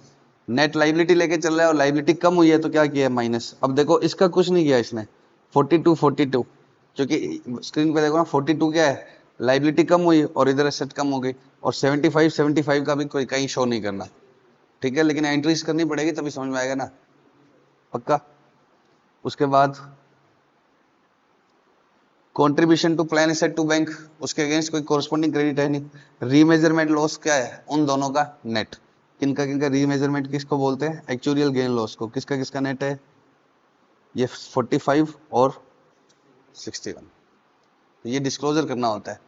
नेट लाइबिलिटी लेके चल रहा है और लाइबिलिटी कम हुई है तो क्या किया है माइनस। अब देखो इसका कुछ नहीं किया इसने 42 क्योंकि स्क्रीन पे देखो ना 42 क्या है लाइबिलिटी कम हुई और इधर एसेट कम हो गई, और 75 का भी कोई कहीं शो नहीं करना। ठीक है, लेकिन एंट्रीज करनी पड़ेगी तभी समझ में आएगा ना। पक्का। उसके बाद contribution to plan asset to bank, उसके अगेंस्ट कोई कोरस्पॉन्डिंग क्रेडिट है नहीं। रीमेजरमेंट लॉस क्या है उन दोनों का नेट। किनका रीमेजरमेंट किसको बोलते हैं एक्चुअल गेन लॉस को। किसका किसका नेट है ये 45 और 61। तो ये डिस्क्लोजर करना होता है।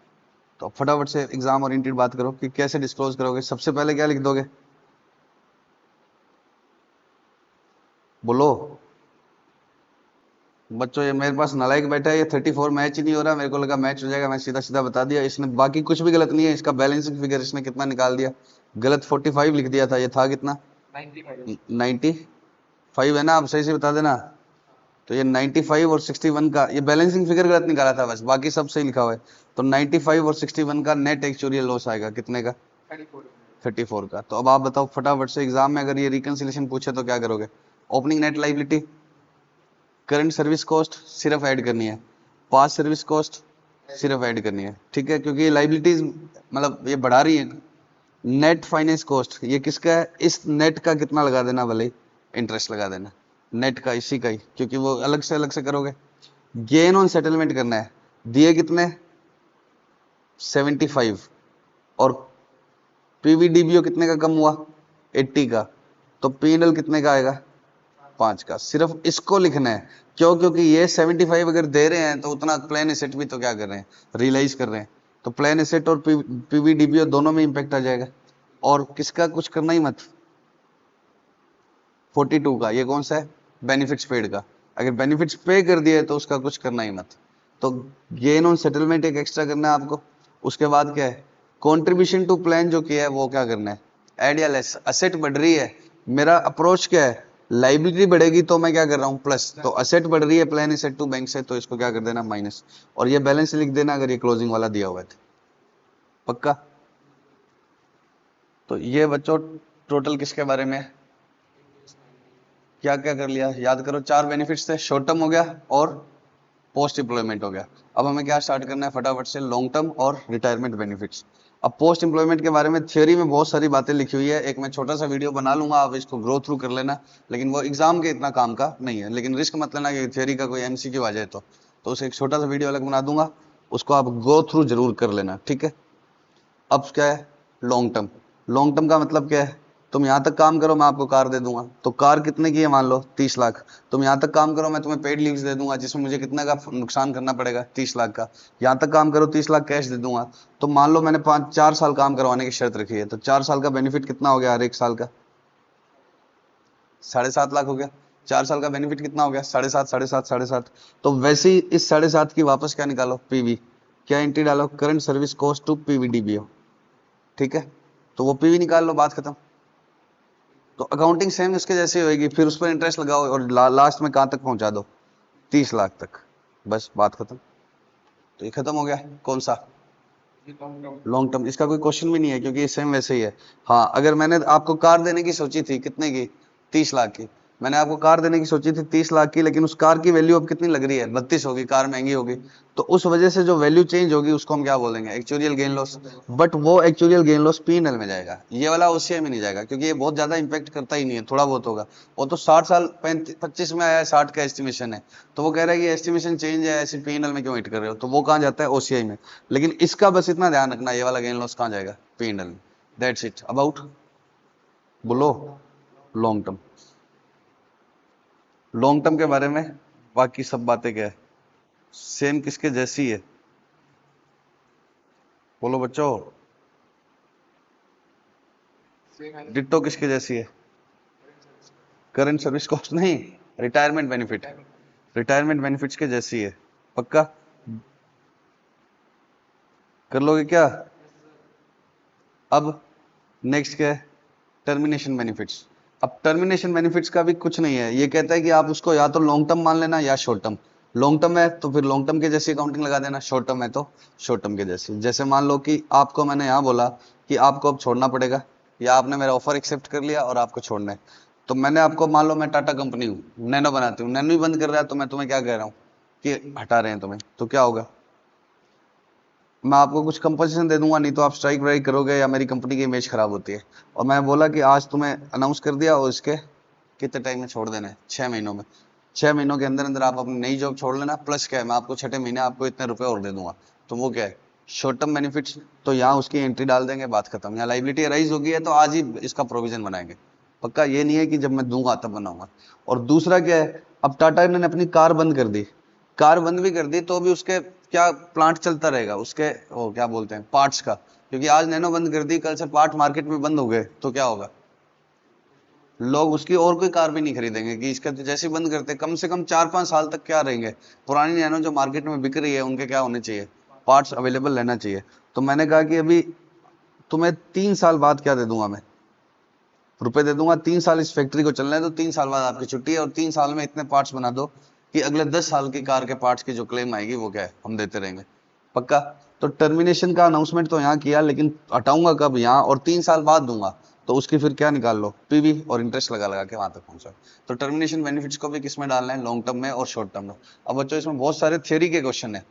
तो अब फटाफट से एग्जाम ओरिएंटेड बात करो कि कैसे डिस्क्लोज करोगे। सबसे पहले क्या लिख दोगे बोलो बच्चों। ये मेरे पास नालायक बैठा है, ये 34 मैच ही नहीं हो रहा, मेरे को लगा मैच हो जाएगा, मैं सीधा सीधा बता दिया इसने। बाकी कुछ भी गलत नहीं है, इसका बैलेंसिंग फिगर इसने कितना निकाल दिया गलत 45 लिख दिया था, ये था कितना 95 है ना। आप सही से बता देना। तो ये 95 और 61 का ये बैलेंसिंग फिगर गलत निकाला था बस, बाकी सब सही लिखा हुआ है। तो 95 और 61 का नेट एक्चुअल लॉस आएगा कितने का 34 का। तो अब आप बताओ फटाफट से एग्जाम में अगर ये रिकंसिलेशन पूछे तो क्या करोगे। Opening net liability, current service cost सिर्फ ऐड करनी है, पास सर्विस कॉस्ट सिर्फ ऐड करनी है। ठीक है, क्योंकि लाइबिलिटीज मतलब ये बढ़ा रही है नेट फाइनेंस कॉस्ट ये किसका है, इस नेट का कितना लगा देना, भले इंटरेस्ट लगा देना नेट का, इसी का ही, क्योंकि वो अलग से करोगे। गेन ऑन सेटलमेंट करना है, दिए कितने 75, और पीवीडीबीओ कितने का कम हुआ 80 का, तो पीएनएल कितने का आएगा 5 का। सिर्फ इसको लिखना है, क्यों, क्योंकि ये 75 अगर दे रहे हैं तो उतना प्लान एसेट भी तो क्या कर रहे हैं, रियलाइज कर रहे हैं, तो प्लान एसेट और पीवीडीबीओ दोनों में इंपैक्ट आ जाएगा। और किसका कुछ करना ही मत, 42 का, ये कौन सा है, बेनिफिट्स पेड का, अगर बेनिफिट्स पे कर दिए तो उसका कुछ करना ही मत। तो गेन ऑन सेटलमेंट एक एक्स्ट्रा करना है आपको। उसके बाद क्या है, कंट्रीब्यूशन टू प्लान जो किया है वो क्या करना है, ऐड या लेस। असेट बढ़ रही है, मेरा अप्रोच क्या है, लाइबिलिटी बढ़ेगी तो मैं क्या कर रहा हूँ प्लस, तो असेट बढ़ रही है प्लान एसेट टू बैंक से, तो इसको क्या कर देना माइनस, और ये बैलेंस लिख देना अगर ये क्लोजिंग वाला दिया हुआ है तो। पक्का। तो ये बच्चों टोटल किसके बारे में है? क्या क्या कर लिया याद करो, 4 बेनिफिट्स थे, शॉर्ट टर्म हो गया और पोस्ट एम्प्लॉयमेंट हो गया। अब हमें क्या स्टार्ट करना है फटाफट से, लॉन्ग टर्म और रिटायरमेंट बेनिफिट्स। अब पोस्ट एम्प्लॉयमेंट के बारे में थियोरी में बहुत सारी बातें लिखी हुई है, एक मैं छोटा सा वीडियो बना लूंगा, आप इसको ग्रो थ्रू कर लेना, लेकिन वो एग्जाम के इतना काम का नहीं है, लेकिन रिस्क मत लेना कि थियोरी का कोई एमसीक्यू आ जाए तो उसे एक छोटा सा वीडियो अलग बना दूंगा, उसको आप गो थ्रू जरूर कर लेना, ठीक है। अब क्या है लॉन्ग टर्म, लॉन्ग टर्म का मतलब क्या है, तुम यहां तक काम करो मैं आपको कार दे दूंगा, तो कार कितने की है मान लो 30 लाख, तुम यहां तक काम करो मैं तुम्हें पेड लीव्स दे दूंगा जिसमें मुझे कितने का नुकसान करना पड़ेगा 30 लाख का, यहां तक काम करो 30 लाख कैश दे दूंगा। तो मान लो मैंने 4 साल काम करवाने की शर्त रखी है, तो 4 साल का बेनिफिट कितना हो गया हर एक साल का, 7.5 लाख हो गया। 4 साल का बेनिफिट कितना हो गया 7.5 7.5 7.5। तो वैसे ही इस 7.5 की वापस क्या निकालो, पीवी, क्या एंट्री डालो, करंट सर्विस कॉस्ट टू पीवीडीबीओ, ठीक है। तो वो पीवी निकाल लो, बात खत्म। तो अकाउंटिंग सेम इसके जैसी होगी, फिर उस पर इंटरेस्ट लगाओ और लास्ट में कहां तक पहुंचा दो 30 लाख तक, बस बात खत्म। तो ये खत्म हो गया, कौन सा ये long term. लॉन्ग टर्म, इसका कोई क्वेश्चन भी नहीं है क्योंकि ये सेम वैसे ही है। हाँ अगर मैंने आपको कार देने की सोची थी कितने की 30 लाख की, मैंने आपको कार देने की सोची थी 30 लाख की, लेकिन उस कार की वैल्यू अब कितनी लग रही है 32 होगी, कार महंगी होगी, तो उस वजह से जो वैल्यू चेंज होगी उसको हम क्या बोलेंगे, एक्चुअरियल गेन लॉस। बट वो एक्चुअरियल गेन लॉस पीएनएल में जाएगा, ये वाला ओसीआई में नहीं जाएगा, क्योंकि ये बहुत ज्यादा इंपैक्ट करता ही नहीं है, थोड़ा बहुत होगा। वो तो 60 साल 25 में आया है, 60 का एस्टिमेशन है, तो वो कह रहा है कि एस्टिमेशन चेंज है, ऐसे पीएनएल में क्यों हिट कर रहे हो, तो वो कहाँ जाता है ओसीआई में। लेकिन इसका बस इतना ध्यान रखना, ये वाला गेन लॉस कहाँ जाएगा पीएनएल में। दैट्स इट अबाउट, बोलो लॉन्ग टर्म। लॉन्ग टर्म के बारे में बाकी सब बातें क्या है, सेम किसके जैसी है, बोलो बच्चों, Same as डिट्टो किसके जैसी है, करंट सर्विस कॉस्ट नहीं, रिटायरमेंट बेनिफिट, रिटायरमेंट बेनिफिट्स के जैसी है। पक्का कर लोगे क्या। अब नेक्स्ट क्या है, टर्मिनेशन बेनिफिट्स। अब टर्मिनेशन बेनिफिट्स का भी कुछ नहीं है, ये कहता है कि आप उसको या तो लॉन्ग टर्म मान लेना या शॉर्ट टर्म। लॉन्ग टर्म है तो फिर लॉन्ग टर्म के जैसी अकाउंटिंग लगा देना, शॉर्ट टर्म है तो शॉर्ट टर्म के जैसी। जैसे मान लो कि आपको मैंने यहाँ बोला कि आपको अब छोड़ना पड़ेगा, या आपने मेरा ऑफर एक्सेप्ट कर लिया और आपको छोड़ना है, तो मैंने आपको, मान लो मैं टाटा कंपनी हूँ, नैनो बनाती हूँ, नैनो ही बंद कर रहा है, तो मैं तुम्हें क्या कह रहा हूँ कि हटा रहे हैं तुम्हें, तो क्या होगा, मैं आपको कुछ कंपनसेशन दे दूंगा, नहीं तो आप स्ट्राइक वाइक करोगे या मेरी कंपनी की इमेज खराब होती है। और मैं बोला कि आज तुम्हें अनाउंस कर दिया और इसके कितने टाइम में छोड़ देना है, 6 महीनों में, 6 महीनों के अंदर अंदर आप अपनी नई जॉब छोड़ लेना, प्लस क्या है मैं आपको छठे महीने आपको इतने रुपए और दे दूंगा, तो वो क्या है शॉर्ट टर्म बेनिफिट्स। तो यहाँ उसकी एंट्री डाल देंगे, बात खत्म। यहाँ लाइबिलिटी अराइज होगी है तो आज ही इसका प्रोविजन बनाएंगे। पक्का, ये नहीं है कि जब मैं दूंगा तब बनाऊंगा। और दूसरा क्या है, अब टाटा ने अपनी कार बंद कर दी, कार बंद भी कर दी तो भी उसके क्या प्लांट चलता रहेगा, उसके वो क्या बोलते हैं पार्ट्स का, क्योंकि आज नैनो बंद कर दी, कल से पार्ट मार्केट में बंद हो गए तो क्या होगा, लोग उसकी और कोई कार भी नहीं खरीदेंगे, कि इसका तो जैसे ही बंद करते कम से कम 4-5 साल तक क्या रहेंगे, पुरानी नैनो जो मार्केट में बिक रही है उनके क्या होने चाहिए, पार्ट्स अवेलेबल रहना चाहिए। तो मैंने कहा कि अभी तुम्हें 3 साल बाद क्या दे दूंगा मैं, रुपए दे दूंगा, 3 साल इस फैक्ट्री को चलना है, तो 3 साल बाद आपकी छुट्टी है, और 3 साल में इतने पार्ट्स बना दो कि अगले 10 साल की कार के पार्ट्स की जो क्लेम आएगी वो क्या है हम देते रहेंगे। पक्का। तो टर्मिनेशन का अनाउंसमेंट तो यहाँ किया, लेकिन हटाऊंगा कब, यहाँ, और 3 साल बाद दूंगा, तो उसकी फिर क्या निकाल लो पीवी, और इंटरेस्ट लगा लगा के वहां तक पहुंचा। तो टर्मिनेशन बेनिफिट्स को भी किसमें डालना है, लॉन्ग टर्म में और शॉर्ट टर्म में। अब बच्चों इसमें बहुत सारे थियरी के क्वेश्चन है,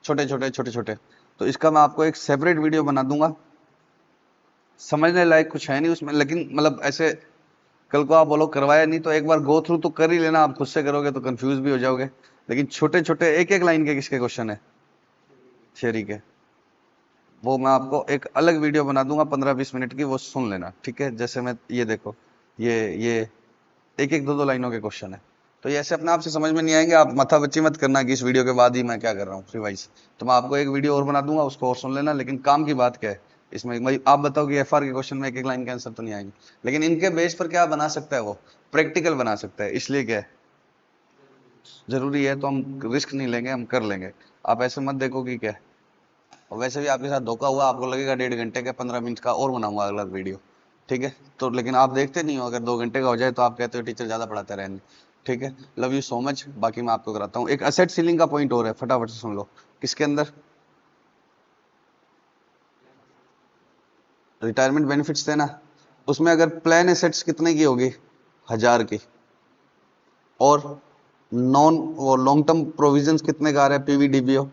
छोटे छोटे छोटे छोटे, तो इसका मैं आपको एक सेपरेट वीडियो बना दूंगा, समझने लायक कुछ है नहीं उसमें, लेकिन मतलब ऐसे कल को आप बोलो करवाया नहीं तो एक बार गो थ्रू तो कर ही लेना, आप खुद से करोगे तो कंफ्यूज भी हो जाओगे। लेकिन छोटे छोटे एक एक लाइन के किसके क्वेश्चन है, थ्योरी के, वो मैं आपको एक अलग वीडियो बना दूंगा 15-20 मिनट की, वो सुन लेना, ठीक है। जैसे मैं ये देखो, ये एक एक दो दो लाइनों के क्वेश्चन है, तो ये ऐसे अपने आप से समझ में नहीं आएंगे। आप माथा बच्ची मत करना कि इस वीडियो के बाद ही मैं क्या कर रहा हूँ रिवाइज, तो मैं आपको एक वीडियो और बना दूंगा, उसको और सुन लेना। लेकिन काम की बात क्या है इसमें, आप बताओ कि एफआर के क्वेश्चन में एक एक लाइन के आंसर तो नहीं आएंगे, लेकिन इनके बेस पर क्या बना सकता है, वो प्रैक्टिकल बना सकता है। इसलिए क्या है, जरूरी है तो हम रिस्क नहीं लेंगे, हम कर लेंगे। आप ऐसे मत देखो कि क्या है। और वैसे भी आपके साथ धोखा हुआ, आपको लगेगा 1.5 घंटे का 15 मिनट का और बनाऊंगा अगला वीडियो, ठीक है। तो लेकिन आप देखते नहीं हो, अगर 2 घंटे का हो जाए तो आप कहते हो टीचर ज्यादा पढ़ाते रहने, ठीक है। Love you so much. बाकी मैं आपको कराता हूँ एक असेट सीलिंग का पॉइंट और है, फटाफट से सुन लो। किसके अंदर, रिटायरमेंट बेनिफिट्स थे ना, उसमें अगर प्लान एसेट्स कितने की होगी, 1000 की, और नॉन वो लॉन्ग टर्म प्रोविजंस कितने का आ रहा है पीवीडीबीओ,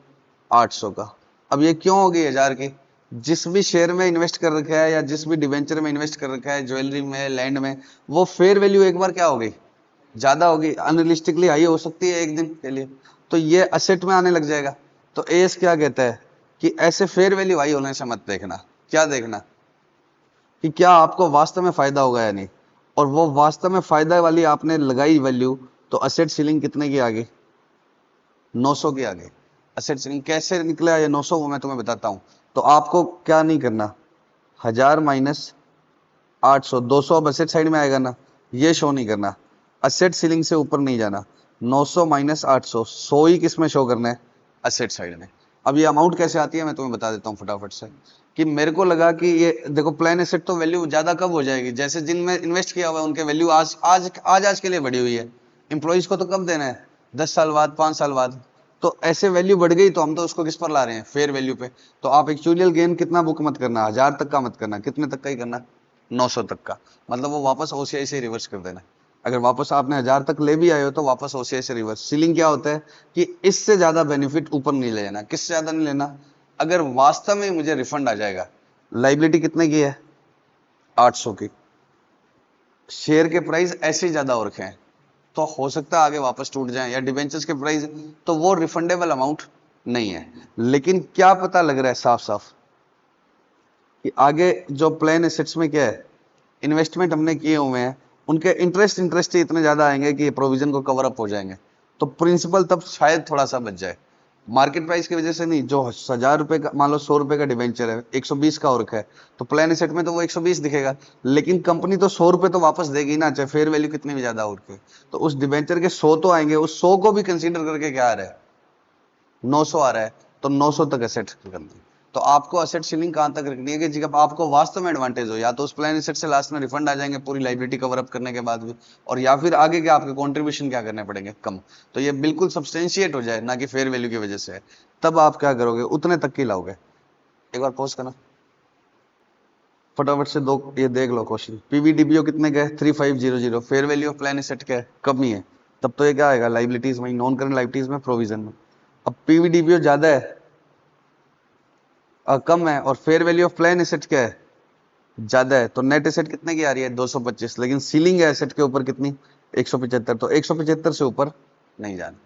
800 का। अब ये क्यों होगी 1000 की, जिस भी शेयर में इन्वेस्ट कर रखा है या जिस भी डिवेंचर में इन्वेस्ट कर रखा है, ज्वेलरी में, लैंड में, वो फेयर वैल्यू एक बार क्या हो गई, ज्यादा होगी, अनरियलिस्टिकली हाई हो सकती है एक दिन के लिए, तो ये असेट में आने लग जाएगा। तो एएस क्या कहता है कि ऐसे फेयर वैल्यू हाई होने से मत देखना, क्या देखना कि क्या आपको वास्तव में फायदा होगा या नहीं, और वो वास्तव में फायदा वाली आपने लगाई वैल्यू, तो असेट सीलिंग कितने की आ गई, 900 की आ गई। असेट सीलिंग कैसे निकला ये 900, वो मैं तुम्हें बताता हूं। तो आपको क्या नहीं करना, 1000 माइनस 800, 200 अब असेट साइड में आएगा ना, ये शो नहीं करना, असेट सीलिंग से ऊपर नहीं जाना, 900 माइनस 800, 100 ही किस में शो करना है, असेट साइड में। अब ये अमाउंट कैसे आती है मैं तुम्हें बता देता हूँ फटाफट से, कि मेरे को लगा कि ये देखो प्लान एसेट तो वैल्यू ज्यादा कब हो जाएगी, जैसे जिनमें इन्वेस्ट किया हुआ है उनके वैल्यू आज आज आज आज के लिए बढ़ी हुई है, इंप्लॉइज को तो कब देना है, 10 साल बाद, 5 साल बाद। तो ऐसे वैल्यू बढ़ गई तो हम तो उसको किस पर ला रहे हैं, फेयर वैल्यू पे। तो आप एक्चुअल गेन कितना बुक मत करना, 1000 तक का मत करना, कितने तक का ही करना, 900 तक का। मतलब वो वापस ओसीआई से रिवर्स कर देना। अगर वापस आपने 1000 तक ले भी आए हो तो वापस ओसीआई से रिवर्स। सीलिंग क्या होता है कि इससे ज्यादा बेनिफिट ऊपर नहीं ले जाना। किससे ज्यादा नहीं लेना, अगर वास्तव में मुझे रिफंड आ जाएगा, लाइबिलिटी कितने की है, 800 की, शेयर के प्राइस ऐसे ही ज्यादा हो रखे हैं, तो हो सकता है आगे वापस टूट जाए, या डिबेंचर्स के प्राइस, तो वो रिफंडेबल अमाउंट नहीं है। लेकिन क्या पता लग रहा है साफ साफ कि आगे जो प्लान एसेट्स में क्या है, इन्वेस्टमेंट हमने किए हुए हैं, उनके इंटरेस्ट ही इतने ज्यादा आएंगे कि प्रोविजन को कवर अप हो जाएंगे। तो प्रिंसिपल तब शायद थोड़ा सा बच जाए, मार्केट प्राइस की वजह से नहीं। जो 1000 रुपए का, मान लो 100 रुपए का डिवेंचर है, 120 का हो रखा है, तो प्लान एसेट में तो वो 120 दिखेगा, लेकिन कंपनी तो 100 रुपए तो वापस देगी ना, चाहे फेयर वैल्यू कितनी भी ज्यादा हो रखी है। तो उस डिवेंचर के 100 तो आएंगे, उस 100 को भी कंसीडर करके क्या आ रहा है, 900 आ रहा है, तो 900 तक असेट करनी है। तो आपको असेट सीलिंग कहां तक रखनी है कि जब आपको वास्तव में एडवांटेज हो, या तो उस प्लान एसेट से लास्ट में रिफंड आ जाएंगे पूरी लाइबिलिटी कवर अप करने के बाद भी, और या फिर आगे के आपके कंट्रीब्यूशन क्या करने पड़ेंगे, कम। तो ये बिल्कुल सब्सटेंशिएट हो जाए, ना कि फेयर वैल्यू की वजह से है, तब आप क्या करोगे, उतने तक की लाओगे। एक बार पॉज करना, फटाफट से दो ये देख लो क्वेश्चन। पीवीडीबीओ कितने का है, 3500, fair value of plan asset क्या है, कमी है, तब तो ये क्या आएगा, लाइबिलिटीज में, नॉन करंट लाइबिलिटीज में, प्रोविजन में। अब पीवीडीबीओ ज्यादा है, कम है, और fair value of plan asset क्या है, ज्यादा है, तो नेट एसेट कितने की आ रही है, 225। लेकिन सीलिंग है एसेट के ऊपर कितनी, 175, तो 175 से ऊपर नहीं जाना,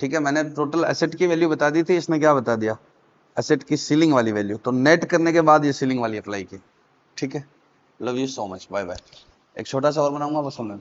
ठीक है। मैंने टोटल एसेट की वैल्यू बता दी थी, इसने क्या बता दिया, एसेट की सीलिंग वाली वैल्यू, तो नेट करने के बाद ये सीलिंग वाली अप्लाई की, ठीक है। Love you so much, bye bye. एक छोटा सा और बनाऊंगा, बस सुनना।